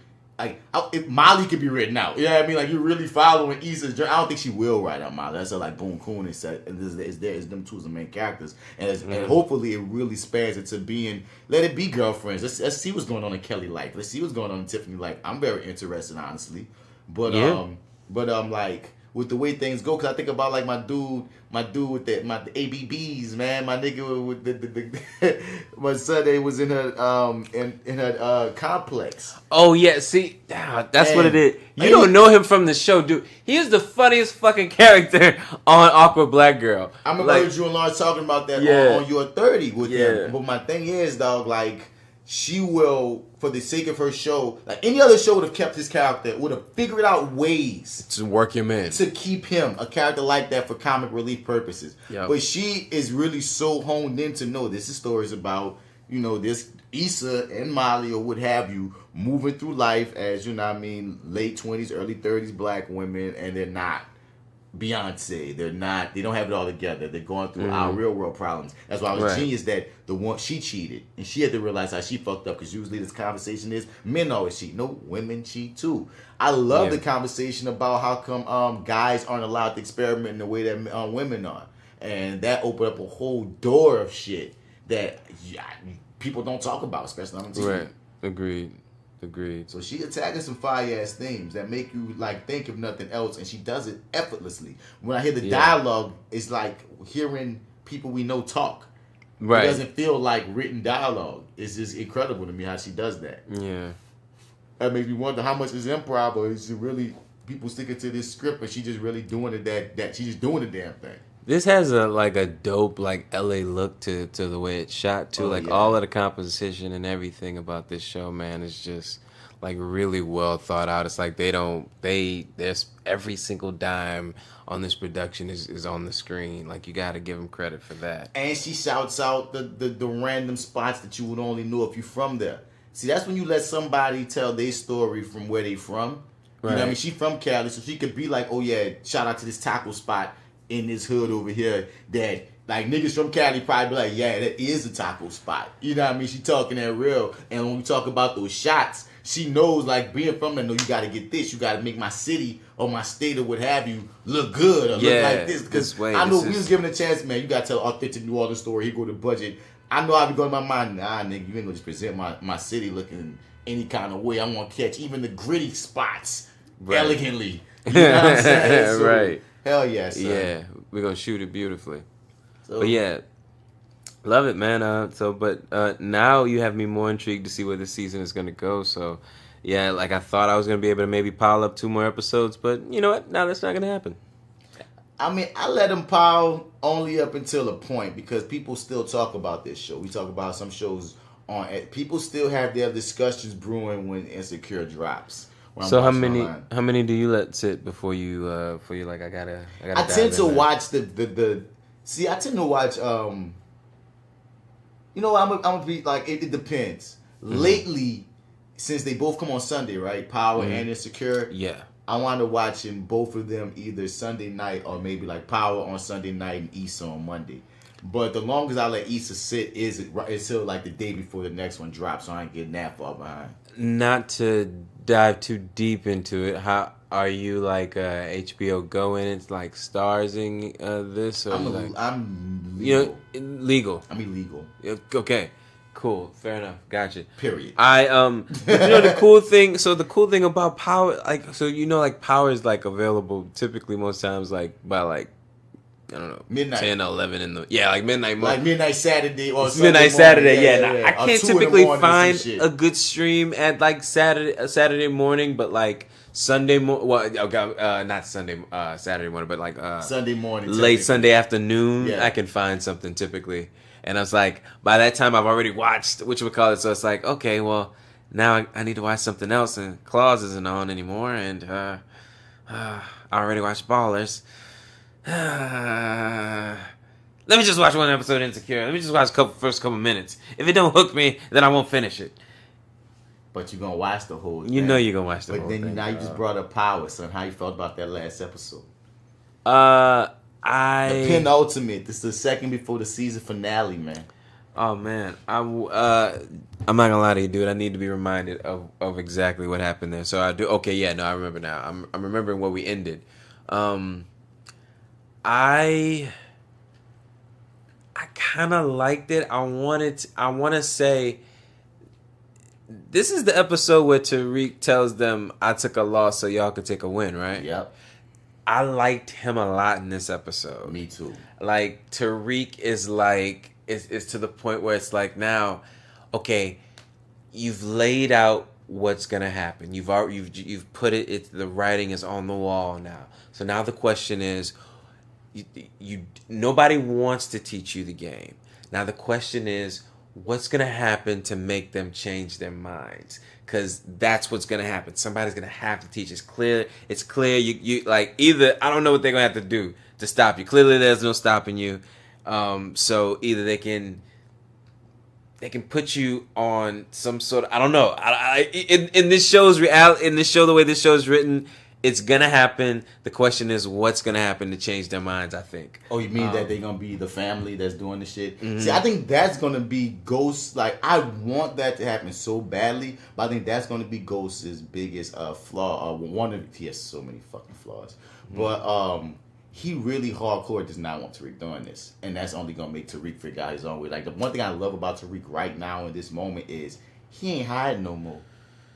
if Molly could be written out. You know what I mean? Like, you're really following Issa's journey. I don't think she will write out Molly. That's her, like, Boone Coon and said. It's them two as the main characters. And hopefully it really spans into being, let it be girlfriends. Let's see what's going on in Kelly life. Let's see what's going on in Tiffany life. I'm very interested, honestly. But, like, with the way things go, because I think about, like, my dude with my ABBs, man, my nigga with the my Sunday was in her complex. Oh yeah, see, that's what it is. You don't know him from the show, dude. He is the funniest fucking character on Awkward Black Girl. I remember you and Lawrence talking about that on Your 30 with them. But my thing is, dog, like, she will, for the sake of her show, like any other show would have kept his character, would have figured out ways to work him in, to keep him a character like that for comic relief purposes. Yep. But she is really so honed in to know this is stories about, you know, this Issa and Molly or what have you moving through life as, you know what I mean, late 20s, early 30s black women, and they're not Beyonce. They don't have it all together. They're going through our real world problems. That's why it was genius that the one, she cheated. And she had to realize how she fucked up, because usually this conversation is men always cheat. No, women cheat too. I love the conversation about how come guys aren't allowed to experiment in the way that women are. And that opened up a whole door of shit that people don't talk about, especially on TV. Right. Agreed. So she attacking some fire ass themes that make you like think of nothing else, and she does it effortlessly. When I hear the dialogue, it's like hearing people we know talk. Right. It doesn't feel like written dialogue. It's just incredible to me how she does that. Yeah. That makes me wonder how much is improv, or is it really people sticking to this script, and she just really doing it that she's just doing the damn thing. This has a dope like LA look to the way it's shot too. All of the composition and everything about this show, man, is just like really well thought out. It's like there's every single dime on this production is on the screen. Like, you got to give them credit for that. And she shouts out the random spots that you would only know if you're from there. See, that's when you let somebody tell their story from where they from. You know what I mean? She from Cali, so she could be like, oh yeah, shout out to this taco spot in this hood over here that, like, niggas from Cali probably be like, yeah, that is a taco spot. You know what I mean? She talking that real. And when we talk about those shots, she knows, like, being from there, no, you got to get this. You got to make my city or my state or what have you look good or look like this. Because I know we was given a chance, man. You got to tell an authentic New Orleans story. Here go the budget. I know I be going in my mind, nah, nigga, you ain't going to just present my city looking any kind of way. I'm going to catch even the gritty spots elegantly. You know what I'm saying? So, right. Hell yeah, son. Yeah, we're going to shoot it beautifully. But yeah, love it, man. But now you have me more intrigued to see where this season is going to go. So, yeah, like I thought I was going to be able to maybe pile up 2 more episodes. But you know what? Now that's not going to happen. I mean, I let them pile only up until a point, because people still talk about this show. We talk about some shows on. People still have their discussions brewing when Insecure drops. So how many do you let sit before you like I gotta I tend to watch the see, I tend to watch you know, I'm gonna be like, it depends. Lately, since they both come on Sunday, right? Power and Insecure. Yeah. I want to watching both of them either Sunday night or maybe like Power on Sunday night and Issa on Monday. But the longest I let Issa sit is till like the day before the next one drops, so I ain't getting that far behind. Not to dive too deep into it, how are you like HBO Go in it, like starsing this? Or I'm legal. You know, legal. I'm illegal. Okay. Cool. Fair enough. Gotcha. Period. But you know the cool thing. So the cool thing about Power, like, so you know, like Power is like available typically most times like by like, I don't know, midnight, 10 or 11 in the like midnight. Like midnight Saturday or midnight Saturday. Yeah. I can't typically find a good stream at like Saturday morning, but like Sunday morning. Well, okay, not Sunday, Saturday morning, but like Sunday morning, late Sunday afternoon. Yeah. I can find something typically. And I was like, by that time I've already watched whatchamacallit, so it's like, okay, well, now I need to watch something else, and Claws isn't on anymore, and I already watched Ballers. Let me just watch one episode of Insecure. Let me just watch first couple minutes. If it don't hook me, then I won't finish it. But you're going to watch the whole thing. You know you're going to watch the whole thing. But then now you just brought up Power, son. How you felt about that last episode? The PenUltimate. This is the second before the season finale, man. Oh man, I'm not gonna lie to you, dude. I need to be reminded of exactly what happened there. So I do. Okay, yeah, no, I remember now. I'm remembering where we ended. I kind of liked it. I want to say this is the episode where Tariq tells them, "I took a loss so y'all could take a win," right? Yep. I liked him a lot in this episode. Me too. Like Tariq is like. It's to the point where it's like now, okay, you've laid out what's gonna happen. You've put it. It's the writing is on the wall now. So now the question is, nobody wants to teach you the game. Now the question is, what's gonna happen to make them change their minds? Because that's what's gonna happen. Somebody's gonna have to teach. It's clear. It's clear. You like either I don't know what they're gonna have to do to stop you. Clearly, there's no stopping you. So either they can put you on some sort of, I don't know. In this show's reality, in this show, the way this show is written, it's gonna happen. The question is, what's gonna happen to change their minds? I think. Oh, you mean that they're gonna be the family that's doing the shit? Mm-hmm. See, I think that's gonna be Ghost. Like, I want that to happen so badly, but I think that's gonna be Ghost's biggest flaw. He has so many fucking flaws, but he really hardcore does not want Tariq doing this. And that's only going to make Tariq figure out his own way. Like, the one thing I love about Tariq right now in this moment is he ain't hiding no more.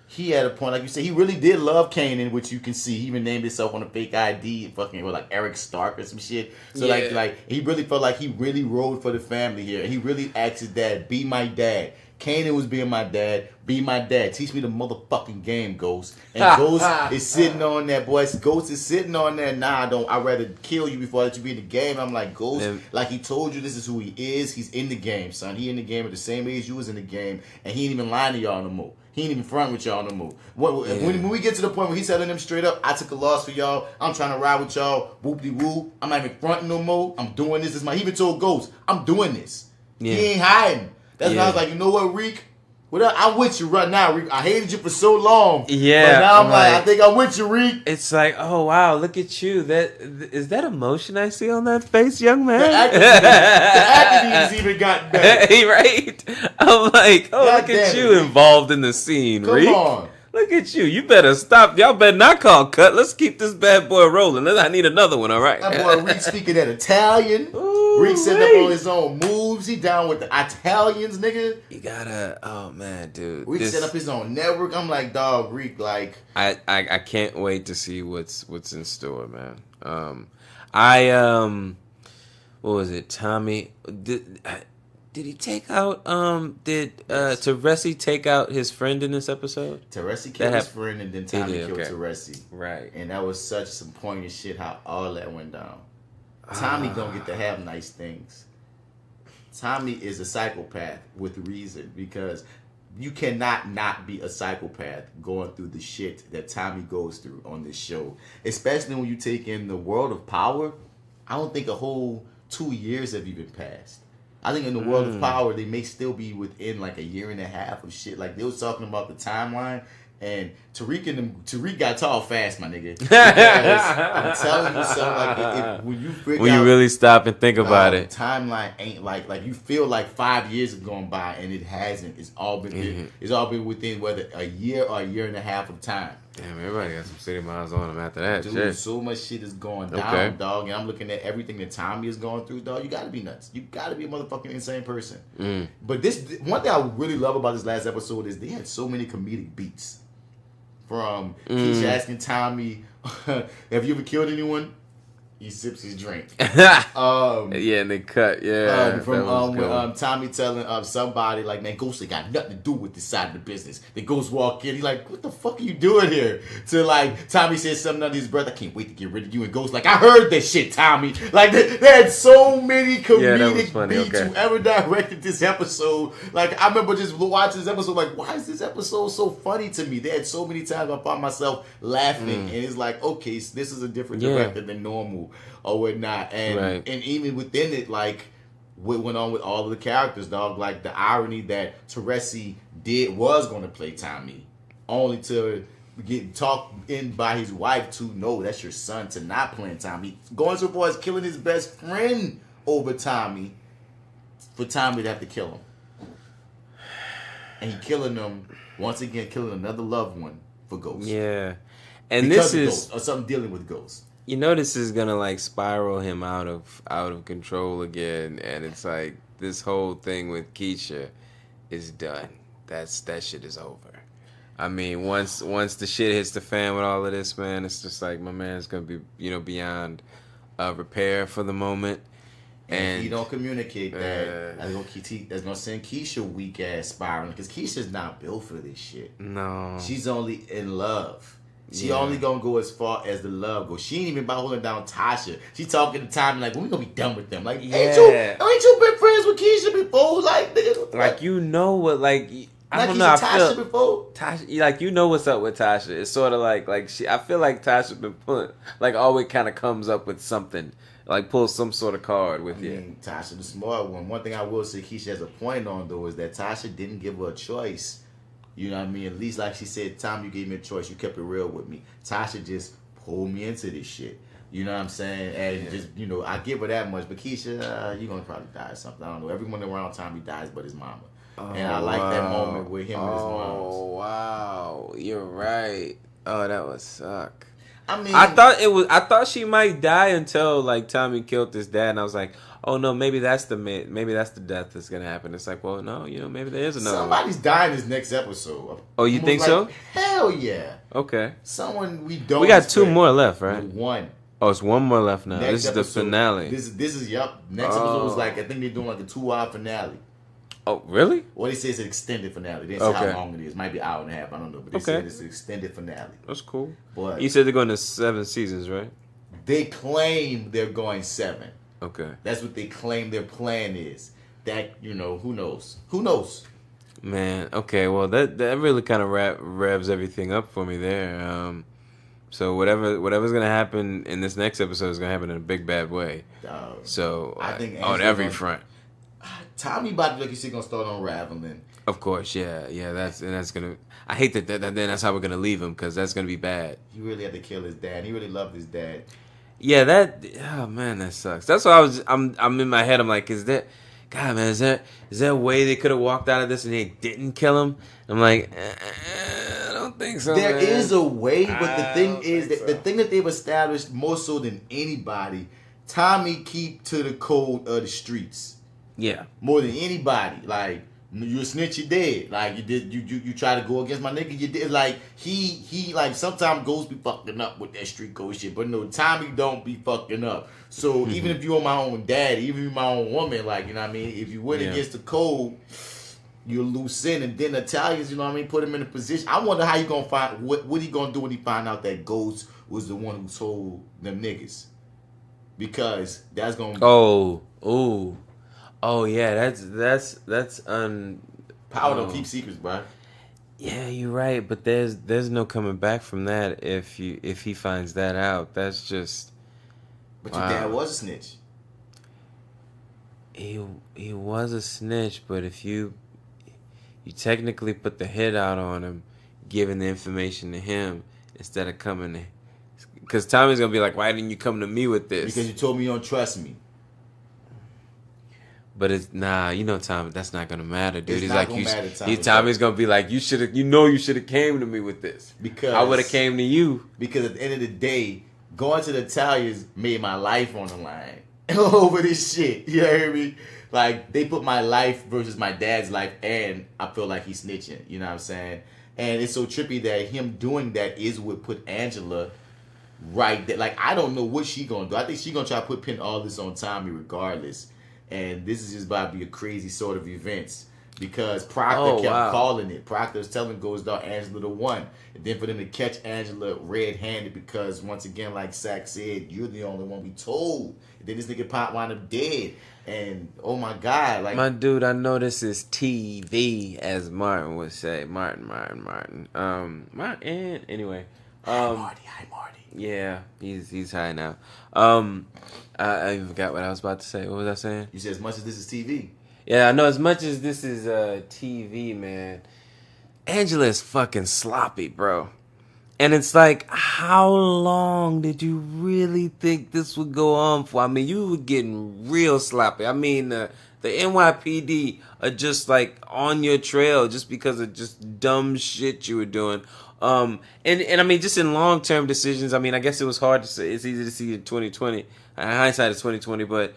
He had a point, like you said, he really did love Kanan, which you can see. He even named himself on a fake ID, fucking with like Eric Stark or some shit. So yeah. like he really felt like he really rode for the family here. And he really asked his dad, be my dad. Kanan was being my dad. Be my dad. Teach me the motherfucking game, Ghost. And Ghost is sitting on that, boy. Ghost is sitting on that. Nah, I'd rather kill you before I let you be in the game. I'm like, Ghost, like he told you, this is who he is. He's in the game, son. He in the game at the same age you was in the game. And he ain't even lying to y'all no more. He ain't even front with y'all no more. When we get to the point where he's telling them straight up, I took a loss for y'all. I'm trying to ride with y'all. Whoop-de-woo. I'm not even fronting no more. I'm doing this. He even told Ghost, I'm doing this. Yeah. He ain't hiding. That's when I was like, you know what, Reek? I'm with you right now, Reek. I hated you for so long. Yeah. But now I'm like, I think I'm with you, Reek. It's like, oh, wow, look at you. Is that emotion I see on that face, young man? The acting has even gotten better. Hey, right? I'm like, oh, God, look at you Reek. Involved in the scene, Reek. Come on. Look at you. You better stop. Y'all better not call cut. Let's keep this bad boy rolling. I need another one, all right? That boy Reek speaking that Italian. Reek setting up on his own moves. He down with the Italians, nigga. You gotta, oh man, dude. Reek set up his own network. I'm like, dog, Reek, like. I can't wait to see what's in store, man. What was it? Tommy, did he take out, Teresi take out his friend in this episode? Teresi killed his friend and then Tommy killed Teresi. Right. And that was such some poignant shit how all that went down. Tommy don't get to have nice things. Tommy is a psychopath with reason because you cannot not be a psychopath going through the shit that Tommy goes through on this show. Especially when you take in the world of power. I don't think a whole 2 years have even passed. I think in the world of power, they may still be within like a year and a half of shit. Like they was talking about the timeline. And Tariq got tall fast, my nigga. I'm telling you something. Like when you really stop and think about it, timeline ain't like you feel like 5 years have gone by and it hasn't. It's all been it's all been within whether a year or a year and a half of time. Damn, everybody got some city miles on them after that. Dude, shit. So much shit is going down, dog. And I'm looking at everything that Tommy is going through, dog. You gotta be nuts. You gotta be a motherfucking insane person. But this one thing I really love about this last episode is they had so many comedic beats. From Keisha asking Tommy, have you ever killed anyone? He sips his drink. Yeah, and they cut. Yeah. When Tommy telling somebody like, man, Ghost ain't got nothing to do with this side of the business. The Ghost walk in, he's like, what the fuck are you doing here? To like, Tommy says something under his breath, I can't wait to get rid of you. And Ghost like, I heard that shit, Tommy. Like they had so many comedic beats. Whoever directed this episode, like I remember just watching this episode, like, why is this episode so funny to me? They had so many times I found myself laughing, and it's like, okay, so this is a different director than normal. Or whatnot, and even within it, like what went on with all of the characters, dog. Like the irony that Teresi was going to play Tommy, only to get talked in by his wife to no, that's your son, to not playing Tommy, going so far as killing his best friend over Tommy, for Tommy to have to kill him. and he killing them once again, killing another loved one for ghosts. Yeah, and because this is ghosts, or something dealing with ghosts. You know, this is gonna like spiral him out of control again, and it's like this whole thing with Keisha is done. That shit is over. I mean, once the shit hits the fan with all of this, man, it's just like my man's gonna be beyond repair for the moment. And he don't communicate that. That's gonna send Keisha weak ass spiraling because Keisha's not built for this shit. No, she's only in love. She only gonna go as far as the love goes. She ain't even about holding down Tasha. She talking to Tommy like, when we gonna be done with them? Like, ain't you been friends with Keisha before? Like, nigga, like you know what? Like, I don't know. I feel before Tasha, like you know what's up with Tasha. It's sort of like she. I feel like Tasha been put like always kind of comes up with something. Like pull some sort of card with you. I mean, Tasha the smart one. One thing I will say Keisha has a point on though is that Tasha didn't give her a choice. You know what I mean? At least like she said, Tom, you gave me a choice. You kept it real with me. Tasha just pulled me into this shit. You know what I'm saying? And just, I give her that much. But Keisha, you're going to probably die or something. I don't know. Everyone around Tommy dies but his mama. And I like that moment with him and his mom. Oh, wow. You're right. Oh, that would suck. I mean, I thought she might die until like Tommy killed his dad, and I was like, oh no, maybe that's the death that's gonna happen. It's like, well, no, maybe there is another. Somebody's dying this next episode. Oh, you think so? Hell yeah. Okay. Someone we don't. We got 2 more left, right? One. Oh, it's 1 more left now. Next this is the finale. This is Next episode was like I think they're doing like a 2-hour finale. Oh, really? Well, they say it's an extended finale. They didn't say how long it is. Might be an hour and a half. I don't know. But they said it's an extended finale. That's cool. But you said they're going to 7 seasons, right? They claim they're going 7. Okay. That's what they claim their plan is. That, who knows? Who knows? Man, okay. Well, that really kind of revs everything up for me there. So whatever's going to happen in this next episode is going to happen in a big, bad way. So I think on every front. Tommy about to like you said gonna start unraveling. Of course, yeah. That's gonna. I hate that. Then that's how we're gonna leave him because that's gonna be bad. He really had to kill his dad. He really loved his dad. Yeah, oh man, that sucks. That's why I'm in my head. I'm like, is there a way they could have walked out of this and they didn't kill him? I'm like, I don't think so. There is a way, but the thing is that the thing that they've established more so than anybody, Tommy keep to the code of the streets. Yeah. More than anybody. Like, you a snitch, you dead. Like, you try to go against my nigga, you did. Like, he like, sometimes ghosts be fucking up with that street code shit. But no, Tommy don't be fucking up. So, even if you're my own daddy, even if you're my own woman, like, you know what I mean? If you went against the code, you'll lose sin. And then Italians, you know what I mean? Put him in a position. I wonder how you gonna find, what he gonna do when he find out that Ghost was the one who told them niggas. Because that's gonna be... Oh yeah, that's power don't keep secrets, bro. Yeah, you're right, but there's no coming back from that if he finds that out. That's just. But your dad was a snitch. He was a snitch, but if you technically put the hit out on him, giving the information to him instead of coming to, because Tommy's gonna be like, why didn't you come to me with this? Because you told me you don't trust me. But it's Tommy. That's not gonna matter, dude. It's not gonna matter, Tommy's gonna be like, you should have came to me with this. Because I would have came to you. Because at the end of the day, going to the Italians made my life on the line over this shit. You hear me? Like, they put my life versus my dad's life, and I feel like he's snitching. You know what I'm saying? And it's so trippy that him doing that is what put Angela right there. Like, I don't know what she gonna do. I think she gonna try to pin all this on Tommy regardless. And this is just about to be a crazy sort of events because Proctor kept calling it. Proctor was telling Ghost Dog Angela the one. And then for them to catch Angela red-handed because, once again, like Sack said, you're the only one we told. And then this nigga Pop wound up dead. And, oh my God. Like, my dude, I know this is TV, as Martin would say. Martin. Martin, anyway. Hi, Marty. Yeah, he's high now. I even forgot what I was about to say. What was I saying? You said as much as this is TV. Yeah, I know. As much as this is TV, man, Angela is fucking sloppy, bro. And it's like, how long did you really think this would go on for? I mean, you were getting real sloppy. I mean, the the NYPD are just like on your trail just because of just dumb shit you were doing. And I mean, just in long term decisions. I mean, I guess it was hard to say. It's easy to see in 2020. Hindsight is 2020, but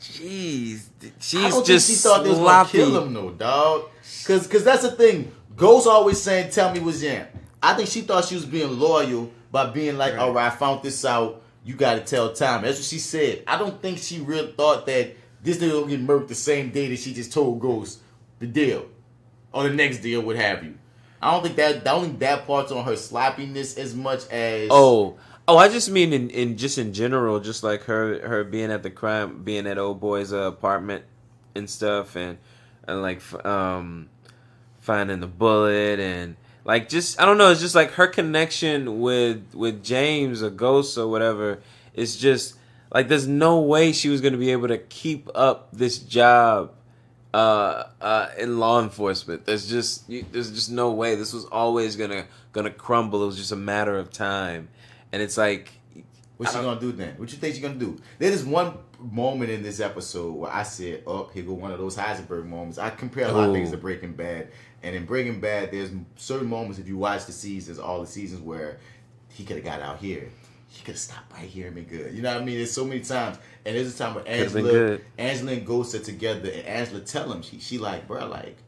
jeez, she's just she thought they was gonna kill him though, dog. Cause that's the thing. Ghost always saying, "Tell me what's Amp." I think she thought she was being loyal by being like, "All right, I found this out. You got to tell Tommy." That's what she said. I don't think she really thought that this nigga gonna get murked the same day that she just told Ghost the deal, or the next deal, what have you. I don't think that part's on her sloppiness as much as I just mean in general, just like her being at being at old boy's apartment and stuff, and like finding the bullet and like just I don't know, it's just like her connection with James or Ghost or whatever. It's just like there's no way she was gonna be able to keep up this job in law enforcement. There's just no way. This was always gonna crumble. It was just a matter of time. And it's like, what's she gonna do then? What you think she's gonna do? There's one moment in this episode where I said, here go one of those Heisenberg moments. I compare a lot of things to Breaking Bad. And in Breaking Bad, there's certain moments, if you watch the seasons, all the seasons, where he could have got out here. He could have stopped right here and been good. You know what I mean? There's so many times. And there's a time where Angela and Ghost are together, and Angela tell him, she like, bro, like,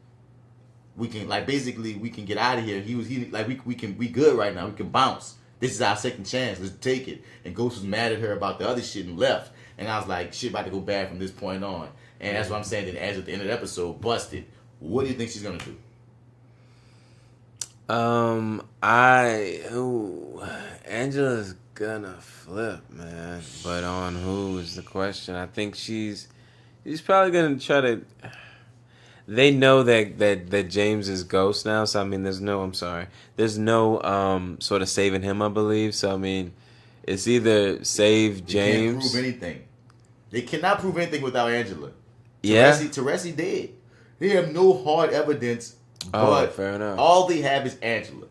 we can, like, basically, we can get out of here. We good right now. We can bounce. This is our second chance. Let's take it. And Ghost was mad at her about the other shit and left. And I was like, shit about to go bad from this point on. And that's what I'm saying. That Angela at the end of the episode busted. What do you think she's gonna do? Angela's gonna flip, man. But on who is the question? I think she's probably gonna try to. They know that James is Ghost now, so I mean, there's no sort of saving him, I believe. So I mean, it's either save James. They can't prove anything. They cannot prove anything without Angela. Yeah, Teresi dead. They have no hard evidence. But fair enough. All they have is Angela.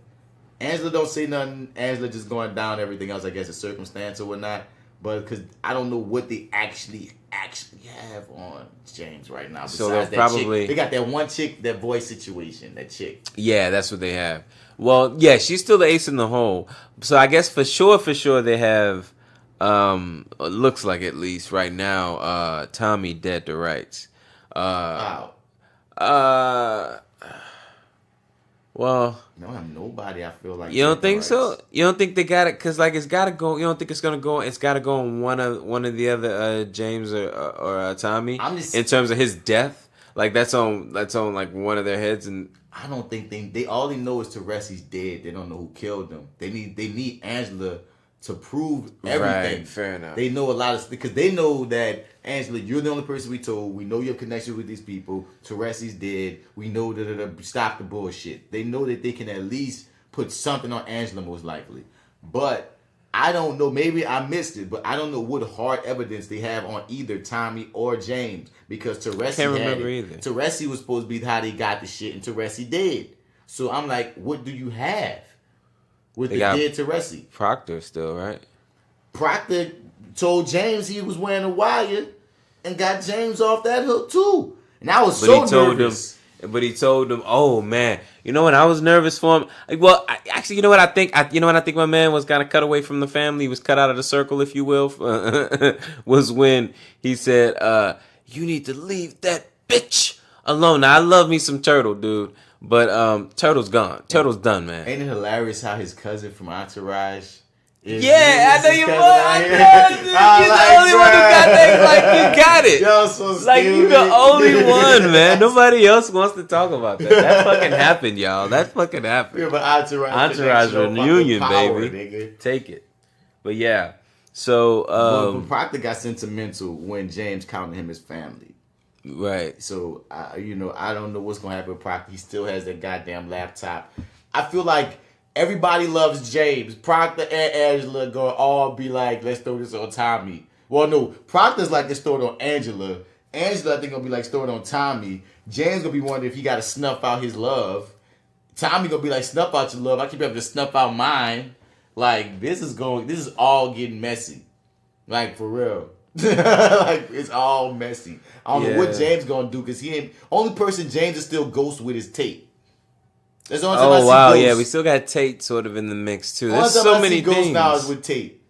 Angela don't say nothing. Angela just going down. Everything else, I guess, is circumstance or whatnot. But because I don't know what they actually have on James right now. So besides they'll probably they got that one chick, that voice situation, that chick. Yeah, that's what they have. Well, yeah, she's still the ace in the hole. So I guess for sure they have. Looks like at least right now, Tommy dead to rights. Wow. Well, they don't have nobody. I feel like you don't think so. You don't think they got it because like it's got to go. You don't think it's gonna go. It's got to go on one of the other James or Tommy. In terms of his death, like that's on like one of their heads. And I don't think they all they know is Teresi's dead. They don't know who killed them. They need Angela to prove everything. Right, fair enough. They know a lot of because they know that Angela, you're the only person we told. We know your connection with these people. Teresi's dead. We know that stop the bullshit. They know that they can at least put something on Angela most likely. But I don't know. Maybe I missed it, but I don't know what hard evidence they have on either Tommy or James because Teresi can't remember either. Teresi was supposed to be how they got the shit, and Teresi dead. So I'm like, what do you have with the dead Teresi? Proctor still, right? Proctor told James he was wearing a wire and got James off that hook too. And I was nervous. But he told him, "Oh man, you know what? I was nervous for him. Well, actually, you know what I think? I think my man was kind of cut away from the family. He was cut out of the circle, if you will. Was when he said, "You need to leave that bitch alone." Now, I love me some Turtle, dude, but Turtle's gone. Turtle's done, man. Ain't it hilarious how his cousin from Entourage? I know you would. You're the only one who got that. Like, you got it. Yo, so like, you're the only one, man. Nobody else wants to talk about that. That fucking happened, y'all. That fucking happened. Yeah, but Entourage reunion, power, baby. Nigga. Take it. But yeah. So, but Proctor got sentimental when James counted him as family. Right. So, I don't know what's going to happen with Proctor. He still has that goddamn laptop. I feel like everybody loves James. Proctor and Angela gonna all be like, let's throw this on Tommy. Well, no, Proctor's like, let's throw it on Angela. Angela, I think, gonna be like, throw it on Tommy. James gonna be wondering if he gotta snuff out his love. Tommy gonna be like, snuff out your love. I keep having to snuff out mine. Like, this is all getting messy. Like, for real. Like, it's all messy. I don't know what James gonna do, because he ain't... Only person James is still ghost with is Tate. That's the only time I see Ghost. Yeah, we still got Tate sort of in the mix too. There's so many things. Ghost now is with Tate.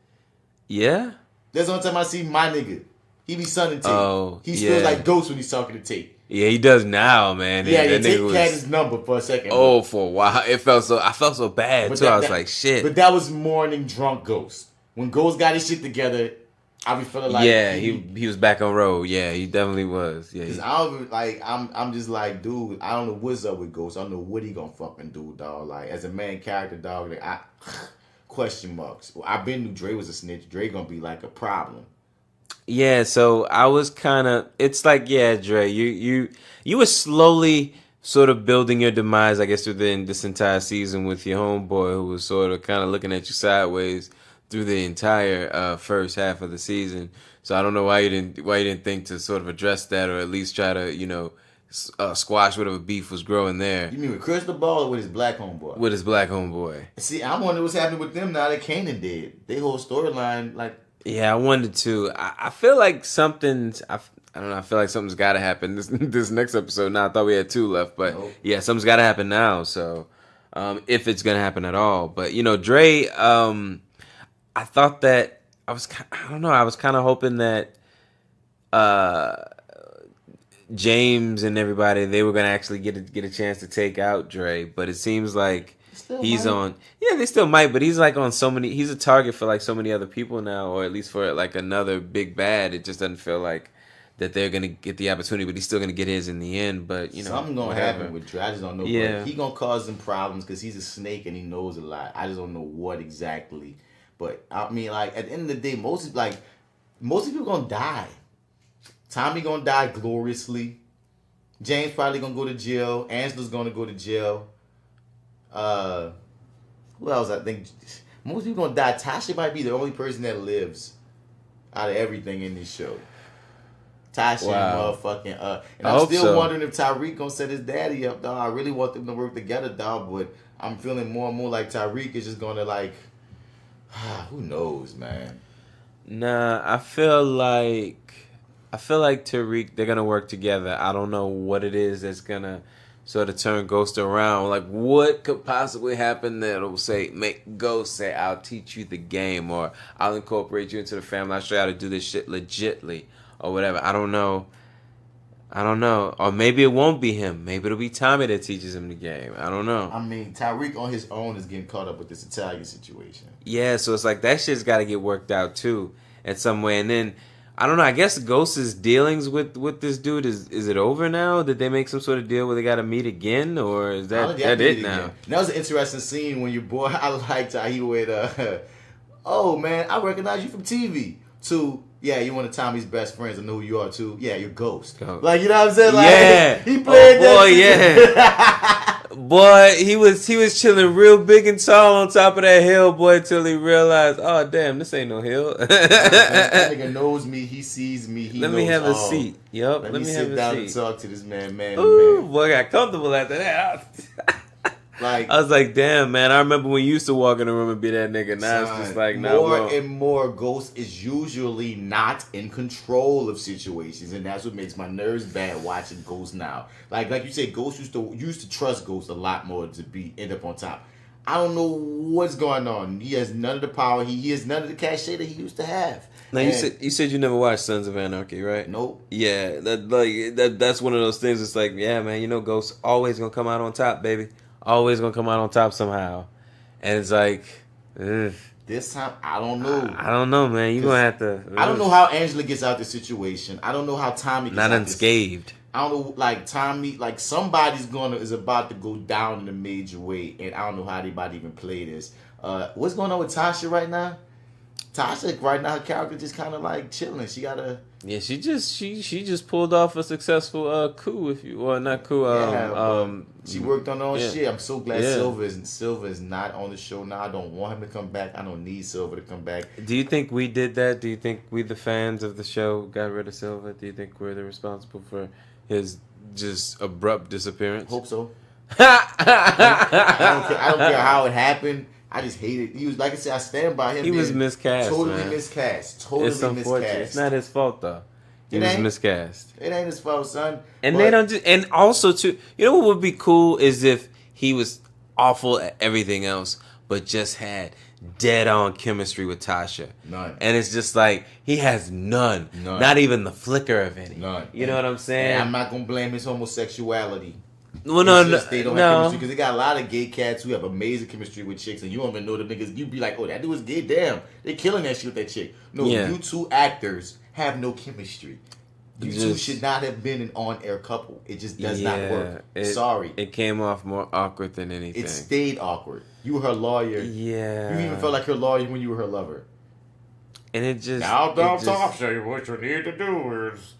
Yeah? That's the only time I see my nigga. He be sunning Tate. Oh, he feels like Ghost when he's talking to Tate. Yeah, he does now, man. Yeah, Tate had his number for a second. Oh, for a while. I felt so bad, too. I was like, shit. But that was morning drunk Ghost. When Ghost got his shit together, I be feeling like... Yeah, he was back on road. Yeah, he definitely was. Yeah. Because I'm just like, dude, I don't know what's up with Ghost. I don't know what he gonna fucking do, dog. Like, as a main character, dog, like, question marks. Well, I've been knew Dre was a snitch. Dre gonna be like a problem. Yeah, so I was kind of... It's like, yeah, Dre, you were slowly sort of building your demise, I guess, within this entire season with your homeboy, who was sort of kind of looking at you sideways through the entire first half of the season. So I don't know why you didn't think to sort of address that, or at least try to, squash whatever beef was growing there. You mean with Crystal Ball or with his black homeboy? With his black homeboy. See, I wonder what's happening with them now that Kanan did. Their whole storyline, like... Yeah, I wanted to. I feel like something's... I don't know. I feel like something's got to happen this next episode. Now, I thought we had 2 left, but yeah, something's got to happen now. So, if it's gonna happen at all, but Dre, I thought that I was kind of hoping that James and everybody, they were gonna actually get a chance to take out Dre, but it seems like he's on. Yeah, they still might, but he's like on so many. He's a target for like so many other people now, or at least for like another big bad. It just doesn't feel like that they're gonna get the opportunity, but he's still gonna get his in the end. But something gonna happen with Dre. I just don't know. Yeah, he gonna cause them problems because he's a snake and he knows a lot. I just don't know what exactly. But I mean, like at the end of the day, most people gonna die. Tommy gonna die gloriously. James probably gonna go to jail. Angela's gonna go to jail. Who else? I think most people gonna die. Tasha might be the only person that lives out of everything in this show. Tasha and motherfucking and I'm still wondering if Tyreek gonna set his daddy up, dog. I really want them to work together, dog, but I'm feeling more and more like Tyreek is just gonna like who knows, man. Nah, I feel like Tariq, they're gonna work together. I don't know what it is that's gonna sort of turn Ghost around. Like, what could possibly happen that'll make Ghost say, "I'll teach you the game," or "I'll incorporate you into the family. I'll show you how to do this shit legitly," or whatever. I don't know. Or maybe it won't be him. Maybe it'll be Tommy that teaches him the game. I don't know. I mean, Tyreek on his own is getting caught up with this Italian situation. Yeah, so it's like that shit's got to get worked out too in some way. And then I don't know. I guess Ghost's dealings with this dude is it over now? Did they make some sort of deal where they got to meet again, or is that it now? Again. That was an interesting scene when your boy. I liked how he went. Oh man, I recognize you from TV. To yeah, you're one of Tommy's best friends. I know who you are too. Yeah, you're Ghost. Like, you know what I'm saying? Like, yeah, he played that. Boy, yeah. Boy, he was chilling real big and tall on top of that hill, boy, until he realized, oh damn, this ain't no hill. That nigga knows me. He sees me. Let me have a seat. Yup. Let me sit down and talk to this man. Ooh, boy, I got comfortable after that. Like, I was like, damn, man. I remember when you used to walk in the room and be that nigga. Now it's just like, more and more Ghost is usually not in control of situations, and that's what makes my nerves bad watching Ghost now. Like you said, Ghost used to trust Ghost a lot more to end up on top. I don't know what's going on. He has none of the power. He has none of the cachet that he used to have. Now you said you never watched Sons of Anarchy, right? Nope. Yeah, that's one of those things. It's like, yeah, man, Ghost always gonna come out on top, baby. Always gonna come out on top somehow, and it's like, ugh. This time I don't know. I don't know, man. You gonna have to. I don't know how Angela gets out the situation. I don't know how Tommy gets not out unscathed. I don't know, like Tommy, like somebody's is about to go down in a major way, and I don't know how they about to even play this. What's going on with Tasha right now? Tasha right now, her character just kind of like chilling. She gotta. Yeah, she just pulled off a successful coup, not coup. She worked on her own shit. I'm so glad Silver is not on the show now. I don't want him to come back. I don't need Silver to come back. Do you think we did that? Do you think we, the fans of the show, got rid of Silver? Do you think we're the responsible for his just abrupt disappearance? Hope so. I don't care how it happened. I just hated. He was like I said. I stand by him. He was miscast. Totally man. miscast. Totally it's unfortunate. miscast. It's not his fault though. He was miscast. It ain't his fault, son. And they don't. And also too. You know what would be cool is if he was awful at everything else, but just had dead on chemistry with Tasha. None. And it's just like he has none. Not even the flicker of any. None. You know what I'm saying? And I'm not gonna blame his homosexuality. Well, no, they don't have chemistry because they got a lot of gay cats who have amazing chemistry with chicks, and you don't even know the niggas. You be like, oh, that dude is gay. Damn, they killing that shit with that chick. No, you two actors have no chemistry. You two should not have been an on-air couple. It just does not work. Sorry. It came off more awkward than anything. It stayed awkward. You were her lawyer. Yeah. You even felt like her lawyer when you were her lover. And it just... Now, Tasha, what you need to do is...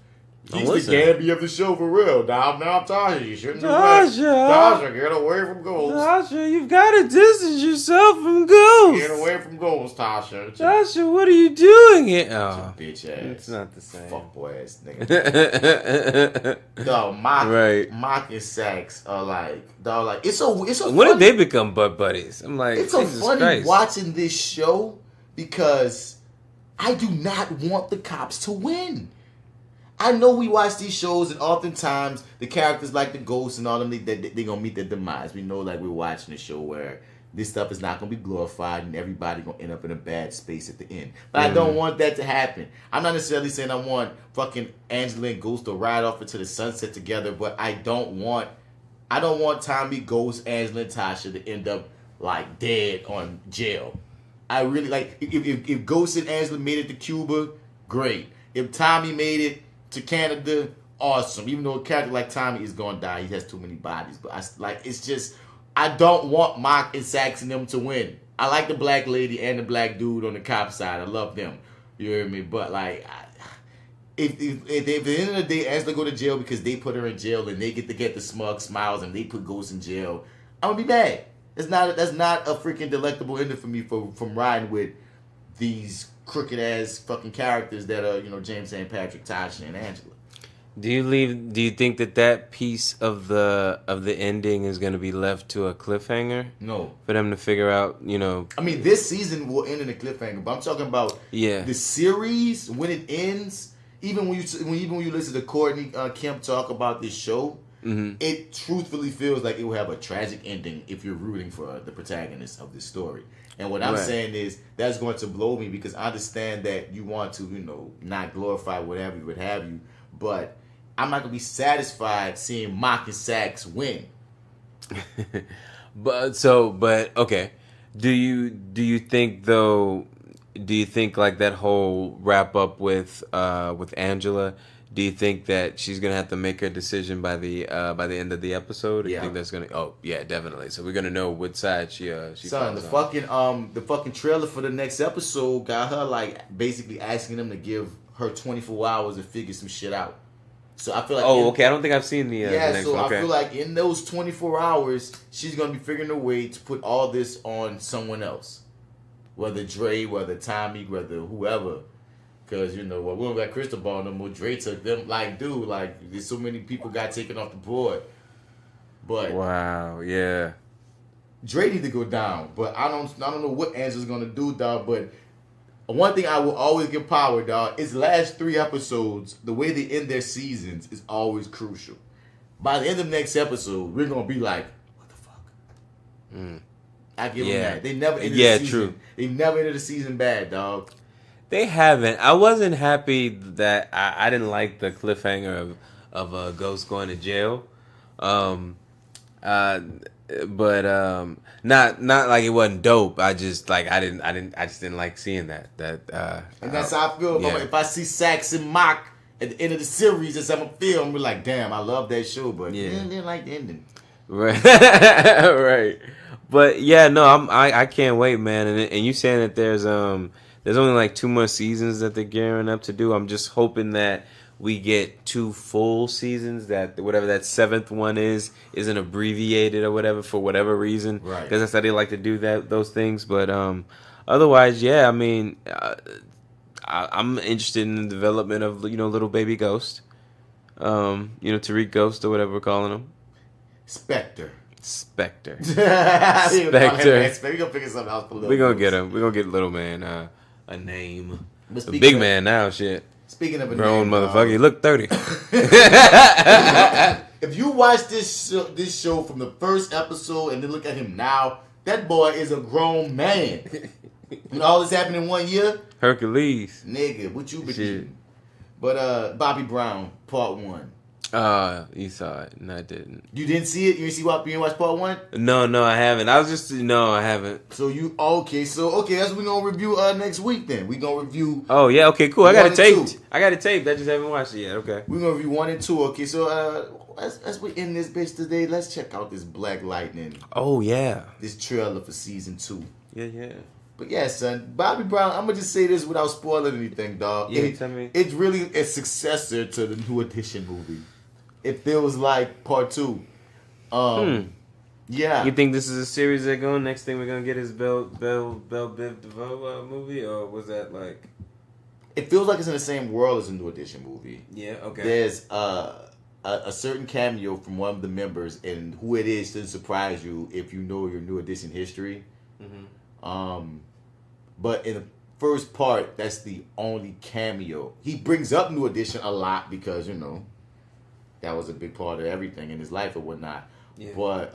He's the Gabby of the show for real. Now, Tasha, you shouldn't do that. Tasha, get away from ghosts. Tasha, you've got to distance yourself from ghosts. Get away from ghosts, Tasha. Tasha, what are you doing here? Oh, bitch ass. It's not the same. Fuckboy ass nigga. Dog, Mock and Sax are like, dog, like, it's a when funny, did they become butt buddies? I'm like, it's so funny watching this show because I do not want the cops to win. I know we watch these shows and oftentimes the characters like the ghosts and all them, they gonna meet their demise. We know like we're watching a show where this stuff is not gonna be glorified and everybody gonna end up in a bad space at the end. But I don't want that to happen. I'm not necessarily saying I want fucking Angela and Ghost to ride off into the sunset together, but I don't want Tommy, Ghost, Angela, and Tasha to end up like dead on jail. I really like if Ghost and Angela made it to Cuba, great. If Tommy made it to Canada, awesome. Even though a character like Tommy is gonna die, he has too many bodies. But it's just I don't want Mock and Sax and them to win. I like the black lady and the black dude on the cop side. I love them. You hear me? But like, if at the end of the day, Angela go to jail because they put her in jail and they get to get the smug smiles and they put Ghost in jail, I'm gonna be mad. That's not a freaking delectable ending for me from riding with these crooked ass fucking characters that are, James St. Patrick, Tasha, and Angela. Do you think that piece of the ending is going to be left to a cliffhanger? No. For them to figure out, I mean, this season will end in a cliffhanger, but I'm talking about the series when it ends. Even when you listen to Courtney Kemp talk about this show, it truthfully feels like it will have a tragic ending if you're rooting for the protagonist of this story. And what I'm saying is that's going to blow me because I understand that you want to, not glorify whatever you would have you, but I'm not going to be satisfied seeing Mock and Sax win. But okay. Do you think though? Do you think like that whole wrap up with Angela? Do you think that she's gonna have to make her decision by the end of the episode? Or you think that's gonna? Oh yeah, definitely. So we're gonna know which side she. Son, the fucking trailer for the next episode got her like basically asking them to give her 24 hours to figure some shit out. So I feel like. Oh, okay. I don't think I've seen the next one. Okay. I feel like in those 24 hours, she's gonna be figuring a way to put all this on someone else, whether Dre, whether Tommy, whether whoever. Because, we don't got crystal ball no more. Dre took them. Like, dude, there's so many people got taken off the board. But wow, yeah. Dre need to go down. But I don't know what Angela's going to do, dog. But one thing I will always give power, dog, is the last 3 episodes, the way they end their seasons is always crucial. By the end of the next episode, we're going to be like, what the fuck? I give them that. They never ended the season. True. They never ended the season bad, dog. They haven't. I wasn't happy that I didn't like the cliffhanger of a Ghost going to jail. But not like it wasn't dope. I just didn't like seeing that. And that's how I feel about if I see Sax and Mock at the end of the series as I'm a film, we're like, damn, I love that show, but I didn't like the ending. Right. Right. But yeah, no, I can't wait, man. And you saying that there's only like 2 more seasons that they're gearing up to do. I'm just hoping that we get 2 full seasons, that whatever that 7th one isn't abbreviated or whatever for whatever reason. Right. Because that's how they like to do those things. But otherwise, yeah, I mean, I'm interested in the development of, little baby Ghost. Tariq Ghost or whatever we're calling him. Spectre. Spectre. Spectre. We gonna figure something else for Little. We gonna get him. We gonna get Little Man a name. A big of, man now. Shit. Speaking of a grown name, motherfucker, you look 30. If you watch this show from the first episode and then look at him now, that boy is a grown man. And all this happened in 1 year. Hercules. Nigga, what you been eating? But Bobby Brown, part 1. You saw it, and I didn't. You didn't see it? You didn't watch part 1? No, I haven't. I haven't. So okay, that's what we're gonna review next week then. We're gonna review. Oh yeah, okay, cool. I got it taped. I just haven't watched it yet. Okay. We're gonna review 1 and 2. Okay, so as we end this bitch today, let's check out this Black Lightning. Oh yeah. This trailer for season 2. Yeah. But yeah, son, Bobby Brown, I'm going to just say this without spoiling anything, dog. Yeah, tell me. It's really a successor to the New Edition movie. It feels like part 2. Yeah. You think this is a series they're going? Next thing we're going to get is Belle Biv DeVoe movie? Or was that like... It feels like it's in the same world as the New Edition movie. Yeah, okay. There's a certain cameo from one of the members, and who it is shouldn't surprise you if you know your New Edition history. Mm-hmm. But in the first part, that's the only cameo. He brings up New Edition a lot because, that was a big part of everything in his life or whatnot. Yeah. But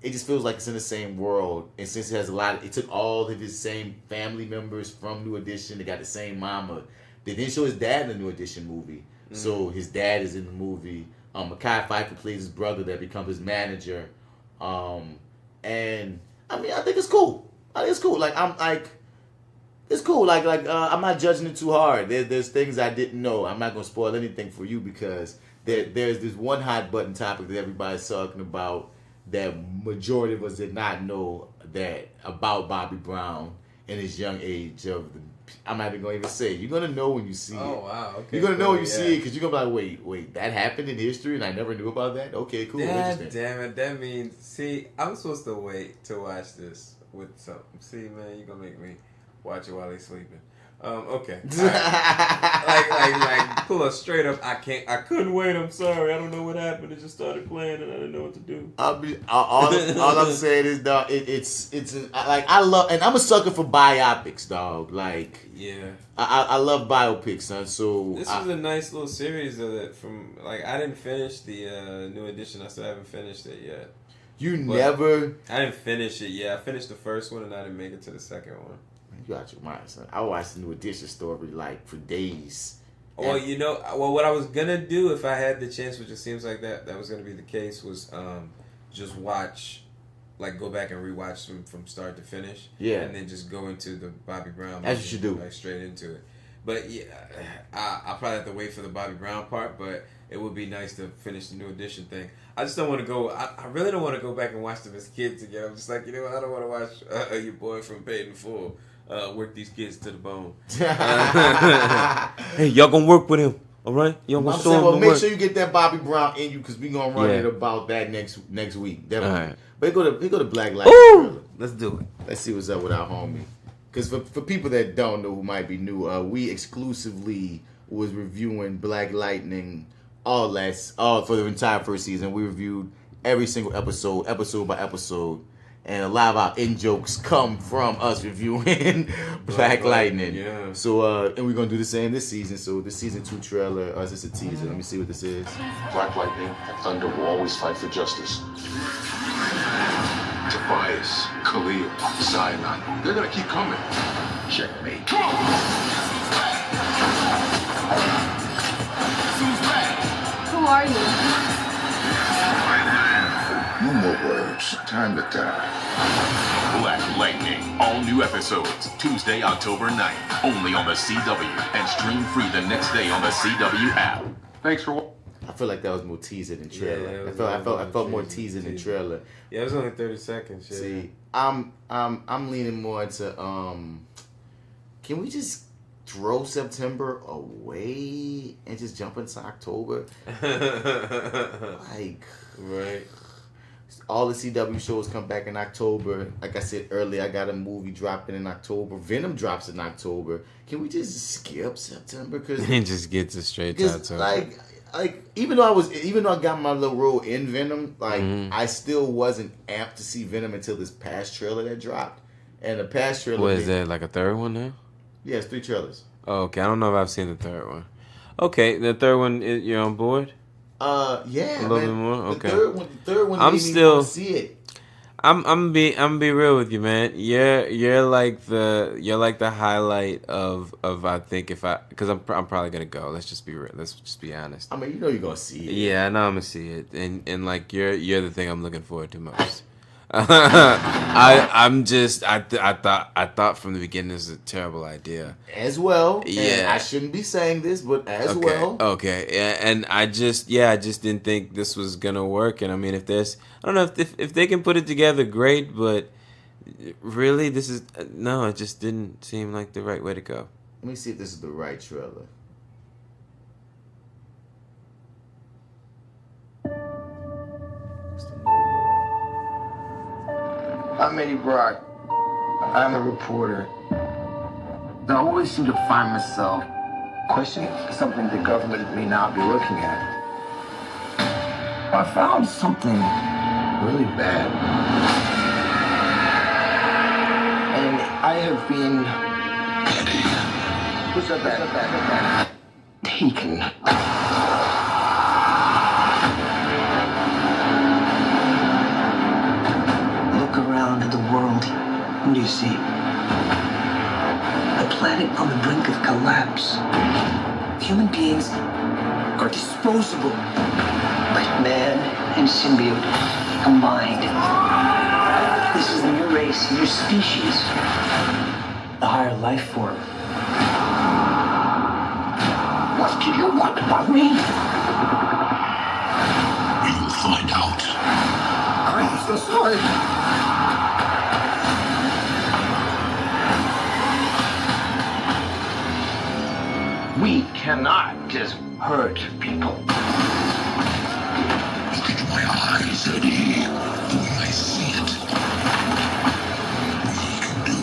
it just feels like it's in the same world. And since it has it took all of his same family members from New Edition. They got the same mama. They didn't show his dad in the New Edition movie. Mm-hmm. So his dad is in the movie. Mekhi Phifer plays his brother that becomes his manager. And I mean, I think it's cool. It's cool. It's cool. I'm not judging it too hard. There's things I didn't know. I'm not gonna spoil anything for you because there's this one hot button topic that everybody's talking about that majority of us did not know that about Bobby Brown in his young age I'm not even gonna even say it. You're gonna know when you see it. Oh wow. Okay. You're gonna know when you see it because you're gonna be like, wait, that happened in history and I never knew about that. Okay, cool. God damn it. That means I'm supposed to wait to watch this with something. See, man, you're gonna make me watch it while he's sleeping. Okay. Right. like pull us straight up. I couldn't wait. I'm sorry. I don't know what happened. It just started playing and I didn't know what to do. All I'm saying is, dog, it's I love, and I'm a sucker for biopics, dog. I love biopics, son. So this was a nice little series though. I didn't finish the New Edition. I still haven't finished it yet. I didn't finish it yet. I finished the first one and I didn't make it to the second one. You got your mind, son. I watched the New Edition story for days. Well, what I was gonna do if I had the chance, which it seems like that was gonna be the case, was just watch, go back and rewatch from start to finish. Yeah. And then just go into the Bobby Brown. As you should do. Straight into it. But yeah, I probably have to wait for the Bobby Brown part, but it would be nice to finish the New Edition thing. I just don't want to go. I really don't want to go back and watch them as kids again. I'm just like, I don't want to watch your boy from Paid in Full work these kids to the bone. Hey, y'all gonna work with him, all right? Y'all gonna show him the make work. Sure you get that Bobby Brown in you because we gonna run it about that next week. Definitely. All right. But he go to Black Lightning. Ooh, let's do it. Let's see what's up with our homie. Because for people that don't know who might be new, we exclusively was reviewing Black Lightning all for the entire first season. We reviewed every single episode by episode. And a lot of our in-jokes come from us reviewing Black Lightning. Yeah. So, and we're going to do the same this season. So, the season 2 trailer, it's just a teaser. Let me see what this is. Black Lightning and Thunder will always fight for justice. Tobias, Khalil, Cyanide. They're going to keep coming. Checkmate. Come on! Who are you? No more words. Time to die. Black Lightning. All new episodes. Tuesday, October 9th. Only on the CW. And stream free the next day on the CW app. Thanks for... I feel like that was more teaser than trailer. Yeah, I felt more teaser than trailer. Yeah, it was only 30 seconds. Yeah. See, I'm leaning more into can we just throw September away and just jump into October? Right. All the CW shows come back in October. Like I said earlier, I got a movie dropping in October. Venom drops in October. Can we just skip September? And just get to straight to October. like even though I got my little role in Venom, like I still wasn't amped to see Venom until this past trailer that dropped. And the past trailer. What is that? Like a third one now? Yeah, it's 3 trailers. Oh, okay. I don't know if I've seen the third one. Okay, the third one, you're on board? Yeah, a little bit more. Okay. The third one. I'm still see it. I'm be real with you, man. You're like the highlight of I think because I'm probably gonna go. Let's just be real. Let's just be honest. I mean, you know you're gonna see it. Yeah, I know I'm gonna see it, and like you're the thing I'm looking forward to most. I thought from the beginning this was a terrible idea. As well. Yeah. And I shouldn't be saying this, but as well. Okay. Yeah, and I just didn't think this was gonna work. And I mean, I don't know if they can put it together, great. But really, it just didn't seem like the right way to go. Let me see if this is the right trailer. I'm Eddie Brock. I'm a reporter. I always seem to find myself questioning something the government may not be looking at. I found something really bad. And I have been taken. Around at the world, what do you see? A planet on the brink of collapse. Human beings are disposable, like man and symbiote combined. This is the new race, new species, the higher life form. What do you want about me? You'll find out. I'm so sorry. We cannot just hurt people. Look into my eyes, Eddie. The way I see it. We can do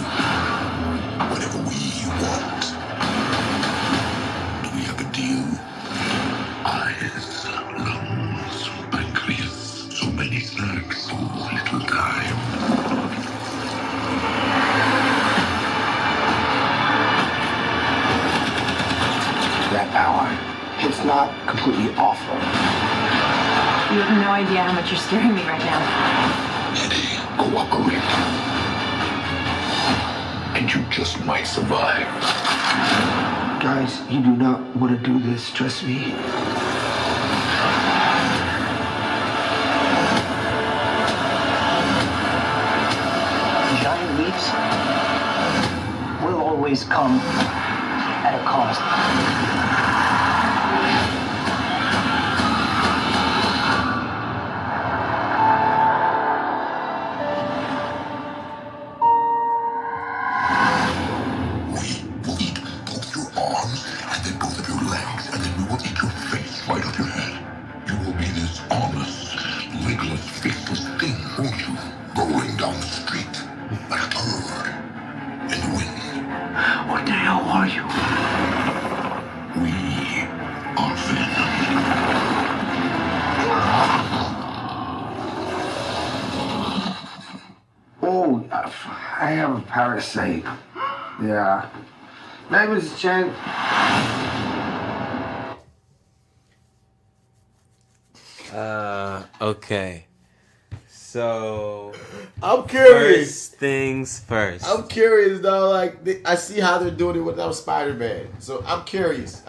whatever we want. Do we have a deal? Eyes, lungs, pancreas, so many snacks, so little time. That power, it's not completely awful. You have no idea how much you're scaring me right now. Eddie, cooperate. And you just might survive. Guys, you do not want to do this, trust me. Giant leaps will always come at a cost. We will eat both your arms and then both of your legs, and then we will eat your face right off your head. You will be this armless, legless, faceless thing, won't you? Rolling down the street like a bird in the wind. What the hell are you? We are Venom. Oh, I have a parasite. Yeah. Maybe it's Chen. Okay. So I'm curious. First things first. I'm curious though. Like I see how they're doing it without Spider-Man, so I'm curious.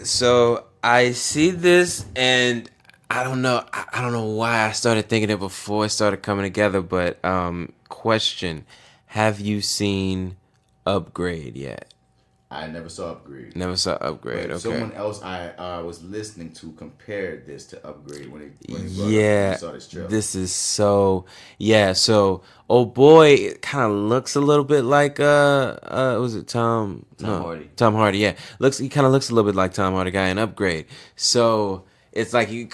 So I see this, and I don't know. I don't know why I started thinking it before it started coming together. But question: have you seen Upgrade yet? I never saw Upgrade. Never saw Upgrade. But Okay. someone else I was listening to compared this to Upgrade when he saw this trailer. This is so So oh boy, it kind of looks a little bit like was it Tom Hardy. Tom Hardy, yeah. He kind of looks a little bit like Tom Hardy guy in Upgrade. So it's like we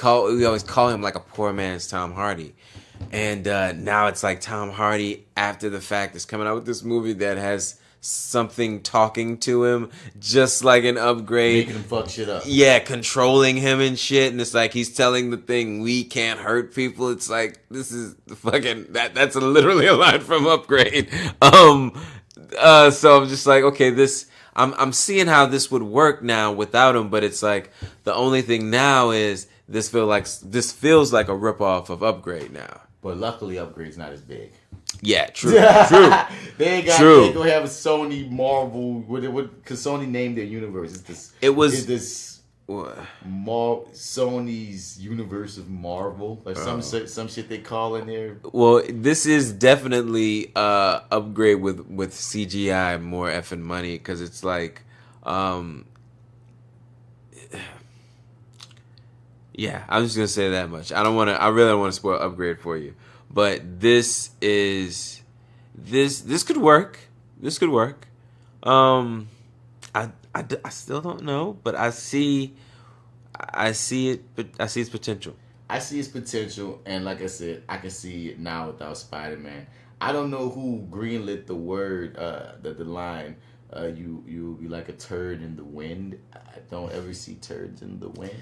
always call him like a poor man's Tom Hardy. And now it's like Tom Hardy, after the fact, is coming out with this movie that has something talking to him, just like an Upgrade. Making him fuck shit up. Yeah, controlling him and shit. And it's like he's telling the thing, we can't hurt people. It's like, this is fucking, that's literally a line from Upgrade. So I'm just like, okay, this... I'm seeing how this would work now without him, but it's like the only thing now is this feels like a ripoff of Upgrade now. But luckily, Upgrade's not as big. Yeah, true. They ain't gonna have a Sony Marvel. Because Sony named their universe. Sony's universe of Marvel, or some shit they call in there. Well, this is definitely Upgrade with CGI, more effing money, because it's like, yeah, I'm just gonna say that much. I really don't want to spoil Upgrade for you, but this could work. This could work. I still don't know, but I see it. But I see its potential. I see its potential, and like I said, I can see it now without Spider-Man. I don't know who greenlit the word, the line, you like a turd in the wind. I don't ever see turds in the wind.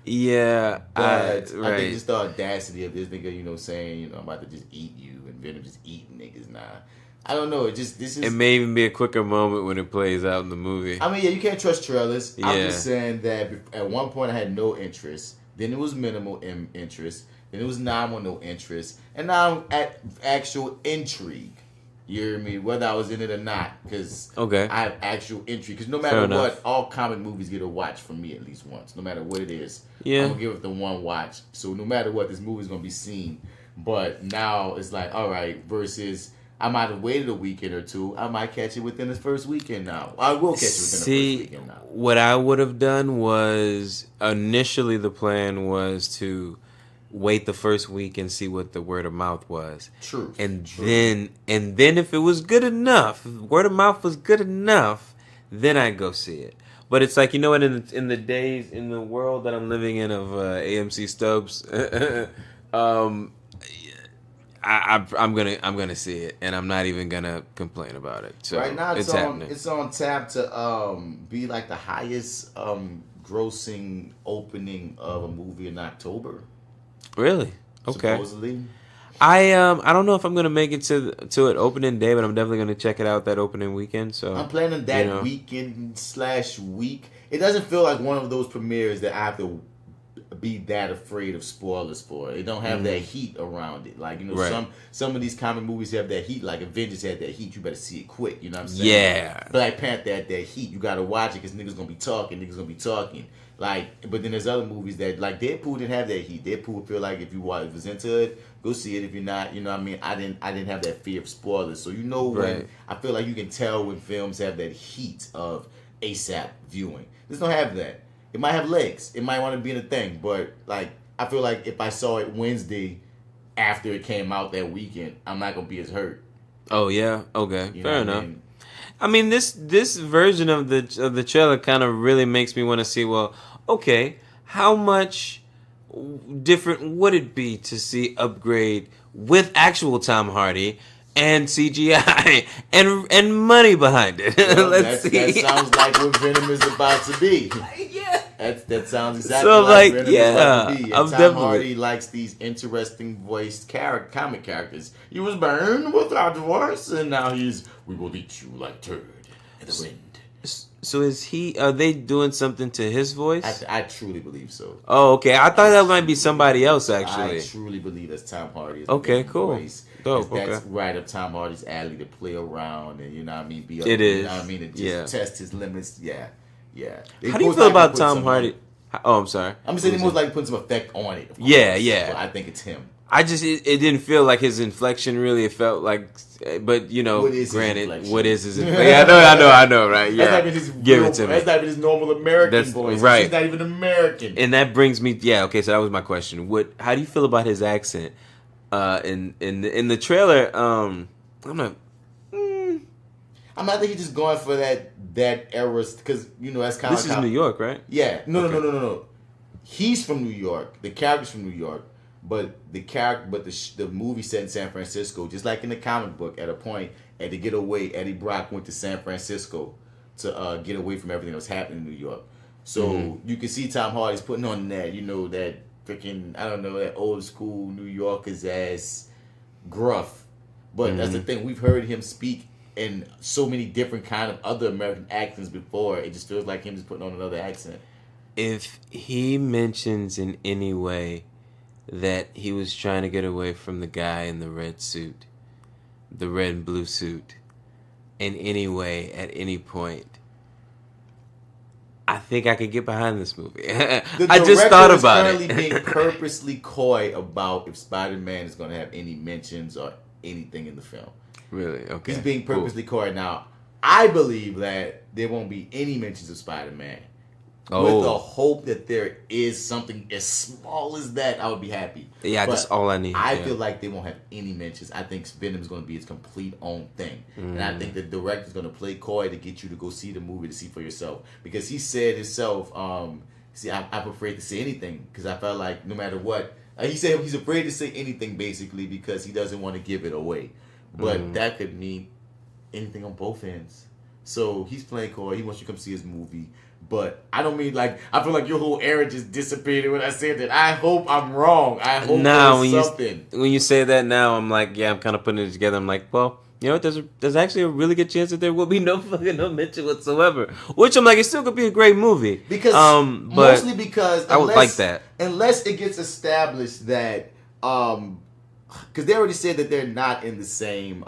Yeah, but I think just the audacity of this nigga, saying, I'm about to just eat you, and Venom just eating niggas now. I don't know. It may even be a quicker moment when it plays out in the movie. I mean, yeah, you can't trust trailers. Yeah. I'm just saying that at one point I had no interest. Then it was minimal interest. Then it was nominal interest. And now I'm at actual intrigue. You hear me? Whether I was in it or not. Because I have actual intrigue. Because no matter what, all comic movies get a watch from me at least once. No matter what it is. Yeah. I'm going to give it the one watch. So no matter what, this movie's going to be seen. But now it's like, all right, versus... I might have waited a weekend or two. I might catch it within the first weekend now. I will catch it within the first weekend now. What I would have done was, initially the plan was to wait the first week and see what the word of mouth was. True. And then if it was good enough, if word of mouth was good enough, then I'd go see it. But it's like, you know what, in the world that I'm living in of AMC stubs, I'm gonna see it, and I'm not even gonna complain about it. So right now it's happening. It's on tap to be like the highest grossing opening of a movie in October. Really? Okay. Supposedly. I don't know if I'm gonna make it to it opening day, but I'm definitely gonna check it out that opening weekend. So I'm planning that weekend/week. It doesn't feel like one of those premieres that I have to be that afraid of spoilers for. It don't have that heat around it. Like, some of these comic movies have that heat. Like Avengers had that heat. You better see it quick. You know what I'm saying? Yeah. Black Panther had that heat. You gotta watch it because niggas gonna be talking. Like, but then there's other movies that, like Deadpool, didn't have that heat. Deadpool would feel like if you was into it, go see it. If you're not, you know what I mean? I didn't have that fear of spoilers. So when I feel like you can tell when films have that heat of ASAP viewing. This don't have that. It might have legs. It might want to be in a thing. But, like, I feel like if I saw it Wednesday after it came out that weekend, I'm not going to be as hurt. Oh, yeah? Okay. Fair enough. I mean, this version of the trailer kind of really makes me want to see, well, okay, how much different would it be to see Upgrade with actual Tom Hardy and CGI and money behind it? Well, Let's see. That sounds like what Venom is about to be. Yeah. That sounds exactly like Venom is about to be. And I'm Tom definitely... Hardy likes these interesting voiced comic characters. He was burned without divorce, and now we will eat you like turd in the wind. So are they doing something to his voice? I truly believe so. Oh, okay. I thought that might be somebody else, actually. I truly believe that's Tom Hardy. Okay, cool. Voice. Dope, that's right up Tom Hardy's alley to play around and, you know what I mean, be up. It is. You know what I mean? And just test his limits. Yeah. How do you feel about Tom Hardy? Oh, I'm sorry. I'm saying they most likely putting some effect on it. Yeah. But I think it's him. It didn't feel like his inflection really. It felt like, but granted, what is his inflection? Yeah, I know, right? Yeah, that's not even his normal American voice. Right. He's not even American. And that brings me, okay. So that was my question. How do you feel about his accent? In the trailer, I'm not. I think he's just going for that era because that's kind of. This is New York, right? Yeah. No. He's from New York. The character's from New York. but the movie set in San Francisco, just like in the comic book. At a point, and to get away, Eddie Brock went to San Francisco to get away from everything that was happening in New York. So you can see Tom Hardy's putting on that, that freaking, I don't know, that old school New Yorker's ass gruff. But that's the thing, we've heard him speak in so many different kind of other American accents before. It just feels like him just putting on another accent. If he mentions in any way that he was trying to get away from the guy in the red suit, the red and blue suit, in any way, at any point, I think I could get behind this movie. I just thought about it. The director is currently being purposely coy about if Spider-Man is going to have any mentions or anything in the film. Really? Okay. He's being purposely coy. Now, I believe that there won't be any mentions of Spider-Man. With the hope that there is something as small as that, I would be happy. Yeah, but that's all I need. I feel like they won't have any mentions. I think Venom is going to be its complete own thing. And I think the director's going to play coy to get you to go see the movie to see for yourself. Because he said himself, I prefer to say anything because I felt like no matter what, he said he's afraid to say anything basically because he doesn't want to give it away. But that could mean anything on both ends. So he's playing coy. He wants you to come see his movie. But I don't mean I feel like your whole era just dissipated when I said that. I hope I'm wrong. I hope there's something. When you say that now, I'm like, I'm kind of putting it together. I'm like, well, you know what? There's actually a really good chance that there will be no mention whatsoever. Which I'm like, it still could be a great movie. Because mostly because I would like that. Unless it gets established that because they already said that they're not in the same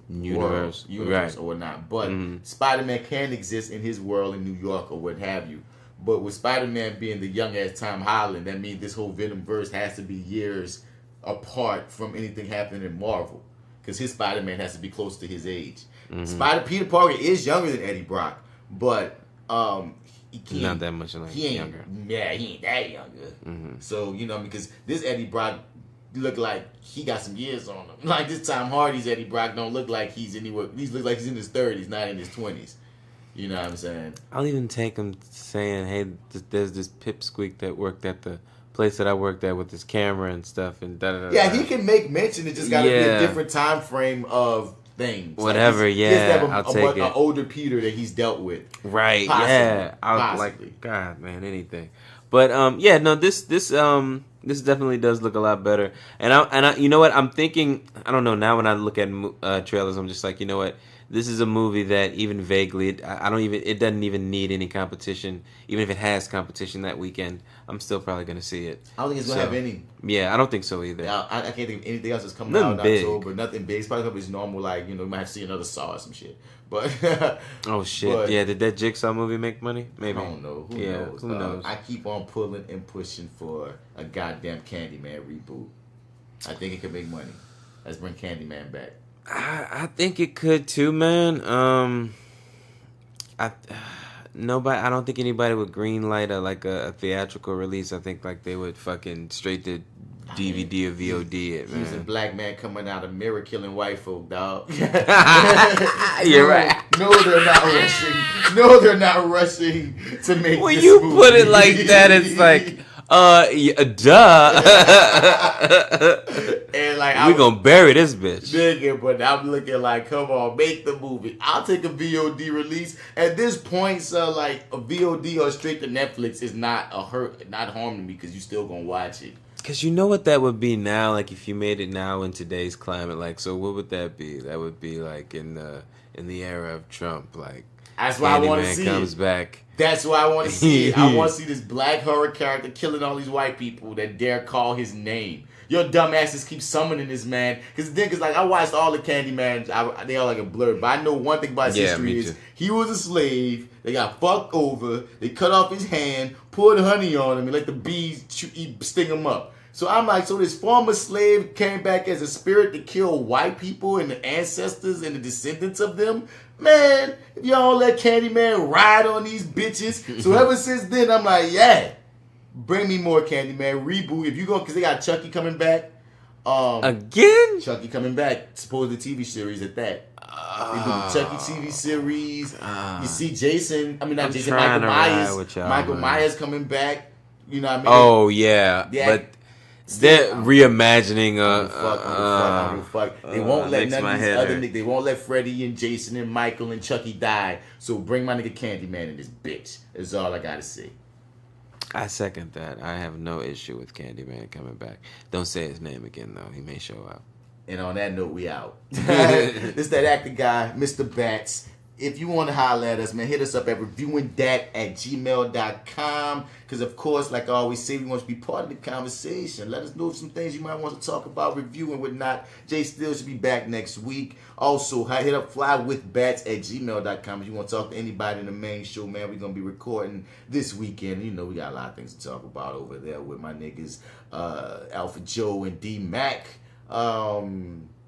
universe right. or whatnot. But Spider-Man can exist in his world in New York or what have you. But with Spider-Man being the young ass Tom Holland, that means this whole Venom verse has to be years apart from anything happening in Marvel. Because his Spider-Man has to be close to his age. Peter Parker is younger than Eddie Brock, but he can't, not that much younger. Yeah, he ain't that younger. So, because this Eddie Brock look like he got some years on him. Like this Tom Hardy's Eddie Brock don't look like he's anywhere. He looks like he's in his 30s, not in his 20s. You know what I'm saying? I'll even take him saying, "Hey, there's this pipsqueak that worked at the place that I worked at with his camera and stuff." And yeah, he can make mention. It just got to be a different time frame of things. Whatever. Like I'll take it. An older Peter that he's dealt with. Right. Possibly. Yeah. I'll like God, man, anything. But this definitely does look a lot better. And I you know what? I'm thinking, I don't know, now when I look at trailers, I'm just like, you know what? This is a movie that even vaguely, it doesn't even need any competition. Even if it has competition that weekend, I'm still probably going to see it. I don't think it's going to have any. Yeah, I don't think so either. I can't think of anything else that's coming out in October. Nothing big. It's probably going to be his normal, you might have to see another Saw or some shit. But oh shit! But, yeah, did that Jigsaw movie make money? Maybe. I don't know. Who knows? Who knows? I keep on pulling and pushing for a goddamn Candyman reboot. I think it could make money. Let's bring Candyman back. I think it could too, man. I don't think anybody would greenlight a theatrical release. I think they would fucking straight to DVD or VOD it, man. He's a black man coming out of mirror killing white folk, dog. You're right. No, they're not rushing. No, they're not rushing to make when this you movie. Put it like that, it's like, duh. And we gonna bury this bitch. Nigga, but I'm looking like, come on, make the movie. I'll take a VOD release. At this point, so a VOD or straight to Netflix is not harming me because you still gonna watch it. Because you know what that would be now, if you made it now in today's climate, so what would that be? That would be in the era of Trump, that's why I want to see comes it. Back. That's why I want to see it. I want to see this black horror character killing all these white people that dare call his name. Your dumbasses keep summoning this man. Because I watched all the Candyman. They all a blur. But I know one thing about his history is he was a slave. They got fucked over. They cut off his hand, poured honey on him, and let the bees sting him up. So I'm like, so this former slave came back as a spirit to kill white people and the ancestors and the descendants of them? Man, if y'all let Candyman ride on these bitches. So ever since then, I'm like, yeah, bring me more Candyman. Reboot. If you go, because they got Chucky coming back. Again? Chucky coming back. Supposed the TV series at that. They do the Chucky TV series. You see Jason. I mean, not Jason. Michael Myers. Michael Myers coming back. You know what I mean? Oh, yeah. But They're reimagining They won't let none of these other niggas. They won't let Freddie and Jason and Michael and Chucky die. So bring my nigga Candyman in this bitch. That's all I gotta say. I second that. I have no issue with Candyman coming back. Don't say his name again though. He may show up. And on that note, we out. This that actor guy, Mr. Bats. If you want to holler at us, man, hit us up at reviewingdat@gmail.com. Because, of course, like I always say, we want to be part of the conversation. Let us know some things you might want to talk about, review and whatnot. J.Steel should be back next week. Also, hit up FlyWithBats@gmail.com if you want to talk to anybody in the main show, man. We're going to be recording this weekend. You know, we got a lot of things to talk about over there with my niggas, Alpha Joe and D-Mac.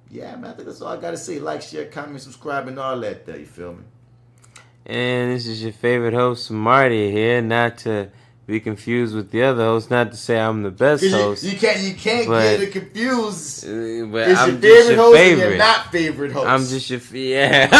Yeah, man, I think that's all I got to say. Like, share, comment, subscribe, and all that there. You feel me? And this is your favorite host, Marty, here. Not to be confused with the other host. Not to say I'm the best host. You can't get it confused. But it's I'm your favorite just your host favorite. and you're not favorite host. I'm just your Not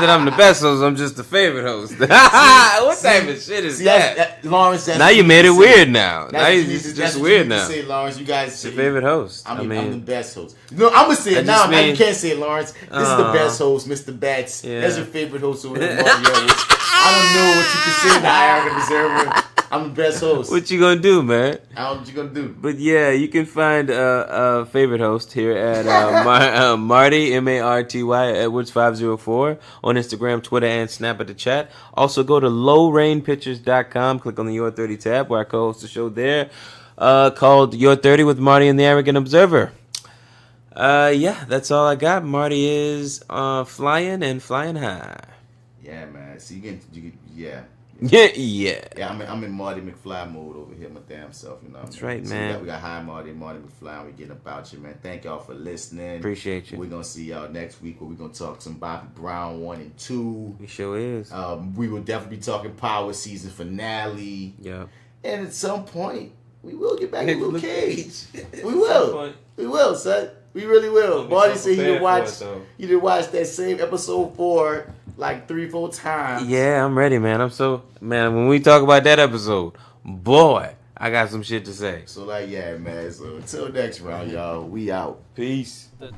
that I'm the best host, I'm just the favorite host. What type of shit is that? Lawrence, now you made it weird now. Now it's just weird now. Say, Lawrence, you guys say your favorite host. I'm the best host. No, I'm gonna say it now. Now you can't say it, Lawrence. This is the best host, Mr. Bats. Yeah. That's your favorite host over there, Marty Edwards. I don't know what you can say in the Arrogant Observer. I'm the best host. What you gonna do, man? I don't know what you gonna do. But yeah, you can find a favorite host here at Marty Edwards 504 on Instagram, Twitter, and Snap at the chat. Also go to lowrainpictures.com. Click on the Your30 tab where I co-host a show there called Your30 with Marty and the Arrogant Observer. Yeah, that's all I got. Marty is flying and flying high. Yeah, man. So you can yeah. Yeah. I'm in Marty McFly mode over here, my damn self. You know. That's right, man. We got High Marty and Marty McFly. And we getting about you, man. Thank y'all for listening. Appreciate you. We're gonna see y'all next week where we're gonna talk some Bobby Brown 1 and 2. We sure is. We will definitely be talking Power season finale. Yeah. And at some point, we will get back to Luke Cage. We will. We will, son. We really will. Marty said he did watch that same episode 4 like 3-4 times. Yeah, I'm ready, man. When we talk about that episode, boy, I got some shit to say. So like, yeah, man. So until next round, y'all, we out. Peace. Do